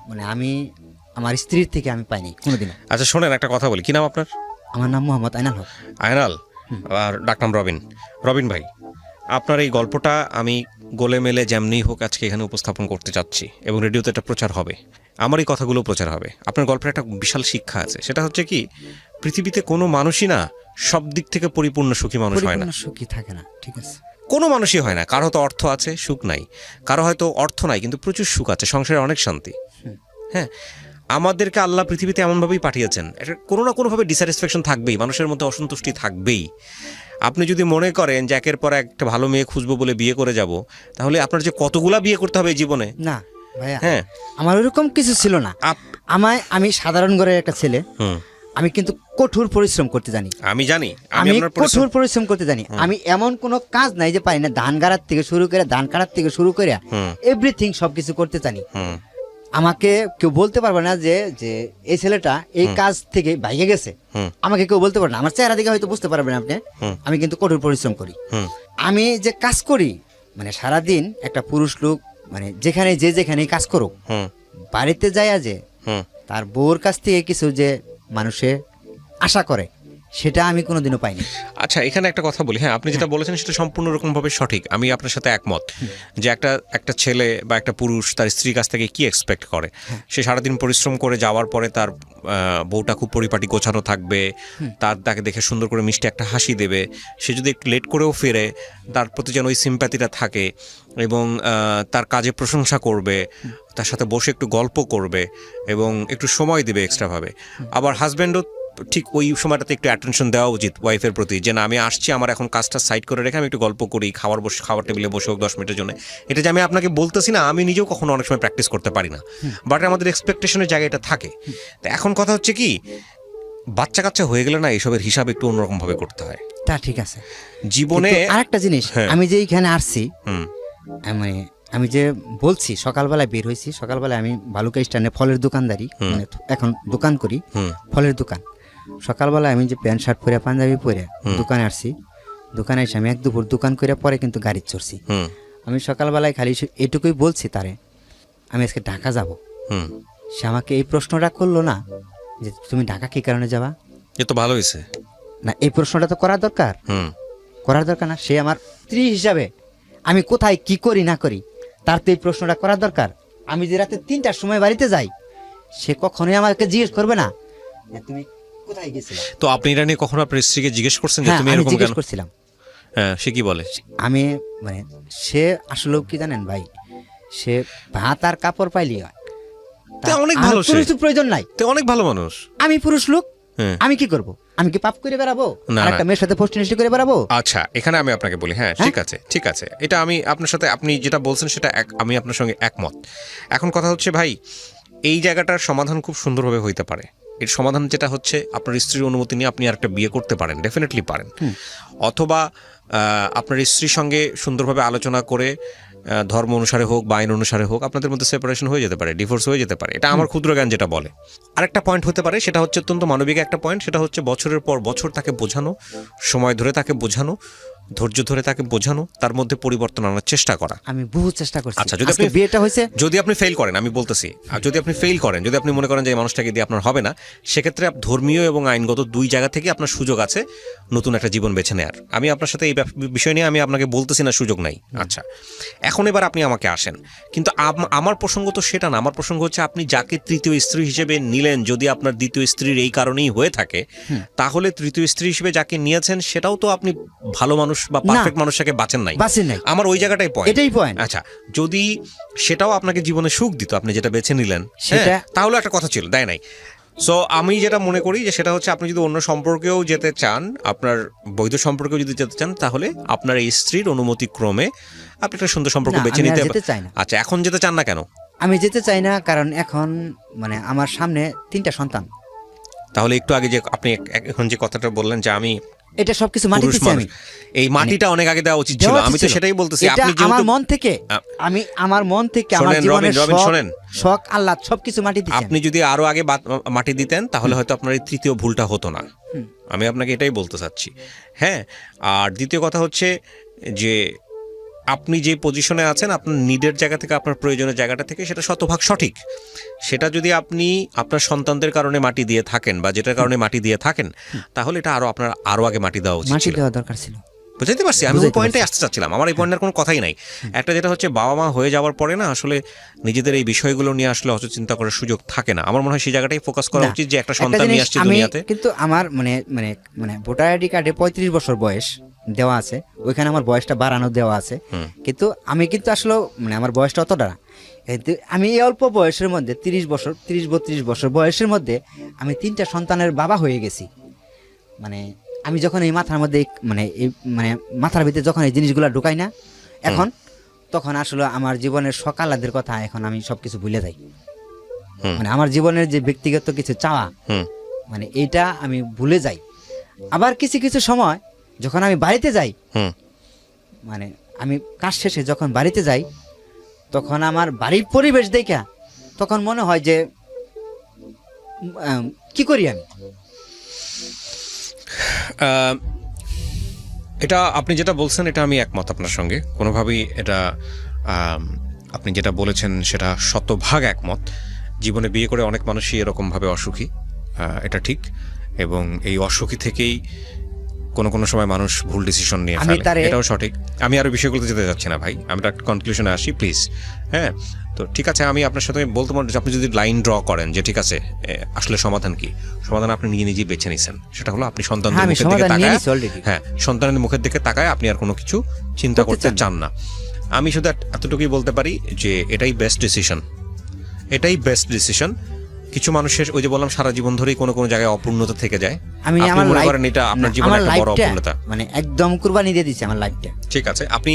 মানে আমি আমার স্ত্রীর থেকে আমি পাইনি কোনোদিন। আচ্ছা শোনেন, একটা কথা বলি, কি নাম আপনার? আমার নাম মোহাম্মদ আইনাল হক। আয়নাল, আর ডাকনাম রবিন ভাই, আপনার এই গল্পটা আমি গোলে মেলে যেমনি হোক আজকে এখানে উপস্থাপন করতে চাচ্ছি এবং রেডিওতে এটা প্রচার হবে, আমার এই কথাগুলো প্রচার হবে। আপনার গল্পের একটা বিশাল শিক্ষা আছে, সেটা হচ্ছে কি, পৃথিবীতে কোনো মানুষই না সব দিক থেকে পরিপূর্ণ সুখী মানুষ হয় না। পরিপূর্ণ সুখী থাকে না, ঠিক আছে? কোনো মানুষই হয় না। কারো হয়তো অর্থ আছে, সুখ নাই, কারো হয়তো অর্থ নাই কিন্তু প্রচুর সুখ আছে, সংসারে অনেক শান্তি। হ্যাঁ, আমাদেরকে আল্লাহ পৃথিবীতে এমনভাবেই পাঠিয়েছেন, এটা কোনো না কোনোভাবে ডিস্যাটিসফ্যাকশন থাকবেই, মানুষের মধ্যে অসন্তুষ্টি থাকবেই। আপনি যদি মনে করেন যে একের পর একটা ভালো মেয়ে খুঁজবো বলে বিয়ে করে যাব, তাহলে আপনার যে কতগুলা বিয়ে করতে হবে এই জীবনে। না ভাইয়া, হ্যাঁ, আমার ওরকম কিছু ছিল না। আমি সাধারণ ঘরের একটা ছেলে, আমি কিন্তু কঠোর পরিশ্রম করতে জানি। আমি জানি, আমি কঠোর পরিশ্রম করতে জানি। আমি এমন কোনো কাজ নাই যে পারি না, ধান গাড়ার থেকে শুরু করে ধান কাটার থেকে শুরু করে এভরিথিং সবকিছু করতে জানি। আমাকে কেউ বলতে পারবে না যে যে এই ছেলেটা এই কাজ থেকে ভাইগে গেছে, আমাকে কেউ বলতে পারবে না। আমার চেহারা দেখে হয়তো বুঝতে পারবেন আপনি, আমি কিন্তু কঠোর পরিশ্রম করি। আমি যে কাজ করি মানে সারাদিন একটা পুরুষ লোক মানে যেখানে যেখানে কাজ করুক, হুম বাড়িতে যায় যে হুম তার বউর কাছ থেকে কিছু যে মানুষে আশা করে, সেটা আমি কোনোদিনও পাইনি। আচ্ছা, এখানে একটা কথা বলি। হ্যাঁ, আপনি যেটা বলেছেন সেটা সম্পূর্ণ রকমভাবে সঠিক, আমি আপনার সাথে একমত যে একটা ছেলে বা একটা পুরুষ তার স্ত্রীর কাছ থেকে কি এক্সপেক্ট করে। সে সারাদিন পরিশ্রম করে যাওয়ার পরে তার বউটা খুব পরিপাটি গোছানো থাকবে, তাকে দেখে সুন্দর করে মিষ্টি একটা হাসি দেবে। সে যদি একটু লেট করেও ফিরে, তার প্রতি যেন ওই সিম্প্যাথিটা থাকে এবং তার কাজে প্রশংসা করবে, তার সাথে বসে একটু গল্প করবে এবং একটু সময় দেবে এক্সট্রাভাবে। আবার হাজব্যান্ডও ঠিক ওই সময়টাতে একটু অ্যাটেনশন দেওয়া উচিত ওয়াইফের প্রতি, যে না আমি আসছি, আমার এখন কাজটা সাইড করে রেখে আমি একটু গল্প করি, খাওয়ার টেবিলে বসে হোক 10 মিনিটের জন্য। এটা যে আমি আপনাকে বলতেছি না, আমি নিজেও কখনো অনেক সময় প্র্যাকটিস করতে পারি না, বাট আমাদের এক্সপেকটেশনের জায়গা এটা থাকে। তো এখন কথা হচ্ছে কি, বাচ্চা কাচ্চা হয়ে গেলে না এইসবের হিসাব একটু অন্যরকমভাবে করতে হয় তা ঠিক আছে। জীবনে। কিন্তু আরেকটা জিনিস, হ্যাঁ। আমি যে এইখানে আসছি, হুম মানে আমি যে বলছি সকালবেলায় বের হয়েছি, সকালবেলায় আমি ভালুকা স্ট্যান্ডে ফলের দোকানদারি, মানে এখন দোকান করি, ফলের দোকান। সকালবেলায় আমি যে প্যান্ট শার্ট পরে পাঞ্জাবি পরে দোকানে আসছি, দোকানে এসে আমি এক দুপুর দোকান করে পরে কিন্তু গাড়ি চড়ছি। আমি সকালবেলায় খালি এটুকুই বলছি তারে, আমি আজকে ঢাকা যাব। সে আমাকে এই প্রশ্নটা করলো না যে তুমি ঢাকা কী কারণে যাবা। এ তো ভালো হয়েছে না, এই প্রশ্নটা তো করা দরকার, করার দরকার না। সে আমার স্ত্রী হিসাবে আমি কোথায় কি করি না করি, তার তো এই প্রশ্নটা করার দরকার। আমি যে রাতে 3টার সময় বাড়িতে যাই, সে কখনোই আমাকে জিজ্ঞেস করবে না যে তুমি কোথায় গেছিলে। তো আপনি এটা নিয়ে কখনো আপনার স্ত্রীকে জিজ্ঞেস করছেন যে হ্যাঁ, তুমি আমি এরকম জিজ্ঞেস কেন? করছিলাম। হ্যাঁ, সে কি বলে? আমি মানে সে আসলে কি জানেন ভাই, সে ভাত আর কাপড় পাইলি হয়, তে অনেক আর ভালো, কোনো সে কিছু প্রয়োজন নাই। তো অনেক ভালো মানুষ। আমি পুরুষ লোক, হ্যাঁ। আমি কি করব? আমি কি পাপ করে বেড়াবো? না, আর না। একটা মেয়ের সাথে ফষ্টিনষ্টি করে বেড়াবো? আচ্ছা, এখানে আমি আপনাকে বলি, হ্যাঁ ঠিক আছে, ঠিক আছে, এটা আমি আপনার সাথে, আপনি যেটা বলছেন সেটা আমি আপনার সঙ্গে একমত। এখন কথা হচ্ছে ভাই, এই জায়গাটার সমাধান খুব সুন্দরভাবে হইতে পারে। এর সমাধান যেটা হচ্ছে, আপনার স্ত্রীর অনুমতি নিয়ে আপনি আরেকটা বিয়ে করতে পারেন, ডেফিনেটলি পারেন। অথবা আপনার স্ত্রীর সঙ্গে সুন্দরভাবে আলোচনা করে, ধর্ম অনুসারে হোক বা আইন অনুসারে হোক, আপনাদের মধ্যে সেপারেশন হয়ে যেতে পারে, ডিভোর্স হয়ে যেতে পারে। এটা আমার ক্ষুদ্র জ্ঞান যেটা বলে। আরেকটা পয়েন্ট হতে পারে, সেটা হচ্ছে অত্যন্ত মানবিক একটা পয়েন্ট, সেটা হচ্ছে বছরের পর বছর তাকে বোঝানো, সময় ধরে তাকে বোঝানো, ধৈর্য ধরে তাকে বোঝানো, তার মধ্যে পরিবর্তন আনার চেষ্টা করা। আমি বহু চেষ্টা করছি। আচ্ছা, যদি আজকে আপনি বিয়েটা হয়েছে, যদি আপনি ফেল করেন, আমি বলতেছি, আর যদি আপনি ফেল করেন, যদি আপনি মনে করেন যে এই মানুষটাকে দিয়ে আপনার হবে না, সেক্ষেত্রে ধর্মীয় এবং আইনগত দুই জায়গা থেকে আপনার সুযোগ আছে নতুন একটা জীবন বেছে নেওয়ার। আমি আপনার সাথে এই বিষয় নিয়ে আমি আপনাকে বলতেছি না সুযোগ নাই। আচ্ছা, এখন এবার আপনি আমাকে আসেন, কিন্তু আমার প্রসঙ্গ তো সেটা না। আমার প্রসঙ্গ হচ্ছে, আপনি যাকে তৃতীয় স্ত্রী হিসেবে নিলেন, যদি আপনার দ্বিতীয় স্ত্রীর এই কারণেই হয়ে থাকে, তাহলে তৃতীয় স্ত্রী হিসেবে যাকে নিয়েছেন সেটাও তো আপনি ভালো মানুষ বা পারফেক্ট মানুষটাকে বাঁচেন নাই। আমার ওই জায়গাটাই পয়েন্ট, এটাই পয়েন্ট। আচ্ছা, যদি সেটাও আপনাকে জীবনে সুখ দিত, আপনি যেটা বেছে নিলেন, সেটা তাহলে একটা কথা ছিল, দেয় নাই। সো আমি যেটা মনে করি যে সেটা হচ্ছে, আপনি যদি অন্য সম্পর্কেও যেতে চান, আপনার বৈধ সম্পর্কেও যদি যেতে চান, তাহলে আপনার এই স্ত্রীর অনুমতি ক্রমে আপনি একটা সুন্দর সম্পর্ক না, বেছে আমি আর নিতে। যেতে চাই না। আচ্ছা, এখন যেতে চান না কেন? আমি যেতে চাই না কারণ এখন মানে আমার সামনে 3টা সন্তান। তাহলে একটু আগে যে আপনি এখন যে কথাটা বললেন যে আমি এটা সবকিছু মাটি পুরুষ দিচ্ছি আমি, মানুষ, এই মাটিটা অনেক আগে দেওয়া উচিত ছিল। আমি তো সেটাই বলতেছি। এটা আপনি আমার যেহেতু মন থেকে, আমি আমার মন থেকে আমার শোনেন, জীবনের রবিন, শোনেন। শখ আল্লাহ সবকিছু মাটি দিচ্ছি। আপনি যদি আরো আগে মাটি দিতেন, তাহলে হয়তো আপনার এই তৃতীয় ভুলটা হতো না। আমি আপনাকে এটাই বলতে চাচ্ছি। হ্যাঁ, আর দ্বিতীয় কথা হচ্ছে যে আপনি যে পজিশনে আছেন, আপনার নিডের জায়গা থেকে, আপনার প্রয়োজনের জায়গাটা থেকে, সেটা শতভাগ সঠিক। সেটা যদি আপনি আপনার সন্তানদের কারণে মাটি দিয়ে থাকেন বা যেটার কারণে মাটি দিয়ে থাকেন, তাহলে এটা আপনার আরো আগে মাটি দেওয়া উচিত মাটি ছিল। দেওয়া দরকার ছিল। বুঝতে পারছি, আমি ওই পয়েন্টে আসতে চাচ্ছিলাম। আমার এই পয়েন্টের কোনো কথাই নাই। একটা যেটা হচ্ছে, বাবা মা হয়ে যাওয়ার পরে না আসলে নিজেদের এই বিষয়গুলো নিয়ে আসলে অত চিন্তা করার সুযোগ থাকে না। আমার মনে হয় সেই জায়গাটাই ফোকাস করা না, উচিত, যে একটা একটা সন্তান জিনিস নিয়ে আসছে আমি দুনিয়াতে। কিন্তু আমার মানে মানে মানে ভোটার আইডি কার্ডে 35 বছর বয়স দেওয়া আছে, ওইখানে আমার বয়সটা বাড়ানো দেওয়া আছে। কিন্তু আমি কিন্তু আসলে মানে আমার বয়সটা অতটা না। কিন্তু আমি এই অল্প বয়সের মধ্যে 30-32 বছর বয়সের মধ্যে আমি 3টা সন্তানের বাবা হয়ে গেছি। মানে আমি যখন এই মাথার মধ্যে মানে মাথার ভিতরে যখন এই জিনিসগুলো ঢুকাই না এখন, তখন আসলে আমার জীবনের সকালাদের কথা এখন আমি সবকিছু ভুলে যাই। মানে আমার জীবনের যে ব্যক্তিগত কিছু চাওয়া, মানে এইটা আমি ভুলে যাই। আবার কিছু কিছু সময় যখন আমি বাড়িতে যাই, মানে আমি কাজ শেষে যখন বাড়িতে যাই, তখন আমার বাড়ির পরিবেশ দেখা তখন মনে হয় যে কি করি আমি। এটা আপনি যেটা বলছেন এটা আমি একমত আপনার সঙ্গে, কোনোভাবেই এটা আপনি যেটা বলেছেন সেটা শতভাগ একমত। জীবনে বিয়ে করে অনেক মানুষই এরকমভাবে অসুখী, এটা ঠিক। এবং এই অসুখী থেকেই কোনো কোনো সময় মানুষ ভুল ডিসিশন নিয়ে ফেলে, এটাও সঠিক। আমি আরও বিষয়গুলোতে যেতে যাচ্ছি না ভাই, আমরা একটা কনক্লুশনে আসি প্লিজ। হ্যাঁ, তো ঠিক আছে, আমি আপনার সাথে বলতে পারি যে আপনি যদি লাইন ড্র করেন যে ঠিক আছে আসলে সমাধান কি, সমাধান আপনি নিজেই বেছে নিছেন, সেটা হলো আপনি সন্তানদের মুখের দিকে তাকায়, হ্যাঁ সন্তানের মুখের দিকে তাকায় আপনি আর কোনো কিছু চিন্তা করতে চান না। আমি শুধু এতটুকুই বলতে পারি যে এটাই বেস্ট ডিসিশন, এটাই বেস্ট ডিসিশন। কিছু মানুষের ওই যে বললাম সারা জীবন ধরেই কোনো কোনো জায়গায় অপূর্ণতা থেকে যায়, আমি আপনি মনে করেন এটা আপনার জীবনের একটা বড় অপূর্ণতা, মানে একদম কুরবানি দিয়ে দিচ্ছি আমার লাইফটা। ঠিক আছে, আপনি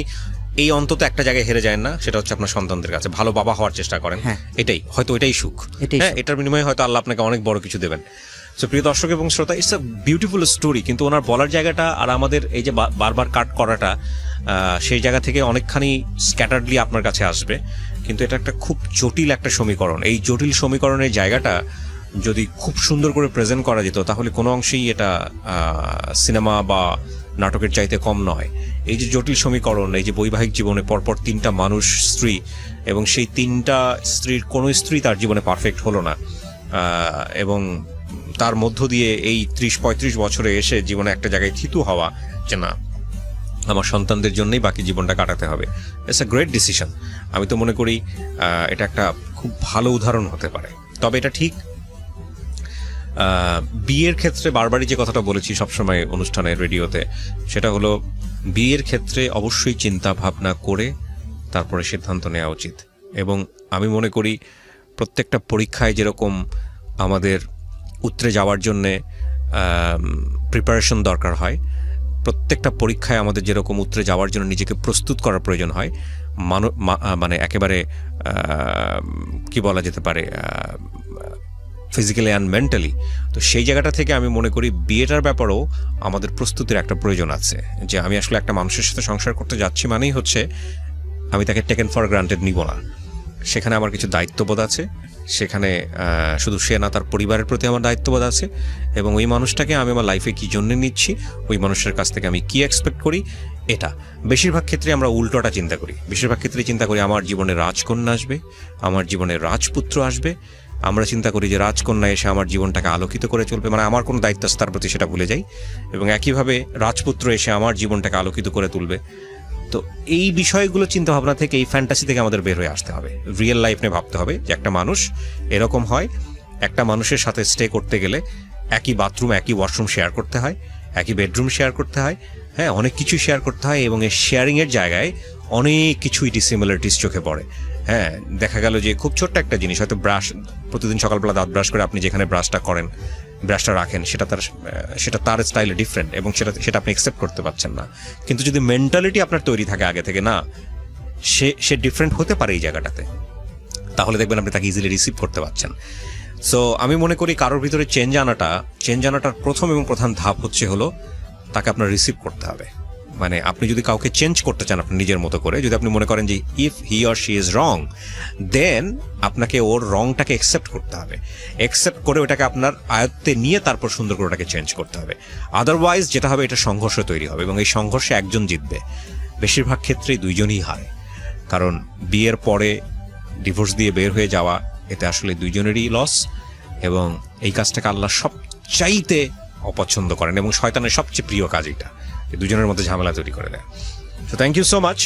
এই অন্তত একটা জায়গায় হেরে যায় না, সেটা হচ্ছে আপনার সন্তানদের কাছে ভালো বাবা হওয়ার চেষ্টা করেন। এটাই হয়তো এটাই সুখ, হ্যাঁ এটার বিনিময়ে হয়তো আল্লাহ আপনাকে অনেক বড় কিছু দেবেন। সো প্রিয় দর্শক এবং শ্রোতা, ইটস আ বিউটিফুল স্টোরি, কিন্তু ওনার বলার জায়গাটা আর আমাদের এই যে বারবার কাট করাটা সেই জায়গা থেকে অনেকখানি স্ক্যাটার্ডলি আপনার কাছে আসবে, কিন্তু এটা একটা খুব জটিল একটা সমীকরণ। এই জটিল সমীকরণের জায়গাটা যদি খুব সুন্দর করে প্রেজেন্ট করা যেত তাহলে কোনো অংশেই এটা সিনেমা বা নাটকের চাইতে কম নয়। এই যে জটিল সমীকরণ, এই যে বৈবাহিক জীবনে পরপর 3টা মানুষ স্ত্রী, এবং সেই 3টা স্ত্রীর কোনো স্ত্রী তার জীবনে পারফেক্ট হলো না, এবং তার মধ্য দিয়ে এই 30-35 বছরে এসে জীবনে একটা জায়গায় থিতু হওয়া যে না আমার সন্তানদের জন্যই বাকি জীবনটা কাটাতে হবে, ইটস আ গ্রেট ডিসিশন। আমি তো মনে করি এটা একটা খুব ভালো উদাহরণ হতে পারে। তবে এটা ঠিক বিয়ের ক্ষেত্রে বারবারই যে কথাটা বলেছি সবসময় অনুষ্ঠানের রেডিওতে, সেটা হলো বিয়ের ক্ষেত্রে অবশ্যই চিন্তা ভাবনা করে তারপরে সিদ্ধান্ত নেওয়া উচিত। এবং আমি মনে করি প্রত্যেকটা পরীক্ষায় যেরকম আমাদের উতরে যাওয়ার জন্যে প্রিপারেশন দরকার হয়, প্রত্যেকটা পরীক্ষায় আমাদের যেরকম উতরে যাওয়ার জন্য নিজেকে প্রস্তুত করার প্রয়োজন হয়, মানে একেবারে কি বলা যেতে পারে ফিজিক্যালি অ্যান্ড মেন্টালি। তো সেই জায়গাটা থেকে আমি মনে করি বিয়েটার ব্যাপারেও আমাদের প্রস্তুতির একটা প্রয়োজন আছে, যে আমি আসলে একটা মানুষের সাথে সংসার করতে যাচ্ছি মানেই হচ্ছে আমি তাকে টেকেন ফর গ্রান্টেড নিব না, সেখানে আমার কিছু দায়িত্ববোধ আছে, সেখানে শুধু সে না তার পরিবারের প্রতি আমার দায়িত্ববোধ আছে, এবং ওই মানুষটাকে আমি আমার লাইফে কী জন্য নিচ্ছি, ওই মানুষের কাছ থেকে আমি কি এক্সপেক্ট করি। এটা বেশিরভাগ ক্ষেত্রে আমরা উল্টোটা চিন্তা করি, বেশিরভাগ ক্ষেত্রে চিন্তা করি আমার জীবনে রাজকন্যা আসবে, আমার জীবনে রাজপুত্র আসবে, আমরা চিন্তা করি যে রাজকন্যা এসে আমার জীবনটাকে আলোকিত করে চলবে, মানে আমার কোনো দায়িত্ব আছে তার প্রতি সেটা ভুলে যাই, এবং একইভাবে রাজপুত্র এসে আমার জীবনটাকে আলোকিত করে তুলবে। তো এই বিষয়গুলো চিন্তা ভাবনা থেকে, এই ফ্যান্টাসি থেকে আমাদের বের হয়ে আসতে হবে, রিয়েল লাইফ নিয়ে ভাবতে হবে যে একটা মানুষ এরকম হয়, একটা মানুষের সাথে স্টে করতে গেলে একই বাথরুম একই ওয়াশরুম শেয়ার করতে হয়, একই বেডরুম শেয়ার করতে হয়, হ্যাঁ অনেক কিছু শেয়ার করতে হয়, এবং এই শেয়ারিংয়ের জায়গায় অনেক কিছুই ডিসিমিলারিটিস চোখে পড়ে। হ্যাঁ দেখা গেল যে খুব ছোট্ট একটা জিনিস, হয়তো ব্রাশ, প্রতিদিন সকালবেলা দাঁত ব্রাশ করে আপনি যেখানে ব্রাশটা করেন, ব্রাশটা রাখেন, সেটা তার স্টাইলে ডিফারেন্ট, এবং সেটা আপনি অ্যাকসেপ্ট করতে পারছেন না। কিন্তু যদি মেন্টালিটি আপনার তৈরি থাকে আগে থেকে না সে ডিফারেন্ট হতে পারে এই জায়গাটাতে, তাহলে দেখবেন আপনি তাকে ইজিলি রিসিভ করতে পারছেন। সো আমি মনে করি কারোর ভিতরে চেঞ্জ আনাটার প্রথম এবং প্রধান ধাপ হলো তাকে আপনার রিসিভ করতে হবে। মানে আপনি যদি কাউকে চেঞ্জ করতে চান আপনার নিজের মতো করে, যদি আপনি মনে করেন যে if he or she is wrong, then আপনাকে ওর রংটাকে অ্যাকসেপ্ট করতে হবে, অ্যাকসেপ্ট করে ওটাকে আপনার আয়ত্তে নিয়ে তারপর সুন্দর করে ওটাকে চেঞ্জ করতে হবে। আদারওয়াইজ যেটা হবে, এটা সংঘর্ষ তৈরি হবে, এবং এই সংঘর্ষে একজন জিতবে, বেশিরভাগ ক্ষেত্রেই দুইজনই হারে। কারণ বিয়ের পরে ডিভোর্স দিয়ে বের হয়ে যাওয়া, এতে আসলে দুইজনেরই লস, এবং এই কাজটাকে আল্লাহ সবচাইতে অপছন্দ করেন, এবং শয়তানের সবচেয়ে প্রিয় কাজ এটা, দুজনের মধ্যে ঝামেলা তৈরি করে দেয়। So thank you so much,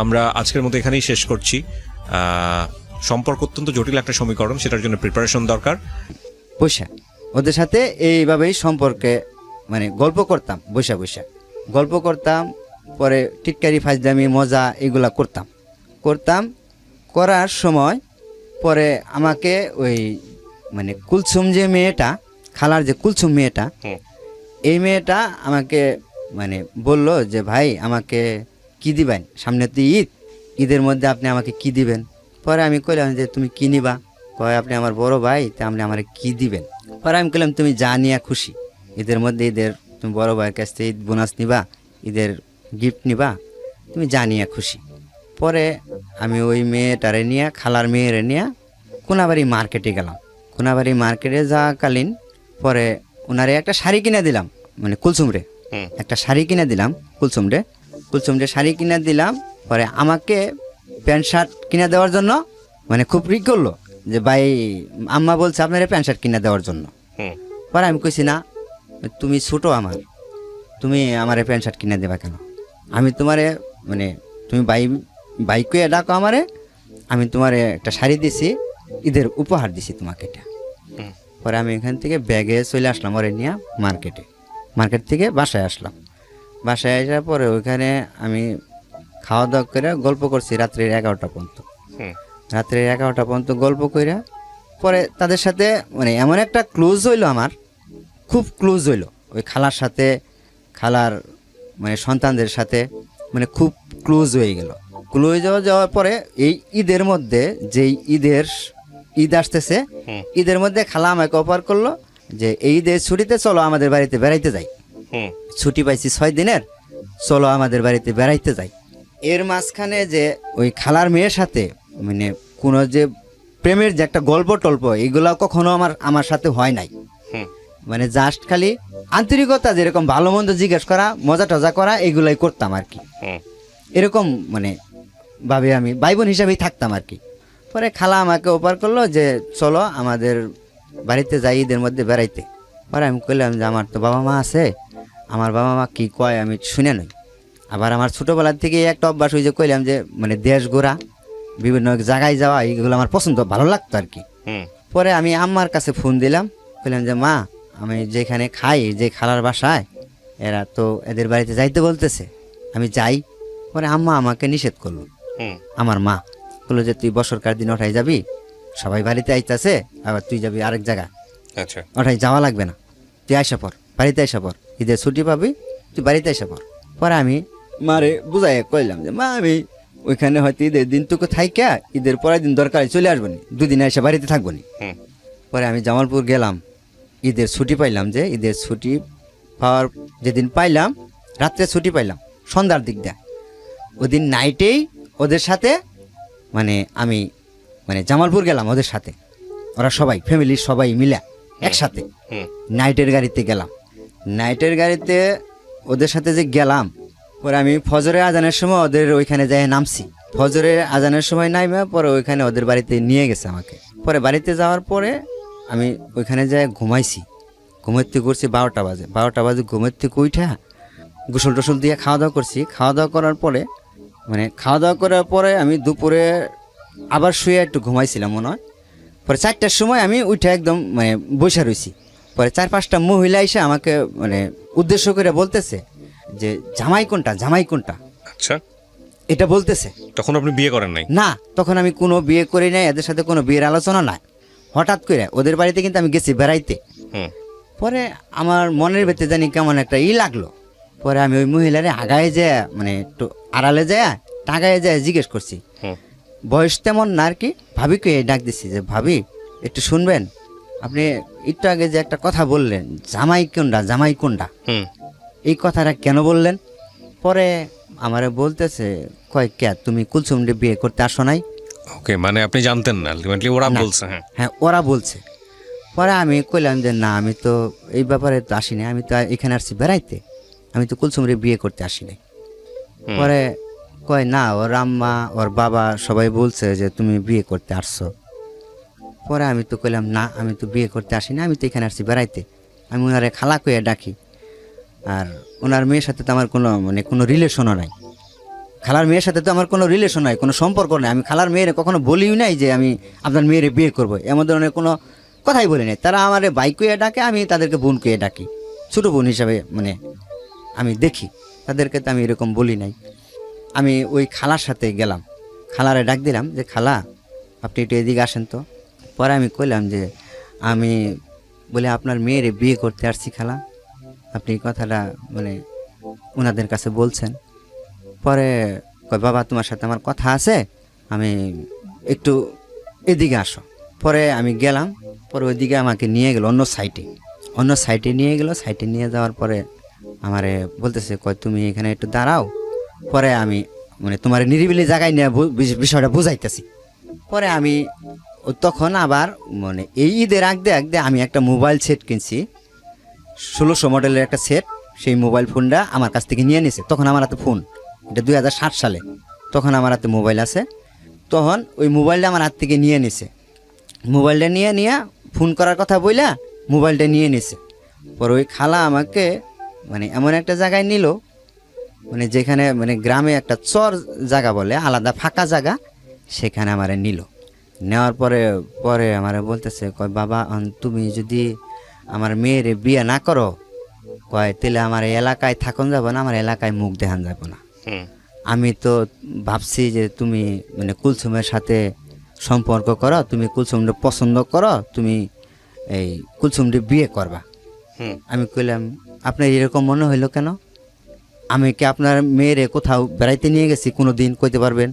আমরা আজকের মতো এখানেই শেষ করছি। সম্পর্ক অত্যন্ত জটিল একটা সমীকরণ, সেটার জন্য প্রিপারেশন দরকার। বৈশা ওদের সাথে এইভাবেই সম্পর্কে মানে গল্প করতাম, বৈশা গল্প করতাম, পরে টিটকারি ফাজদামি মজা এগুলা করতাম করার সময় পরে আমাকে ওই মানে কুলসুম যে মেয়েটা, খালার যে কুলসুম মেয়েটা, এই মেয়েটা আমাকে মানে বলল যে ভাই আমাকে কি দিবেন, সামনে তো ঈদের মধ্যে আপনি আমাকে কি দিবেন। পরে আমি কইলাম যে তুমি কি নিবা, কয় আপনি আমার বড় ভাই, তা আপনি আমার কি দিবেন। পরে আমি কইলাম তুমি যা নিয়ে খুশি, ঈদের মধ্যে তুমি বড় ভাইয়ের কাছ থেকে ঈদ বোনাস নিবা, ঈদের গিফট নিবা, তুমি যা নিয়ে খুশি। পরে আমি ওই মেয়েটারে নিয়ে, খালার মেয়েরে নিয়ে কোনাবাড়ি মার্কেটে গেলাম। কোনাবাড়ি মার্কেটে যাওয়াকালীন পরে ওনারে একটা শাড়ি কিনে দিলাম, মানে কুলসুমরে হুম। একটা শাড়ি কিনে দিলাম কুলসুমডে শাড়ি কিনে দিলাম। পরে আমাকে প্যান্ট শার্ট কিনে দেওয়ার জন্য মানে খুব রিক করলো যে ভাই আম্মা বলছে আপনার প্যান্ট শার্ট কিনে দেওয়ার জন্য। হুম। পরে আমি কইছি না, তুমি ছোটো আমার, তুমি আমারে প্যান্ট শার্ট কিনে দেবা কেন? আমি তোমারে মানে তুমি বাইকে ডাকো আমারে, আমি তোমারে একটা শাড়ি দিছি, ঈদের উপহার দিছি তোমাকে এটা। হুম। পরে আমি এখান থেকে ব্যাগে চলে আসলাম ওরে নিয়ে মার্কেট থেকে বাসায় আসলাম। বাসায় আসার পরে ওইখানে আমি খাওয়া দাওয়া করে গল্প করছি রাত্রির 11টা পর্যন্ত। হুম। রাত্রির 11টা পর্যন্ত গল্প কইরা পরে তাদের সাথে মানে এমন একটা ক্লোজ হইলো, আমার খুব ক্লোজ হইলো ওই খালার সাথে, খালার মানে সন্তানদের সাথে মানে খুব ক্লোজ হয়ে গেল। ক্লোজ যাওয়ার পরে এই ঈদের মধ্যে যেই ঈদ আসতেছে, হুম। ঈদের মধ্যে খালা আমাকে অফার করলো যে এই ঈদের ছুটিতে চলো আমাদের বাড়িতে বেড়াইতে যাই। হুম। ছুটি পাইছি 6 দিনের, চলো আমাদের বাড়িতে বেড়াইতে যাই। এর মাঝখানে যে ওই খালার মেয়ের সাথে মানে কোনো যে প্রেমের যে একটা গল্প টল্প এগুলো কখনো আমার সাথে হয় নাই। হুম। মানে জাস্ট খালি আন্তরিকতা, যেরকম ভালো মন্দ জিজ্ঞেস করা, মজা টজা করা, এগুলাই করতাম আর কি। হুম। এরকম মানে ভাবে আমি ভাই বোন হিসাবেই থাকতাম আর কি। পরে খালা আমাকে অফার করলো যে চলো আমাদের বাড়িতে যাই ঈদের মধ্যে বেড়াইতে। পরে আমি কইলাম যে আমার তো বাবা মা আছে, আমার বাবা মা কী কয় আমি শুনে নই। আবার আমার ছোটোবেলার থেকে একটা অভ্যাস ওই যে কইলাম যে মানে দেশ ঘোরা, বিভিন্ন জায়গায় যাওয়া, এইগুলো আমার পছন্দ, ভালো লাগতো আর কি। হুম। পরে আমি আম্মার কাছে ফোন দিলাম, বললাম যে মা আমি যেখানে খাই যে খালার বাসায়, এরা তো এদের বাড়িতে যাইতে বলতেছে, আমি যাই। পরে আম্মা আমাকে নিষেধ করলো। হুম। আমার মা বললো যে তুই বছরকার দিন ওঠাই যাবি, সবাই বাড়িতে আইতাছে, আবার তুই যাবি আরেক জায়গা, আচ্ছা। ওঠাই যাওয়া লাগবে না, তুই আইসা পর, বাড়িতে আইসা পর, ঈদের ছুটি পাবি, তুই বাড়িতে আইসা পর। পরে আমি মারে বুঝাই কইলাম যে মা আমি ওইখানে হয়তো ঈদের দিন তোকে থাইকা ঈদের পরের দিন দরকারে চলে আসবো নি, দুদিন এসে বাড়িতে থাকবো নি। হুম। পরে আমি জামালপুর গেলাম, ঈদের ছুটি পাইলাম, যে ঈদের ছুটি পাওয়ার যেদিন পাইলাম, রাত্রে ছুটি পাইলাম সন্ধ্যার দিক দেয়, ওদিন নাইটেই ওদের সাথে মানে আমি মানে জামালপুর গেলাম ওদের সাথে, ওরা সবাই ফ্যামিলির সবাই মিলে একসাথে হুম। নাইটের গাড়িতে গেলাম। নাইটের গাড়িতে ওদের সাথে যে গেলাম, পরে আমি ফজরের আজানের সময় ওদের ওইখানে যাই নামছি। ফজরের আজানের সময় নামে পরে ওইখানে ওদের বাড়িতে নিয়ে গেছে আমাকে। পরে বাড়িতে যাওয়ার পরে আমি ওইখানে যাই ঘুমাইছি, ঘুমাইতে করছি 12টা বাজে ঘুমের থেকে উঠা গোসল টোসল দিয়ে খাওয়া দাওয়া করছি। খাওয়া দাওয়া করার পরে মানে খাওয়া দাওয়া করার পরে আমি দুপুরে আবার শুয়ে একটু ঘুমাইছিলাম মনে হয়। পরে 4টার সময় আমি উঠে একদম মানে বসে রয়েছি। পরে 4-5টা মহিলা এসে আমাকে মানে উদ্দেশ্য করে বলতেছে যে জামাই কোনটা আচ্ছা। এটা বলতেছে। তখন আপনি বিয়ে করেন নাই? না, তখন আমি কোনো বিয়ে করি নাই, এদের সাথে কোনো বিয়ের আলোচনা নাই। হঠাৎ করে ওদের বাড়িতে কিন্তু আমি গেছি বেড়াইতে। হুম। পরে আমার মনের ভেতরে জানি কেমন একটা লাগলো। পরে আমি ওই মহিলারে আগায় যায় মানে একটু আড়ালে যায় টাগায় যায় জিজ্ঞেস করছি। হুম। বয়স তেমন না আর কি, ভাবিকে ডাক দিছি যে ভাবি একটু শুনবেন, আপনি একটু আগে যে একটা কথা বললেন জামাই কোনটা, হুম। এই কথাটা কেন বললেন? পরে আমারে বলতেছে কয় কে তুমি কুলসুমডি বিয়ে করতে আসো নাই? ওকে, মানে আপনি জানতেন না, আলটিমেটলি ওরা না। বলছে। হ্যাঁ। হ্যাঁ ওরা বলছে। পরে আমি কইলাম যে না আমি তো এই ব্যাপারে তো আসি নাই, আমি তো এখানে আসছি বেড়াইতে, আমি তো কুলসুমরে বিয়ে করতে আসি নাই। হুম। পরে কয় না ওর আম্মা ওর বাবা সবাই বলছে যে তুমি বিয়ে করতে আসছো। পরে আমি তো কইলাম না আমি তো বিয়ে করতে আসি না, আমি তো এখানে আসছি বেড়াইতে। আমি ওনারে খালা কইয়া ডাকি, আর ওনার মেয়ের সাথে তো আমার কোনো রিলেশনও নাই। খালার মেয়ের সাথে তো আমার কোনো রিলেশন নাই, কোনো সম্পর্ক নাই। আমি খালার মেয়েরে কখনো বলিও নাই যে আমি আপনার মেয়েরে বিয়ে করবো, এমন ধরনের কোনো কথাই বলি নাই। তারা আমার ভাই কইয়া ডাকে, আমি তাদেরকে বোন কইয়া ডাকি, ছোটো বোন হিসাবে মানে আমি দেখি, তাদেরকে তো আমি এরকম বলি নাই। আমি ওই খালার সাথে গেলাম, খালারে ডাক দিলাম যে খালা আপনি একটু এদিকে আসেন তো। পরে আমি কইলাম যে আমি বলে আপনার মেয়েরে বিয়ে করতে আসছি খালা, আপনি এই কথাটা মানে ওনাদের কাছে বলছেন। পরে কয় বাবা তোমার সাথে আমার কথা আছে, আমি একটু এদিকে আসো। পরে আমি গেলাম, পরে ওইদিকে আমাকে নিয়ে গেল অন্য সাইটে নিয়ে গেল। সাইটে নিয়ে যাওয়ার পরে আমারে বলতেছে কয় তুমি এখানে একটু দাঁড়াও, পরে আমি মানে তোমার নিরিবিলি জায়গায় নিয়ে বিষয়টা বুঝাইতেছি। পরে আমি তখন আবার মানে এই ঈদের আগদে আমি একটা মোবাইল সেট কিনছি, 1600 মডেলের একটা সেট, সেই মোবাইল ফোনটা আমার কাছ থেকে নিয়ে নিছে। তখন আমার হাতে ফোন, এটা 2007 সালে, তখন আমার হাতে মোবাইল আছে। তখন ওই মোবাইলটা আমার হাত থেকে নিয়ে নিছে। মোবাইলটা নিয়ে ফোন করার কথা বইলা মোবাইলটা নিয়ে নিছে। পরে ওই খালা আমাকে মানে এমন একটা জায়গায় নিল, মানে যেখানে মানে গ্রামে একটা চর জায়গা বলে, আলাদা ফাঁকা জায়গা, সেখানে আমারে নিল। নেওয়ার পরে আমারে বলতেছে, কয় বাবা তুমি যদি আমার মেয়ের বিয়ে না করো, কয় তাহলে আমার এই এলাকায় থাকুন যাব না, আমার এলাকায় মুখ দেখান যাব না। আমি তো ভাবছি যে তুমি মানে কুলসুমের সাথে সম্পর্ক করো, তুমি কুলসুমটা পছন্দ করো, তুমি এই কুলসুমটি বিয়ে করবা। আমি কইলাম আপনার এরকম মনে হইলো কেন? আমি কি আপনার মেয়েরে কোথাও বেড়াইতে নিয়ে গেছি কোনো দিন কইতে পারবেন?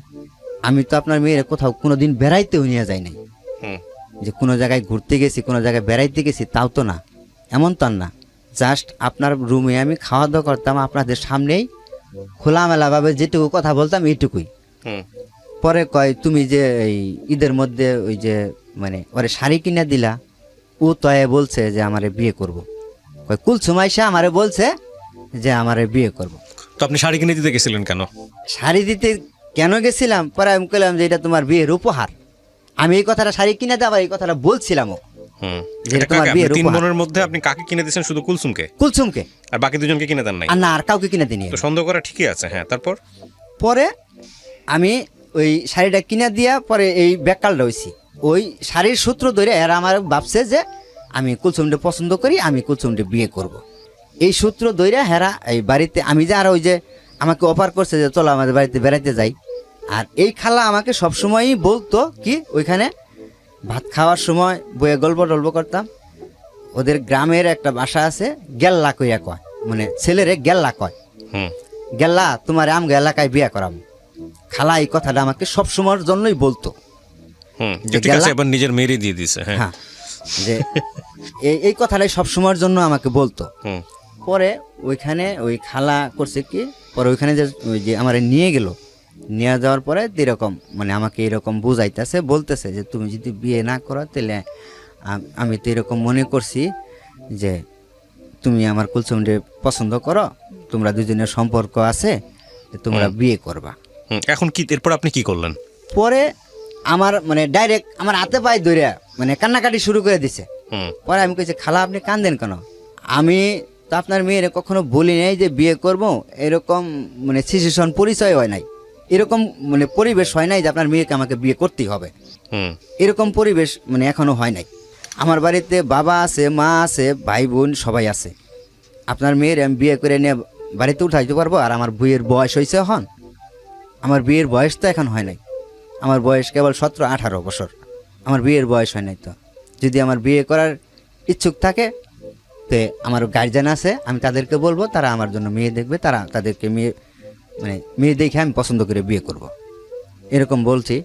আমি তো আপনার মেয়েরে কোথাও কোনো দিন বেড়াইতেও নিয়ে যাই নাই, যে কোনো জায়গায় ঘুরতে গেছি, কোনো জায়গায় বেড়াইতে গেছি, তাও তো না, এমন তো না। জাস্ট আপনার রুমে আমি খাওয়া দাওয়া করতাম, আপনাদের সামনেই খোলামেলাভাবে যেটুকু কথা বলতাম এইটুকুই। পরে কয় তুমি যে এই ঈদের মধ্যে ওই যে মানে ওরে শাড়ি কিনে দিলা, ও তয়ে বলছে যে আমারে বিয়ে করব। কয় কুলসুম আইসা আমারে বলছে যে আমারে বিয়ে করব। তো আপনি শাড়ি কিনে দিতে গেছিলেন কেন? শাড়ি দিতে কেন গেছিলাম? পরে আমি কইলাম যে এটা তোমার বিয়ের উপহার। আমি এই কথাটা শাড়ি কিনে দেওয়া এই কথাটা বলছিলামও, যে এটা তোমার বিয়ের তিন উপহার। বোনের মধ্যে আপনি কাকে কিনে দিয়েছেন? শুধু কুলসুমকে? কুলসুমকে, আর বাকি দুজনকে কিনে দেন নাই? আর না, আর কাউকে কিনে দিনি। তো সন্দেহ করা ঠিকই আছে। হ্যাঁ, তারপর? পরে আমি ওই শাড়িটা কিনে দিয়া পরে এই ব্যাককালটা হয়েছি। ওই শাড়ির সূত্র ধরে এরা আমার ভাবছে যে আমি কুলসুমটা পছন্দ করি, আমি কুলসুমটা বিয়ে করব। এই সূত্র ধরে হেরা এই বাড়িতে, আমি যে আর ওই যে আমাকে অফার করছে যে চলো আমাদের বাড়িতে বেড়াইতে যাই। আর এই খালা আমাকে সবসময়ই বলতো কি, ওইখানে ভাত খাওয়ার সময় বইয়ে গল্প টল্প করতাম। ওদের গ্রামের একটা ভাষা আছে, গেল্লা কইয়া কয়, মানে ছেলেরে গেল্লা কয়, গেল্লা তোমার আমগো এলাকায় বিয়ে করাম। খালা এই কথাটা আমাকে সবসময়ের জন্যই বলতো। ঠিক আছে, এবার নিজের মেয়েরই দিয়ে দিছে। হ্যাঁ, যে এই কথাটাই সবসময়ের জন্য আমাকে বলতো। পরে ওইখানে ওই খালা করছে কি, পরে ওইখানে যে ওই যে আমার নিয়ে গেল, নিয়ে যাওয়ার পরে এরকম মানে আমাকে এরকম বুঝাইতেছে, বলতেছে যে তুমি যদি বিয়ে না করো তাহলে আমি তো এরকম মনে করছি যে তুমি আমার কুলসুমকে পছন্দ করো, তোমরা দুজনের সম্পর্ক আছে, তোমরা বিয়ে করবা। এখন কি এরপর আপনি কি করলেন? পরে আমার মানে ডাইরেক্ট আমার হাতে পায়ে ধরে মানে কান্নাকাটি শুরু করে দিছে। পরে আমি কইছি, খালা আপনি কান্দেন কেন? আমি তো আপনার মেয়ের কখনো বলি নাই যে বিয়ে করব, এরকম মানে সিচুয়েশন পরিচয় হয় নাই, এরকম মানে পরিবেশ হয় নাই যে আপনার মেয়েকে আমাকে বিয়ে করতেই হবে, এরকম পরিবেশ মানে এখনো হয় নাই। আমার বাড়িতে বাবা আছে, মা আছে, ভাই বোন সবাই আছে। আপনার মেয়ের আমি বিয়ে করে নিয়ে বাড়িতে উঠাইতে পারবো? আর আমার বইয়ের বয়স হয়েছে এখন, আমার বিয়ের বয়স তো এখন হয় নাই, আমার বয়স কেবল 17-18 বছর, আমার বিয়ের বয়স হয় নাই। তো যদি আমার বিয়ে করার ইচ্ছুক থাকে তো আমার গার্জিয়ান আছে, আমি তাদেরকে বলবো, তারা আমার জন্য মেয়ে দেখবে, তারা তাদেরকে মেয়ে দেখে আমি পছন্দ করে বিয়ে করব, এরকম বলছি।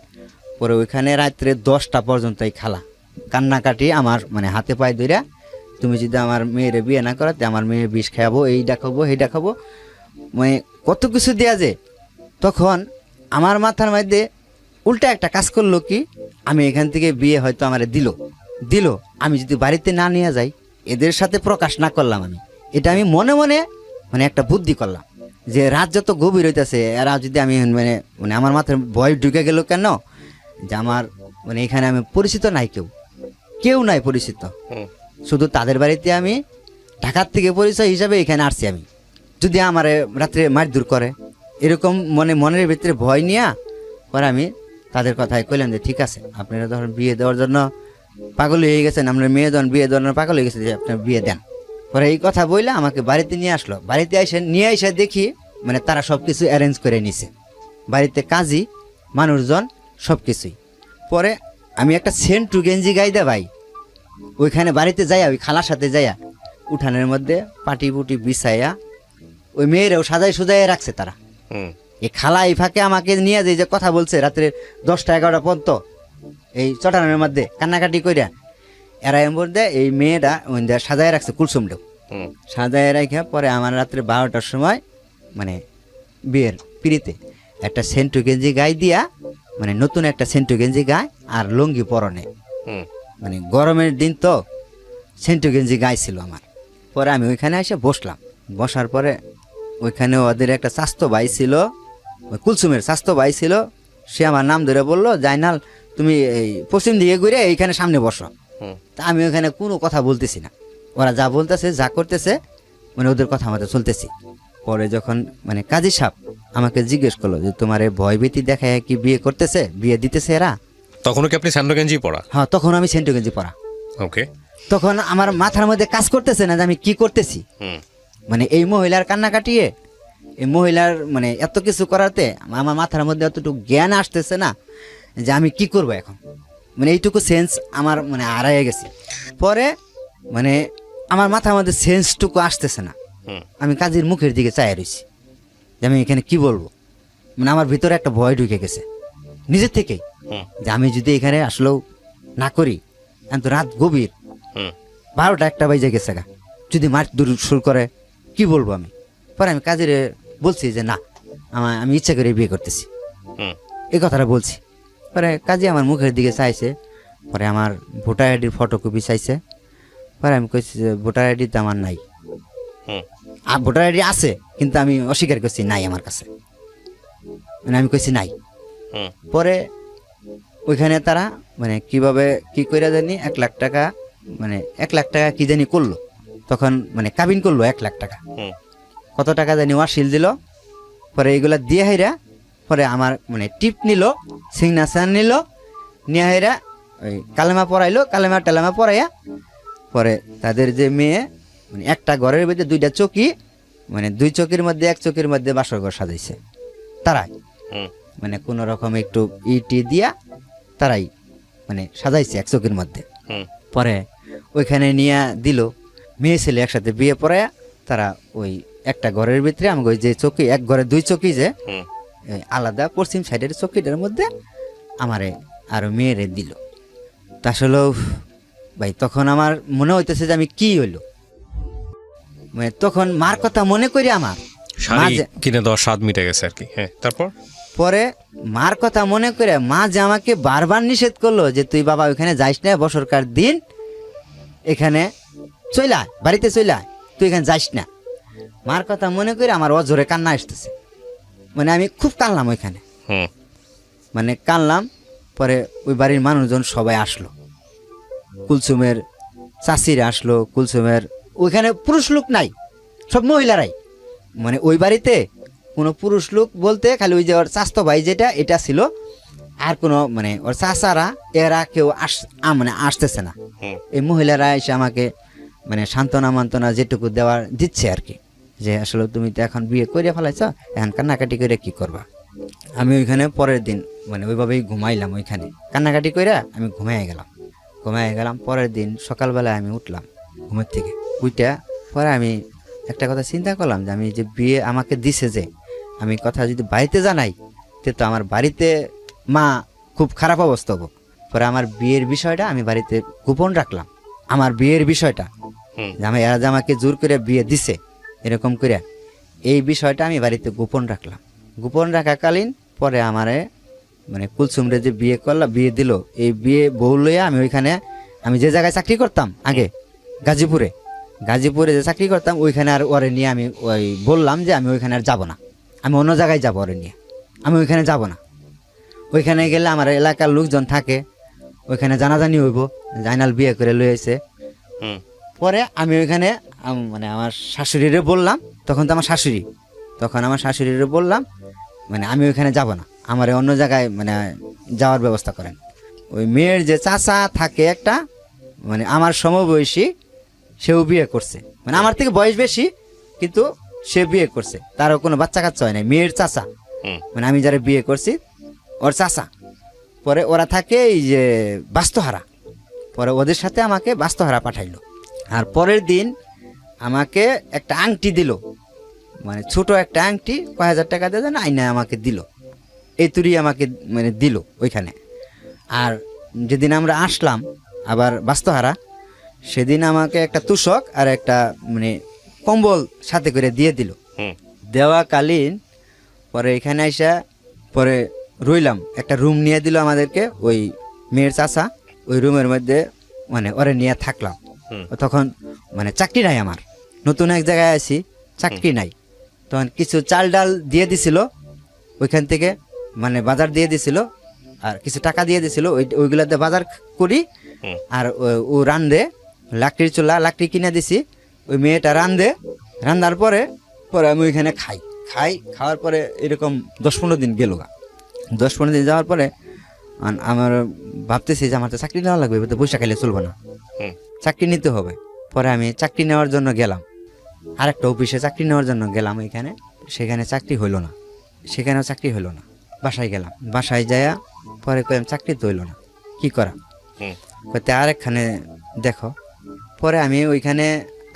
পরে ওইখানে রাত্রে 10টা পর্যন্ত এই খালা কান্নাকাটি আমার মানে হাতে পায়ে ধইরা, তুমি যদি আমার মেয়েরে বিয়ে না করাতে আমার মেয়ে বিষ খাওয়াবো, এইটা খাবো সেইটা খাবো, মানে কত কিছু দেয়া যে। তখন আমার মাথার মধ্যে উল্টা একটা কাজ করলো কি, আমি এখান থেকে বিয়ে হয়তো আমার দিল, আমি যদি বাড়িতে না নিয়ে যাই, এদের সাথে প্রকাশ না করলাম, এটা আমি মনে মনে মানে একটা বুদ্ধি করলাম যে রাত যত গভীর হইতেছে, এরা যদি আমি মানে আমার মাথায় ভয় ঢুকে গেল কেন, যে আমার মানে এখানে আমি পরিচিত নাই, কেউ নাই পরিচিত, শুধু তাদের বাড়িতে আমি ঢাকার থেকে পরিচয় হিসাবে এখানে আসছি। আমি যদি আমার রাত্রে মারধর করে, এরকম মনের ভিতরে ভয় নিয়ে পরে আমি তাদের কথায় কইলাম যে ঠিক আছে, আপনারা ধরেন বিয়ে দেওয়ার জন্য পাগল হয়ে গেছেন, আপনার মেয়ে যখন বিয়ে দেওয়ার পাগল হয়ে গেছে, যে আপনার বিয়ে দেন। পরে এই কথা বললে আমাকে বাড়িতে নিয়ে আসলো। বাড়িতে নিয়ে এসে দেখি মানে তারা সব কিছু অ্যারেঞ্জ করে নিছে, বাড়িতে কাজী মানুষজন সব কিছুই। পরে আমি একটা সেন্টু গেঞ্জি গাইদা ভাই ওইখানে বাড়িতে যাইয়া, ওই খালার সাথে যাইয়া উঠানের মধ্যে পাটি পুটি বিছাইয়া ওই মেয়েরাও সাজাই সুজাইয়া রাখছে তারা। এই খালা এই ফাঁকে আমাকে নিয়ে যে কথা বলছে রাত্রে 10টা-11টা পর্যন্ত এই চটানের মধ্যে কান্নাকাটি কইরা, এরা এমন দেয় এই মেয়েটা সাজায় রাখছে কুলসুমটাও সাজায় রাখা। পরে আমার রাত্রে 12টার সময় মানে বিয়ের পিড়িতে একটা সেন্টু গেঞ্জি গায়ে দিয়া, মানে নতুন একটা সেন্টু গেঞ্জি গায়ে আর লুঙ্গি পরনে, মানে গরমের দিন তো সেন্টু গেঞ্জি গায়ে ছিল আমার। পরে আমি ওইখানে এসে বসলাম, বসার পরে ওইখানে ওদের একটা স্বাস্থ্য ভাই ছিল, ওই কুলসুমের স্বাস্থ্য ভাই ছিল, সে আমার নাম ধরে বললো, জাইনাল তুমি এই পশ্চিম দিকে ঘুরে এইখানে সামনে বসো। তা আমি ওখানে কোনো কথা বলতেছি না, ওরা যা বলতেছে যা করতেছে মানে ওদের কথা আমাদের চলতেছি। পরে যখন মানে কাজী সাহেব আমাকে জিজ্ঞেস করলো যে তোমার এই ভয়ভীতি দেখায় কি বিয়ে করতেছে, বিয়ে দিতেছে এরা? তখনও কি আপনি স্যান্ডো গেঞ্জি পরা? হ্যাঁ, তখন আমি সেন্টু গেঞ্জি পরা। ওকে। তখন আমার মাথার মধ্যে কাজ করতেছে না যে আমি কি করতেছি। মানে এই মহিলার কান্না কাটিয়ে, এই মহিলার মানে এত কিছু করাতে আমার মাথার মধ্যে অতটুকু জ্ঞান আসতেছে না যে আমি কি করব এখন। মানে এইটুকু সেন্স আমার মানে হারাইয়া গেছে। পরে মানে আমার মাথার মধ্যে সেন্সটুকু আসতেছে না, আমি কাজীর মুখের দিকে চাই রয়েছি যে আমি এখানে কি বলবো। মানে আমার ভিতরে একটা ভয় ঢুকে গেছে নিজের থেকেই, যে আমি যদি এখানে আসলেও না করি, এখন তো রাত গভীর, 12টা 1টা বাজে গেছে গা, যদি মার দূর শুরু করে কি বলবো আমি। পরে আমি কাজের বলছি যে না, আমি ইচ্ছা করে বিয়ে করতেছি, এই কথাটা বলছি। পরে কাজী আমার মুখের দিকে চাইছে, পরে আমার ভোটার আইডির ফটোকপি চাইছে। পরে আমি কইছি যে ভোটার আইডি তো আমার নাই। আর ভোটার আইডি আছে কিন্তু আমি অস্বীকার করছি, নাই আমার কাছে, মানে আমি কইছি নাই। পরে ওইখানে তারা মানে কিভাবে কি করে জানি 1 লাখ টাকা, মানে 1 লাখ টাকা কি জানি করলো, তখন মানে কাবিন করলো 1 লাখ টাকা, কত টাকা জানি ওয়াসিল দিল। পরে এইগুলা দিয়ে হাইরা পরে আমার মানে টিপ নিল, সিগনেচার নিল, নিয়ে হাইরা ওই কালেমা পড়াইলো, কালেমা টালেমা পড়াইয়া পরে তাদের যে মেয়ে মানে একটা ঘরের ভিতরে 2টা চৌকি, মানে 2 চৌকির মধ্যে 1 চৌকির মধ্যে বাসর ঘর সাজাইছে তারাই, মানে কোনো রকম একটু ইটি দিয়া তারাই মানে সাজাইছে 1 চৌকির মধ্যে। পরে ওইখানে নিয়ে দিল, মেয়ে ছেলে একসাথে বিয়ে পড়ায়া তারা ওই একটা ঘরের ভিতরে আমাকে ওই যে চৌকি, 1 ঘরে 2 চৌকি যে আলাদা পশ্চিম সাইডের চৌকিটার মধ্যে আমারে আরো মেয়েরে দিল। তা আসলে ভাই তখন আমার মনে হইতেছে যে আমি কি হইলো, মানে তখন মার কথা মনে করি আমার শাড়ি কিনে দেওয়ার স্বাদ মিটে গেছে আর কি। হ্যাঁ, তারপর পরে মার কথা মনে করে মা যে আমাকে বারবার নিষেধ করলো যে তুই বাবা ওইখানে যাইস না, বছরকার দিন এখানে চইলা বাড়িতে চইলা, তুই এখানে যাইস না। মার কথা মনে করে আমার অজরে কান্না আসতেছে, মানে আমি খুব কানলাম ওইখানে, মানে কানলাম। পরে ওই বাড়ির মানুষজন সবাই আসলো, কুলসুমের চাষিরা আসলো, কুলসুমের ওইখানে পুরুষ লোক নাই, সব মহিলারাই, মানে ওই বাড়িতে কোনো পুরুষ লোক বলতে খালি ওই যে ওর স্বাস্থ্য ভাই যেটা এটা ছিল, আর কোনো মানে ওর চাচারা এরা কেউ মানে আসতেছে না। এই মহিলারা এসে আমাকে মানে সান্ত্বনা মান্তনা যেটুকু দেওয়ার দিচ্ছে আর কি, যে আসলে তুমি তো এখন বিয়ে করে ফেলাইছ, এখন কান্নাকাটি করে কি করবা। আমি ওইখানে পরের দিন মানে ওইভাবেই ঘুমাইলাম, ওইখানে কান্নাকাটি করে আমি ঘুমাই গেলাম। পরের দিন সকালবেলায় আমি উঠলাম ঘুমের থেকে, উইটা পরে আমি একটা কথা চিন্তা করলাম যে আমি যে বিয়ে আমাকে দিছে, যে আমি কথা যদি বাড়িতে জানাই তো আমার বাড়িতে মা খুব খারাপ অবস্থা হবো। পরে আমার বিয়ের বিষয়টা আমি বাড়িতে গোপন রাখলাম, আমার বিয়ের বিষয়টা যে এরা যে আমাকে জোর করে বিয়ে দিছে এরকম করে, এই বিষয়টা আমি বাড়িতে গোপন রাখলাম। গোপন রাখাকালীন পরে আমারে মানে কুলসুমরে যে বিয়ে দিল, এই বিয়ে বউ লইয়া আমি ওইখানে, আমি যে জায়গায় চাকরি করতাম আগে গাজীপুরে যে চাকরি করতাম ওইখানে আর ওরে নিয়ে আমি ওই বললাম যে আমি ওইখানে আর যাবো না, আমি অন্য জায়গায় যাবো, ওরে নিয়ে আমি ওইখানে যাব না। ওইখানে গেলে আমার এলাকার লোকজন থাকে, ওইখানে জানাজানি হইব জাইনাল বিয়ে করে লইছে। পরে আমি ওইখানে মানে আমার শাশুড়িরে বললাম, তখন আমার শাশুড়িরে বললাম মানে আমি ওইখানে যাব না, আমার অন্য জায়গায় মানে যাওয়ার ব্যবস্থা করেন। ওই মেয়ের যে চাচা থাকে একটা, মানে আমার সমবয়সী, সেও বিয়ে করছে, মানে আমার থেকে বয়স বেশি কিন্তু সে বিয়ে করছে, তারও কোনো বাচ্চা কাচ্চা হয় না, মেয়ের চাচা, মানে আমি যারা বিয়ে করছি ওর চাচা। পরে ওরা থাকে এই যে বাস্তহারা, পরে ওদের সাথে আমাকে বাস্তহারা পাঠাইলো। আর পরের দিন আমাকে একটা আংটি দিল, মানে ছোট একটা আংটি, কয় হাজার টাকা দিয়ে যেন আইনা আমাকে দিল, এই তুরি আমাকে মানে দিল ওইখানে। আর যেদিন আমরা আসলাম আবার বাস্তহারা, সেদিন আমাকে একটা তুষক আর একটা মানে কম্বল সাথে করে দিয়ে দিল। দেওয়াকালীন পরে এখানে আইসা পরে রইলাম, একটা রুম নিয়ে দিল আমাদেরকে ওই মেয়ের চাচা, ওই রুমের মধ্যে মানে ওরে নিয়ে থাকলাম। তখন মানে চাকরি নাই আমার, নতুন এক জায়গায় আছি, চাকরি নাই। তখন কিছু চাল ডাল দিয়ে দিছিল ওইখান থেকে, মানে বাজার দিয়ে দিছিল, আর কিছু টাকা দিয়ে দিছিল, ওইগুলাতে বাজার করি। আর ও রান্ধে, লাকড়ির চুলা, লাকড়ি কিনে দিছি, ওই মেয়েটা রান্ধার পরে আমি ওইখানে খাওয়ার পরে এরকম 10-15 দিন গেল। 10-15 দিন যাওয়ার পরে আমার ভাবতেছি যে আমার তো চাকরি নেওয়া লাগবে, তো পয়সা খাইলে চলবো না, চাকরি নিতে হবে। পরে আমি চাকরি নেওয়ার জন্য গেলাম, আরেকটা অফিসে চাকরি নেওয়ার জন্য গেলাম ওইখানে, সেখানে চাকরি হইলো না, সেখানেও চাকরি হইলো না। বাসায় গেলাম, বাসায় যাইয়া পরে কইলাম চাকরি তো হইলো না, কি করা, কইতে আরেকখানে দেখো। পরে আমি ওইখানে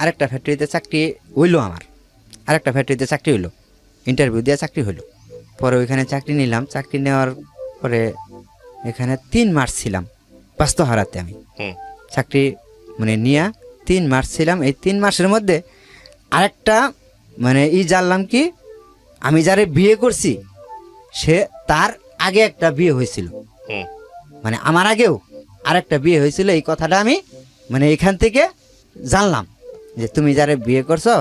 আরেকটা ফ্যাক্টরিতে চাকরি হইলো, আমার আরেকটা ফ্যাক্টরিতে চাকরি হইলো, ইন্টারভিউ দিয়ে চাকরি হইলো। পরে ওইখানে চাকরি নিলাম, চাকরি নেওয়ার পরে এখানে 3 মাস ছিলাম বাস্তহারাতে। আমি চাকরি মানে নিয়ে 3 মাস ছিলাম। এই 3 মাসের মধ্যে আরেকটা মানে জানলাম কি, আমি যারে বিয়ে করছি সে তার আগে একটা বিয়ে হয়েছিল, মানে আমার আগেও আরেকটা বিয়ে হয়েছিল। এই কথাটা আমি মানে এখান থেকে জানলাম যে তুমি যারে বিয়ে করছো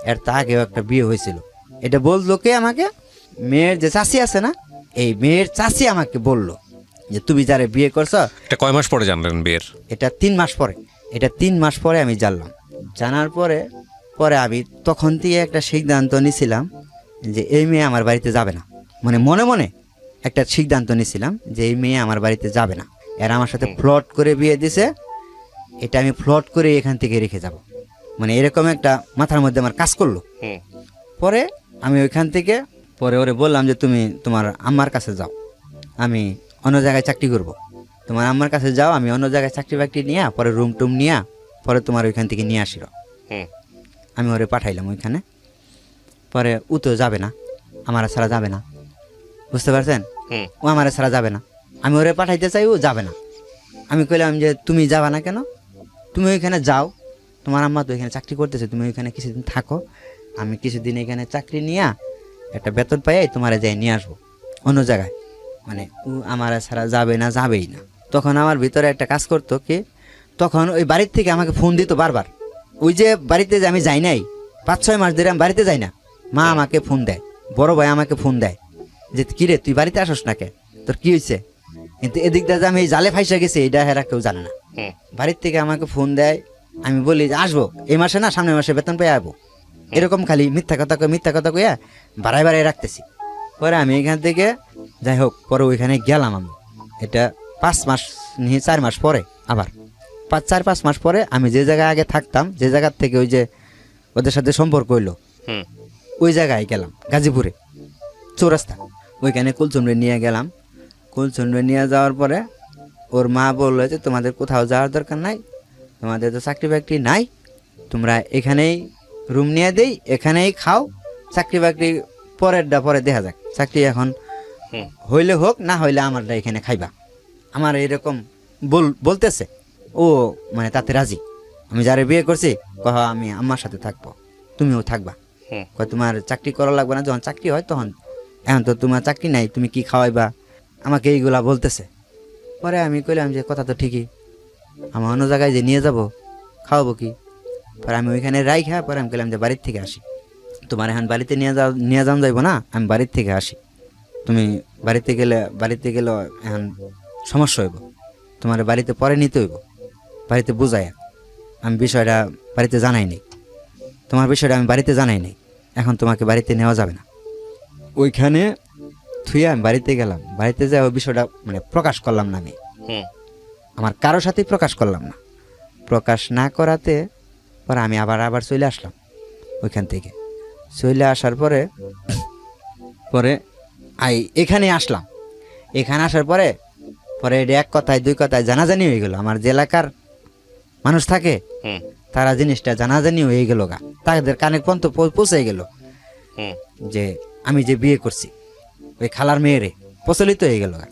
এর তা আগেও একটা বিয়ে হয়েছিল। এটা বললো কে আমাকে, মেয়ের যে চাচি আছে না, এই মেয়ের চাচি আমাকে বললো যে তুমি যারে বিয়ে করছো। এটা কয় মাস পরে জানলেন বিয়ের? এটা 3 মাস পরে, এটা 3 মাস পরে আমি জানলাম। জানার পরে আমি তখন থেকে একটা সিদ্ধান্ত নিয়েছিলাম যে এই মেয়ে আমার বাড়িতে যাবে না, মানে মনে মনে একটা সিদ্ধান্ত নিয়েছিলাম যে এই মেয়ে আমার বাড়িতে যাবে না। এরা আমার সাথে ফ্লট করে বিয়ে দিছে, এটা আমি ফ্লট করে এখান থেকে রেখে যাব, মানে এরকম একটা মাথার মধ্যে আমার কাজ করলো। পরে আমি ওইখান থেকে পরে ওরে বললাম যে তুমি তোমার আম্মার কাছে যাও, আমি অন্য জায়গায় চাকরি করব, তোমার আম্মার কাছে যাও, আমি অন্য জায়গায় চাকরি বাকরি নিয়ে পরে রুম টুম নিয়ে পরে তোমার ওইখান থেকে নিয়ে আসিল। আমি ওরে পাঠাইলাম ওইখানে। পরে ও তো যাবে না, আমার ছাড়া যাবে না, বুঝতে পারছেন, ও আমার ছাড়া যাবে না। আমি ওরে পাঠাইতে চাই, ও যাবে না। আমি কইলাম যে তুমি যাবা না কেন, তুমি ওইখানে যাও, তোমার আম্মা তো এখানে চাকরি করতেছে, তুমি ওইখানে কিছুদিন থাকো, আমি কিছুদিন এখানে চাকরি নিয়ে একটা বেতন পাই তোমার যাই নিয়ে আসবো অন্য জায়গায়। মানে ও আমার ছাড়া যাবে না, যাবেই না। তখন আমার ভিতরে একটা কাজ করতো কি, তখন ওই বাড়ির থেকে আমাকে ফোন দিত বারবার, ওই যে বাড়িতে যে আমি যাই নাই 5-6 মাস ধরে আমি বাড়িতে যাই না, মা আমাকে ফোন দেয়, বড় ভাই আমাকে ফোন দেয় যে কিরে তুই বাড়িতে আসস না কে, তোর কি হয়েছে। কিন্তু এদিকটা যে আমি জালে ফাইসা গেছি এটা হেরা কেউ জানে না। বাড়ির থেকে আমাকে ফোন দেয়, আমি বলি যে আসবো এই মাসে না, সামনের মাসে বেতন পেয়ে আসবো, এরকম খালি মিথ্যা কথা কইয়া বাড়াই রাখতেছি। পরে আমি এখান থেকে যাই হোক পরে ওইখানে গেলাম আমি, এটা 5 মাস নিয়ে 4 মাস পরে, আবার 4-5 মাস পরে আমি যে জায়গায় আগে থাকতাম, যে জায়গার থেকে ওই যে ওদের সাথে সম্পর্ক হইলো, ওই জায়গায় গেলাম গাজীপুরে চৌরাস্তা, ওইখানে কুলচুমরে নিয়ে গেলাম। কুলচুমরে নিয়ে যাওয়ার পরে ওর মা বললো যে তোমাদের কোথাও যাওয়ার দরকার নাই, তোমাদের তো চাকরি বাকরি নাই, তোমরা এখানেই রুম নিয়ে দেই, এখানেই খাও, চাকরি বাকরি পরেরটা পরে দেখা যাক, চাকরি এখন হইলে হোক, না হইলে আমারটা এখানে খাইবা। আমার এরকম বলতেছে ও, মানে তাতে রাজি। আমি যারে বিয়ে করছি কহ আমি আম্মার সাথে থাকবো, তুমিও থাকবা, তোমার চাকরি করা লাগবে না, যখন চাকরি হয় তখন, এখন তো তোমার চাকরি নাই, তুমি কি খাওয়াইবা, আমাকে এইগুলা বলতেছে। পরে আমি কইলাম যে কথা তো ঠিকই, আমার অন্য জায়গায় যে নিয়ে যাব খাওয়াবো কি। পরে আমি ওইখানে রাইখা পরে আমি কইলাম যে বাড়ির থেকে আসি, তোমার এখন বাড়িতে নিয়ে যাওয়া যাইব না, আমি বাড়ির থেকে আসি, তুমি বাড়িতে গেলে এখন সমস্যা হইব, তোমার বাড়িতে পরে নিতে হইব, বাড়িতে বুঝাইয়া। আমি বিষয়টা বাড়িতে জানাই নাই, তোমার বিষয়টা আমি বাড়িতে জানাই নাই, এখন তোমাকে বাড়িতে নেওয়া যাবে না। ওইখানে থুয়ে আমি বাড়িতে গেলাম, বাড়িতে যাই ওই বিষয়টা মানে প্রকাশ করলাম না, আমি আমার কারোর সাথেই প্রকাশ করলাম না। প্রকাশ না করাতে পরে আমি আবার চলে আসলাম ওইখান থেকে। চলে আসার পরে এখানে আসলাম, এখানে আসার পরে এটা 1 কথায় 2 কথায় জানাজানি হয়ে গেল। আমার যে এলাকার মানুষ থাকে তারা জিনিসটা জানাজানি হয়ে গেল গা, তাদের কানে পর্যন্ত পৌঁছে গেল যে আমি যে বিয়ে করছি ওই খালার মেয়েরে, প্রচলিত হয়ে গেল গা।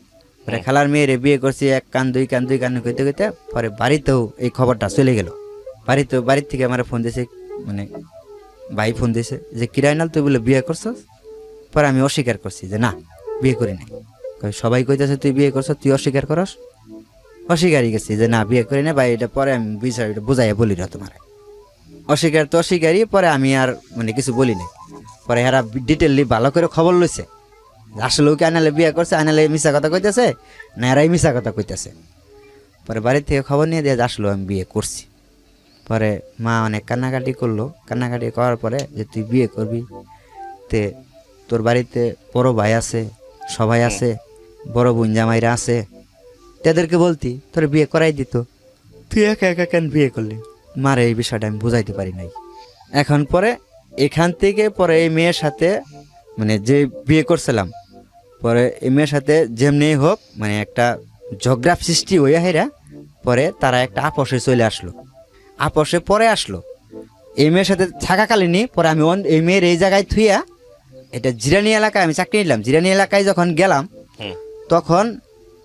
পরে খালার মেয়েরে বিয়ে করছি, 1 কান 2 কান কইতে কইতে পরে বাড়িতেও এই খবরটা চলে গেল। বাড়ির থেকে আমার ফোন দিয়েছে, মানে ভাই ফোন দিয়েছে যে কিরাইনাল তুই বলে বিয়ে করছস। পরে আমি অস্বীকার করছি যে না বিয়ে করি নাই। সবাই কইতেছে তুই বিয়ে করছ, তুই অস্বীকার করস। অস্বীকারই গেছি যে না বিয়ে করি না ভাই, এটা পরে আমি বিষয়টা বুঝাইয়া বলি না তোমার। অস্বীকার তো অস্বীকারই, পরে আমি আর মানে কিছু বলি নাই। পরে এরা ডিটেললি ভালো করে খবর লইছে, আসলে ওকে আনালে বিয়ে করছে, আনালে মিশা কথা কইতেছে না এরাই মিশা কথা কইতেছে। পরে বাড়ি থেকে খবর নিয়ে দিয়ে আসলো আমি বিয়ে করছি। পরে মা অনেক কান্নাকাটি করলো, কান্নাকাটি করার পরে যে তুই বিয়ে করবি, তে তোর বাড়িতে বড় ভাই আছে, সবাই আছে, বড় বোন জামাইরা আছে, তাদেরকে বলতি তোর বিয়ে করাই দিত, তুই একা একা কেন বিয়ে করলি? মারে এই বিষয়টা আমি বুঝাইতে পারি নাই। এখন পরে এখান থেকে পরে এই মেয়ের সাথে মানে যে বিয়ে করছিলাম, পরে এই মেয়ের সাথে যেমনি হোক মানে একটা ঝগড়া সৃষ্টি হইয়া হেরা, পরে তারা একটা আপোষে চলে আসলো। আপোষে পরে আসলো এই মেয়ের সাথে থাকাকালীনই, পরে আমি এই মেয়ের এই জায়গায় থুইয়া এটা জিরানি এলাকায় আমি চাকরি নিলাম। জিরানি এলাকায় যখন গেলাম তখন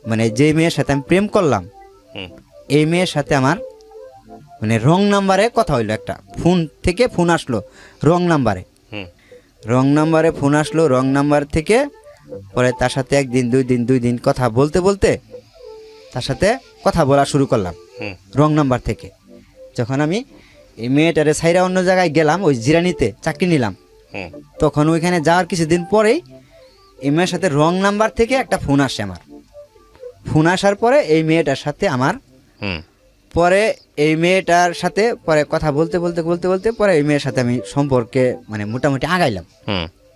মানে যে মেয়ের সাথে আমি প্রেম করলাম, এই মেয়ের সাথে আমার মানে রং নাম্বারে কথা হইলো। একটা ফোন থেকে ফোন আসলো রং নাম্বারে, রং নাম্বারে ফোন আসলো। রং নাম্বার থেকে পরে তার সাথে একদিন দুই দিন কথা বলতে বলতে তার সাথে কথা বলা শুরু করলাম রং নাম্বার থেকে। যখন আমি এই মেয়েটারে ছাইরা অন্য জায়গায় গেলাম, ওই জিরানিতে চাকরি নিলাম, তখন ওইখানে যাওয়ার কিছুদিন পরেই এই মেয়ের সাথে রং নাম্বার থেকে একটা ফোন আসে আমার। ফোন আসার পরে এই মেয়েটার সাথে আমার পরে এই মেয়েটার সাথে পরে কথা বলতে বলতে বলতে বলতে পরে এই মেয়ের সাথে আমি সম্পর্কে মানে মোটামুটি আগাইলাম।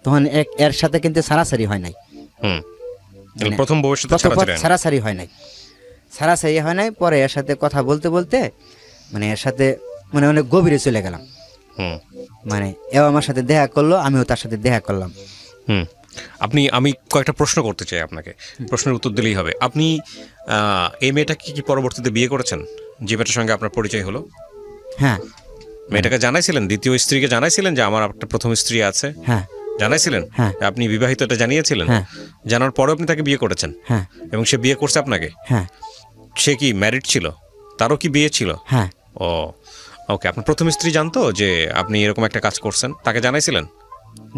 তখন এর সাথে কিন্তু সারাসারি হয় নাই, প্রথম বউয়ের সাথে সারাসারি হয় নাই, সারাসারি হয় নাই। পরে এর সাথে কথা বলতে বলতে মানে এর সাথে মানে অনেক গভীরে চলে গেলাম। মানে এও আমার সাথে দেখা করলো, আমিও তার সাথে দেখা করলাম। আমি কয়েকটা প্রশ্ন করতে চাই আপনাকে, প্রশ্নের উত্তর দিলেই হবে। আপনি এই মেয়েটাকে কি পরবর্তীতে বিয়ে করেছেন, যে মেয়েটার সঙ্গে আপনার পরিচয় হলো? হ্যাঁ। মেয়েটাকে জানাইছিলেন, দ্বিতীয় স্ত্রীকে জানাইছিলেন যে আমার একটা প্রথম স্ত্রী আছে? হ্যাঁ। জানাইছিলেন? হ্যাঁ। আপনি বিবাহিত এটা জানিয়েছিলেন? হ্যাঁ। জানার পরেও আপনি তাকে বিয়ে করেছেন? হ্যাঁ। এবং সে বিয়ে করছে আপনাকে? হ্যাঁ। সে কি ম্যারিড ছিল? তারও কি বিয়ে ছিল? হ্যাঁ। ও ওকে। আপনার প্রথম স্ত্রী জানতো যে আপনি এরকম একটা কাজ করছেন? তাকে জানাইছিলেন?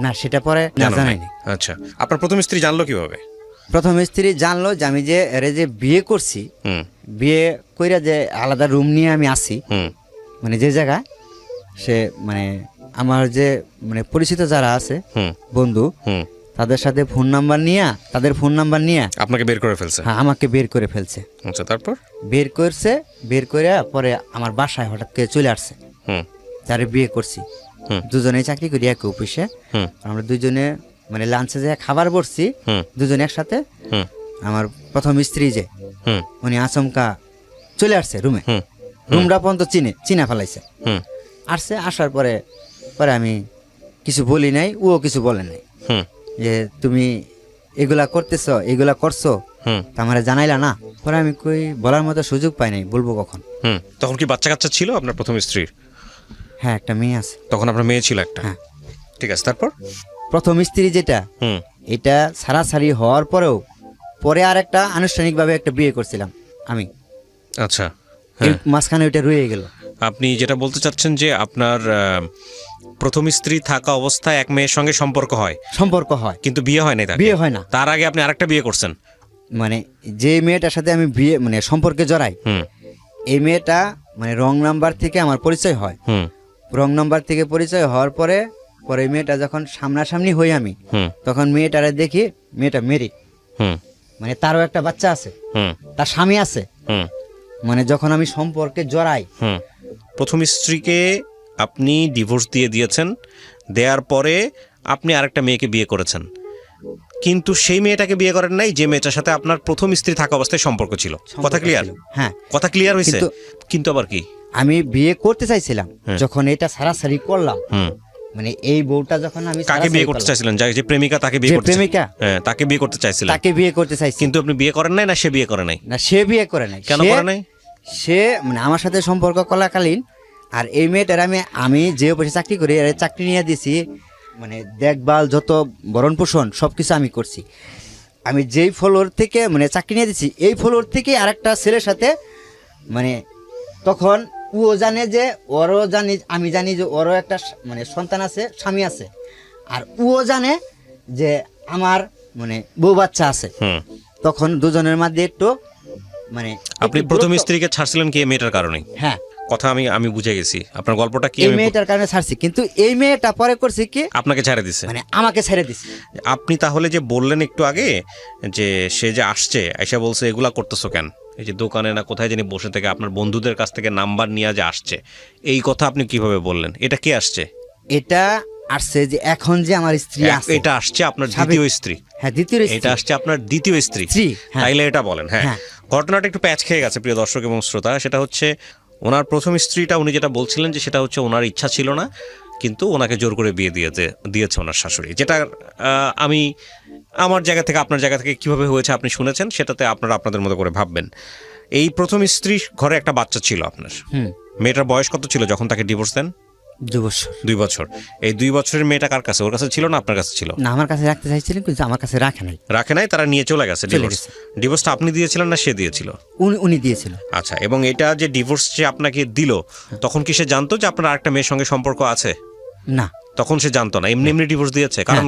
না, সেটা পরে না, জানাইনি। আচ্ছা, আপনার প্রথম স্ত্রী জানলো কিভাবে? প্রথম স্ত্রী জানলো যে আমি যে এরে যে বিয়ে করছি, বিয়ে কইরা যে আলাদা রুম নিয়ে আমি আসি, মানে যে জায়গায় সে মানে আমার যে মানে পরিচিত যারা আছে বন্ধু, তাদের সাথে ফোন নাম্বার নিয়ে, তাদের ফোন নাম্বার নিয়ে আপনাকে বের করে ফেলছে? হ্যাঁ, আমাকে বের করে ফেলছে। আচ্ছা, তারপর? বের করছে, বের করে পরে আমার বাসায় হঠাৎ করে চলে আসছে। তারে বিয়ে করছি, দুজনেই চাকরি করি এক অফিসে। আমরা দুজনে মানে লাঞ্চে যে খাবার বসছি দুজনে একসাথে। আমার প্রথম স্ত্রী যে উনি আচমকা চলে আসছে রুমে, রুমটা পর্যন্ত চিনা ফেলাইছে। আসছে, আসার পরে পরে আমি কিছু বলি নাই, ও কিছু বলে নাই যে তুমি এগুলা করতেছো, এগুলা করছো, আমার জানাইলা না। পরে আমি কই বলার মতো সুযোগ পাই নাই, বলবো কখন। তখন কি বাচ্চা কাচ্চা ছিল আপনার প্রথম স্ত্রীর? হ্যাঁ, একটা মেয়ে আছে। তখন আপনার মেয়ে ছিল একটা? হ্যাঁ। ঠিক আছে, তারপর? প্রথম স্ত্রী যেটা, এটা সারাসারি হওয়ার পরেও পরে আর একটা আনুষ্ঠানিকভাবে একটা বিয়ে করছিলাম আমি। আচ্ছা, মাঝখানে ওইটা রয়ে গেল। আপনি যেটা বলতে চাচ্ছেন যে আপনার প্রথম স্ত্রী থাকা অবস্থায় এক মেয়ের সঙ্গে সম্পর্ক হয়, কিন্তু বিয়ে হয় না? বিয়ে হয় না। তার আগে আপনি আরেকটা বিয়ে করছেন? মানে যে মেয়েটার সাথে আমি বিয়ে মানে সম্পর্কে জড়াই, এই মেয়েটা মানে রং নাম্বার থেকে আমার পরিচয় হয়। রং নাম্বার থেকে পরিচয় হওয়ার পরে পরে মেয়েটা যখন সামনাসামনি হই আমি, তখন মেয়েটারে দেখি মেয়েটা মেরিড, মানে তারও একটা বাচ্চা আছে, তার স্বামী আছে। মানে যখন আমি সম্পর্কে জড়াই, প্রথম স্ত্রীকে আপনি ডিভোর্স দিয়ে দিয়েছেন, দেওয়ার পরে আপনি আরেকটা মেয়েকে বিয়ে করেছেন, কিন্তু সেই মেয়েটাকে বিয়ে করেন নাই যে মেয়েটার সাথে আপনার প্রথম স্ত্রী থাকা অবস্থায় সম্পর্ক ছিল। কথা ক্লিয়ার? হ্যাঁ, কথা ক্লিয়ার হয়েছে। কিন্তু আবার কি, আমি বিয়ে করতে চাইছিলাম যখন এটা সারাসারি করলাম, মানে এই বউটা যখন আমি কাকে বিয়ে করতে চাইছিলেন? যে প্রেমিকা তাকে বিয়ে করতে? প্রেমিকা, হ্যাঁ, তাকে বিয়ে করতে চাইছিলেন। তাকে বিয়ে করতে চাইছি। কিন্তু আপনি বিয়ে করেন নাই? না সে বিয়ে করে নাই? না, সে বিয়ে করে নাই। কেন করে নাই? সে মানে আমার সাথে সম্পর্ক করাকালীন, আর এই মেয়েটার আমি যে অফিসে চাকরি করি এর চাকরি নিয়ে দিছি, মানে দেখভাল যত ভরণ পোষণ সবকিছু আমি করছি। আমি যেই ফ্লোর থেকে মানে চাকরি নিয়ে দিছি, এই ফ্লোর থেকে আরেকটা ছেলের সাথে মানে তখন ও জানে যে ওরও জানি, আমি জানি যে ওরও একটা মানে সন্তান আছে, স্বামী আছে, আর ও জানে যে আমার মানে বউ বাচ্চা আছে। তখন দুজনের মধ্যে একটু মানে আপনি প্রথম স্ত্রীকে ছাড়ছিলেন কি মেয়েটার কারণে? হ্যাঁ। কথা আমি বুঝে গেছি, আপনার গল্পটা কি এই আমি মেয়েটার কারণে ছাড়ছি, কিন্তু এই মেয়েটা পরে করছে কি আপনাকে ছেড়ে দিছে। মানে আমাকে ছেড়ে দিছে। আপনি তাহলে যে বললেন একটু আগে যে সে যে আসছে আইসা বলছে এগুলা করতেছো কেন, এই যে দোকানে না কোথায় জানি বসে থেকে আপনার বন্ধুদের কাছ থেকে নাম্বার নিয়ে যে আসছে, এই কথা আপনি কিভাবে বললেন? এটা কে আসছে? এটা আসছে যে এখন যে আমার স্ত্রী আছে, এটা আসছে আপনার সাবেক- দ্বিতীয় স্ত্রী? হ্যাঁ দ্বিতীয় স্ত্রী। এটা আসছে আপনার দ্বিতীয় স্ত্রী? স্ত্রী, হ্যাঁ। তাইলে এটা বলেন। হ্যাঁ, হ্যাঁ। ঘটনাটা একটু প্যাচ খেয়ে গেছে প্রিয় দর্শক এবং শ্রোতা। সেটা হচ্ছে ওনার প্রথম স্ত্রীটা উনি যেটা বলছিলেন যে সেটা হচ্ছে ওনার ইচ্ছা ছিল না, কিন্তু ওনাকে জোর করে বিয়ে দিয়েছে ওনার শাশুড়ি। যেটা আমি আমার জায়গা থেকে আপনার জায়গা থেকে কিভাবে হয়েছে আপনি শুনেছেন, সেটাতে আপনারা আপনাদের মতো করে ভাববেন। এই প্রথম স্ত্রী ঘরে একটা বাচ্চা ছিল আপনার। মেয়েটার বয়স কত ছিল যখন তাকে ডিভোর্স দেন? 2 বছর। 2 বছর। এই 2 বছরের মেয়েটা কার কাছে? ওর কাছে ছিল না আপনার কাছে ছিল? না, আমার কাছে রাখতে চাইছিলেন কিন্তু আমার কাছে রাখে নাই। রাখে নাই, তারা নিয়ে চলে গেছে ডিভোর্স। গেছে। ডিভোর্সটা আপনি দিয়েছিলেন না সে দিয়েছিল? উনি দিয়েছিল। আচ্ছা, এবং এটা যে ডিভোর্স যে আপনাকে দিল, তখন কি সে জানতো যে আপনার আরেকটা মেয়ের সঙ্গে সম্পর্ক আছে? না, তখন সে জানতো না, এমনি এমনি ডিভোর্স দিয়েছে? কারণ